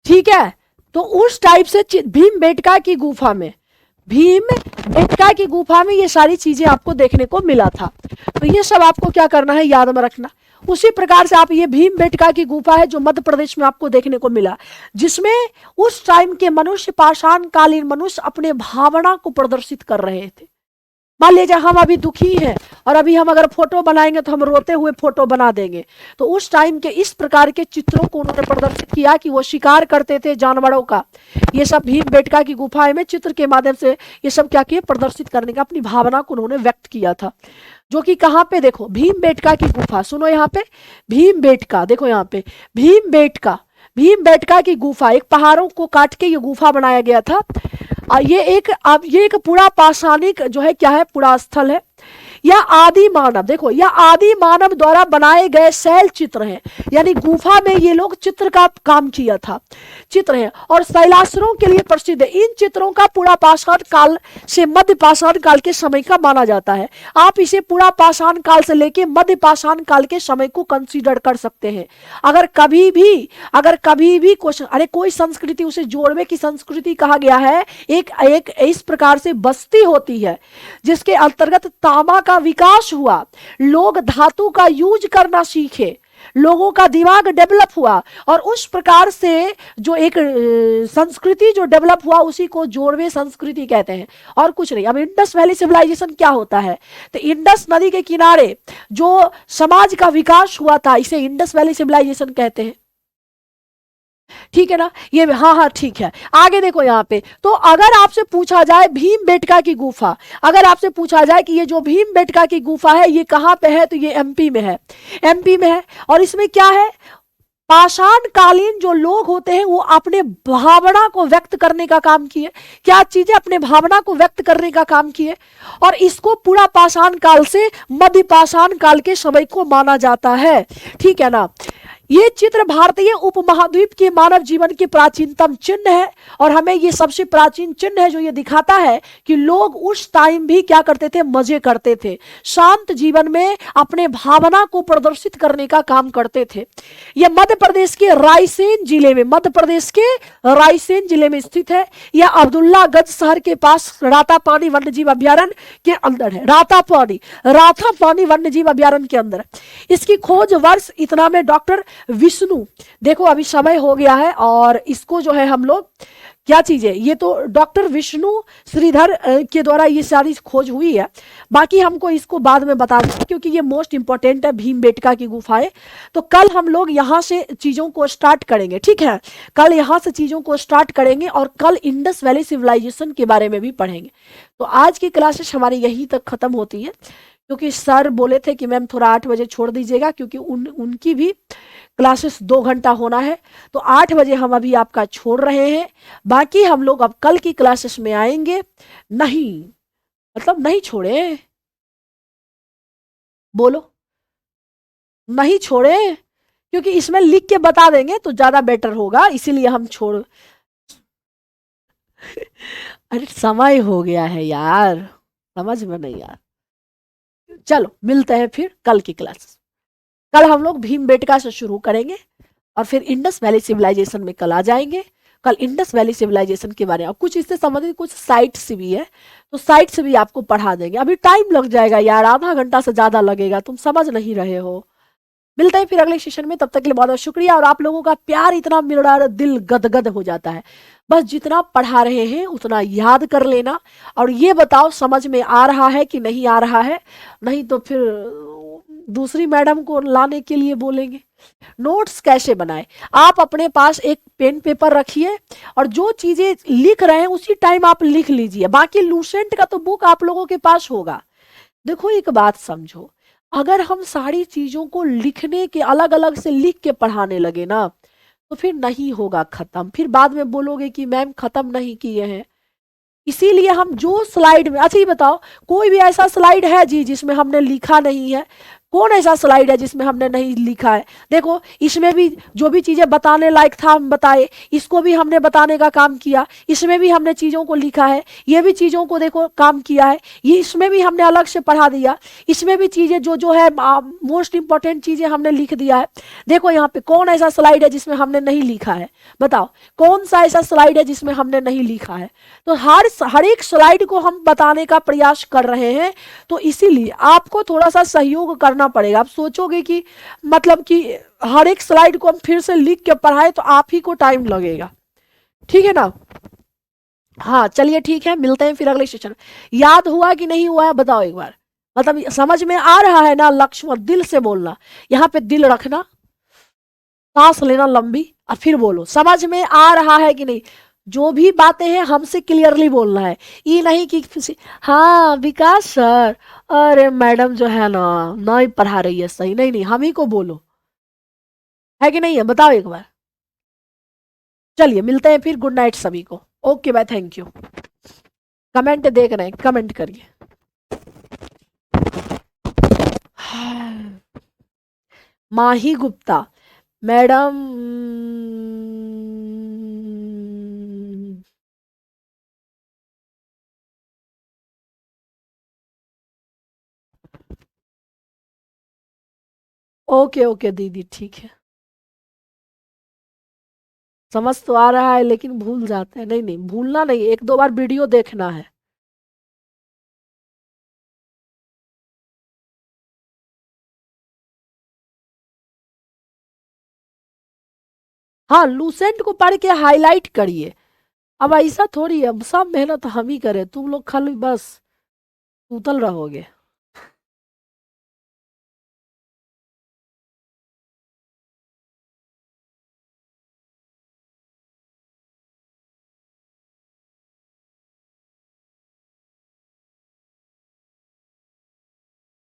ठीक है, तो उस टाइप से भीमबेटका की गुफा में, भीमबेटका की गुफा में ये सारी चीजें आपको देखने को मिला था। तो ये सब आपको क्या करना है, याद में रखना। उसी प्रकार से आप, ये भीमबेटका की गुफा है जो मध्य प्रदेश में आपको देखने को मिला, जिसमें उस टाइम के मनुष्य, पाषाण कालीन मनुष्य अपने भावना को प्रदर्शित कर रहे थे। मान लीजिए हम अभी दुखी हैं और अभी हम अगर फोटो बनाएंगे तो हम रोते हुए फोटो बना देंगे। तो उस टाइम के इस प्रकार के चित्रों को उन्होंने प्रदर्शित किया कि वो शिकार करते थे जानवरों का। ये सब भीमबेटका की गुफा में चित्र के माध्यम से ये सब क्या किए, प्रदर्शित करने का, अपनी भावना को उन्होंने व्यक्त किया था। जो कि कहाँ पे, देखो भीमबेटका की गुफा, सुनो यहाँ पे भीमबेटका, देखो यहाँ पे भीमबेटका, भीमबेटका की गुफा, एक पहाड़ों को काट के ये गुफा बनाया गया था। ये एक पूरा पाषाणिक जो है क्या है, पूरा स्थल है। यह आदि मानव, देखो यह आदि मानव द्वारा बनाए गए शैल चित्र हैं, यानी गुफा में ये लोग चित्र का काम किया था, चित्र है, और शैलाश्रयों के लिए प्रसिद्ध है। इन चित्रों का पूरा पाषाण काल से मध्य पाषाण काल के समय का माना जाता है। आप इसे पूरा पाषाण काल से लेके मध्य पाषाण काल के समय को कंसीडर कर सकते हैं। अगर कभी भी क्वेश्चन, अरे कोई संस्कृति, उसे जोड़वे की संस्कृति कहा गया है, एक इस प्रकार से बस्ती होती है जिसके अंतर्गत तांबा का विकास हुआ, लोग धातु का यूज करना सीखे, लोगों का दिमाग डेवलप हुआ, और उस प्रकार से जो एक संस्कृति जो डेवलप हुआ उसी को जोड़वे संस्कृति कहते हैं, और कुछ नहीं। अब इंडस वैली सिविलाइजेशन क्या होता है, तो इंडस नदी के किनारे जो समाज का विकास हुआ था इसे इंडस वैली सिविलाइजेशन कहते हैं। ठीक है ना, ये हाँ ठीक है। आगे देखो यहाँ पे, तो अगर आपसे पूछा जाए भीमबेटका की गुफा, अगर आपसे पूछा जाए कि ये जो भीमबेटका की गुफा है ये कहाँ पे है, तो ये एमपी में है, एमपी में है। और इसमें क्या है, पाषाण कालीन जो लोग होते हैं वो अपने भावना को व्यक्त करने का काम किए, क्या चीजें, अपने भावना को व्यक्त करने का काम किए, और इसको पूरा पाषाण काल से मध्य पाषाण काल के समय को माना जाता है। ठीक है ना, ये चित्र भारतीय उपमहाद्वीप के मानव जीवन के प्राचीनतम चिन्ह है, और हमें ये सबसे प्राचीन चिन्ह है जो ये दिखाता है कि लोग उस टाइम भी क्या करते थे, मजे करते थे, शांत जीवन में अपने भावना को प्रदर्शित करने का काम करते थे। यह मध्य प्रदेश के रायसेन जिले में, मध्य प्रदेश के रायसेन जिले में स्थित है। यह अब्दुल्लागंज शहर के पास रातापानी वन्यजीव अभ्यारण्य के अंदर है, रातापानी वन्यजीव अभ्यारण्य के अंदर। इसकी खोज वर्ष इतना में डॉक्टर विष्णु, देखो अभी समय हो गया है, और इसको जो है हम लोग क्या चीज है, ये तो डॉक्टर विष्णु श्रीधर के द्वारा ये सारी खोज हुई है। बाकी हमको इसको बाद में बता दें क्योंकि ये मोस्ट इंपॉर्टेंट है, भीमबेटका की गुफाएं। तो कल हम लोग यहाँ से चीजों को स्टार्ट करेंगे, ठीक है, कल यहाँ से चीजों को स्टार्ट करेंगे, और कल इंडस वैली सिविलाइजेशन के बारे में भी पढ़ेंगे। तो आज की क्लासेस हमारी यहीं तक खत्म होती है, क्योंकि सर बोले थे कि मैम थोड़ा 8 बजे छोड़ दीजिएगा, क्योंकि उनकी भी क्लासेस 2 घंटा होना है। तो 8 बजे हम अभी आपका छोड़ रहे हैं। बाकी हम लोग अब कल की क्लासेस में आएंगे। नहीं मतलब नहीं छोड़े, बोलो नहीं छोड़े, क्योंकि इसमें लिख के बता देंगे तो ज्यादा बेटर होगा, इसीलिए हम छोड़ अरे समय हो गया है यार, समझ में नहीं यार। चलो मिलते हैं फिर कल की क्लास। कल हम लोग भीमबेटका से शुरू करेंगे और फिर इंडस वैली सिविलाइजेशन में कल आ जाएंगे। कल इंडस वैली सिविलाइजेशन के बारे में कुछ इससे संबंधित कुछ साइट से भी है, तो साइट से भी आपको पढ़ा देंगे। अभी टाइम लग जाएगा यार, आधा घंटा से ज्यादा लगेगा, तुम समझ नहीं रहे हो। मिलते हैं फिर अगले सेशन में, तब तक के लिए बहुत बहुत शुक्रिया। और आप लोगों का प्यार इतना मिल रहा है, दिल गदगद हो जाता है। बस जितना पढ़ा रहे हैं उतना याद कर लेना, और ये बताओ समझ में आ रहा है कि नहीं आ रहा है, नहीं तो फिर दूसरी मैडम को लाने के लिए बोलेंगे। नोट्स कैसे बनाए, आप अपने पास एक पेन पेपर रखिए और जो चीजें लिख रहे हैं उसी टाइम आप लिख लीजिए। बाकी लूसेंट का तो बुक आप लोगों के पास होगा। देखो एक बात समझो, अगर हम सारी चीजों को लिखने के अलग अलग से लिख के पढ़ाने लगे ना तो फिर नहीं होगा खत्म, फिर बाद में बोलोगे कि मैम खत्म नहीं किए हैं। इसीलिए हम जो स्लाइड में, अच्छा ये बताओ कोई भी ऐसा स्लाइड है जी जिसमें हमने लिखा नहीं है, कौन ऐसा स्लाइड है जिसमें हमने नहीं लिखा है? देखो इसमें भी जो भी चीजें बताने लायक था हम बताए, इसको भी हमने बताने का काम किया, इसमें भी हमने चीजों को लिखा है, ये भी चीजों को देखो काम किया है, ये इसमें भी हमने अलग से पढ़ा दिया, इसमें भी चीजें जो जो है मोस्ट इंपॉर्टेंट चीजें हमने लिख दिया है। देखो यहाँ पे कौन ऐसा स्लाइड है जिसमें हमने नहीं लिखा है? बताओ कौन सा ऐसा स्लाइड है जिसमें हमने नहीं लिखा है? तो हर एक स्लाइड को हम बताने का प्रयास कर रहे हैं, तो इसीलिए आपको थोड़ा सा सहयोग करना पड़ेगा। आप सोचोगे कि मतलब कि हर एक स्लाइड को हम फिर से लिख के पढ़ाए तो आप ही को टाइम लगेगा, ठीक है ना? हाँ चलिए ठीक है, मिलते हैं फिर अगले सेशन। याद हुआ कि नहीं हुआ है बताओ एक बार, मतलब समझ में आ रहा है ना? लक्ष्मण दिल से बोलना, यहाँ पे दिल रखना, सांस लेना लंबी और फिर बोलो समझ में आ रहा है कि नहीं। जो भी बातें हैं हमसे क्लियरली बोलना है, ये नहीं कि हाँ विकास सर, अरे मैडम जो है ना नहीं पढ़ा रही है सही, नहीं नहीं हम ही को बोलो, है कि नहीं है बताओ एक बार। चलिए मिलते हैं फिर, गुड नाइट सभी को, okay bye, thank you. Comment देख रहे हैं, कमेंट करिए। Mahi Gupta madam, okay okay दीदी ठीक है, समझ तो आ रहा है लेकिन भूल जाते हैं। नहीं नहीं भूलना नहीं, एक दो बार वीडियो देखना है। हाँ लूसेंट को पढ़ के हाईलाइट करिए। अब ऐसा थोड़ी है, सब मेहनत हम ही करें, तुम लोग खाली बस उतल रहोगे।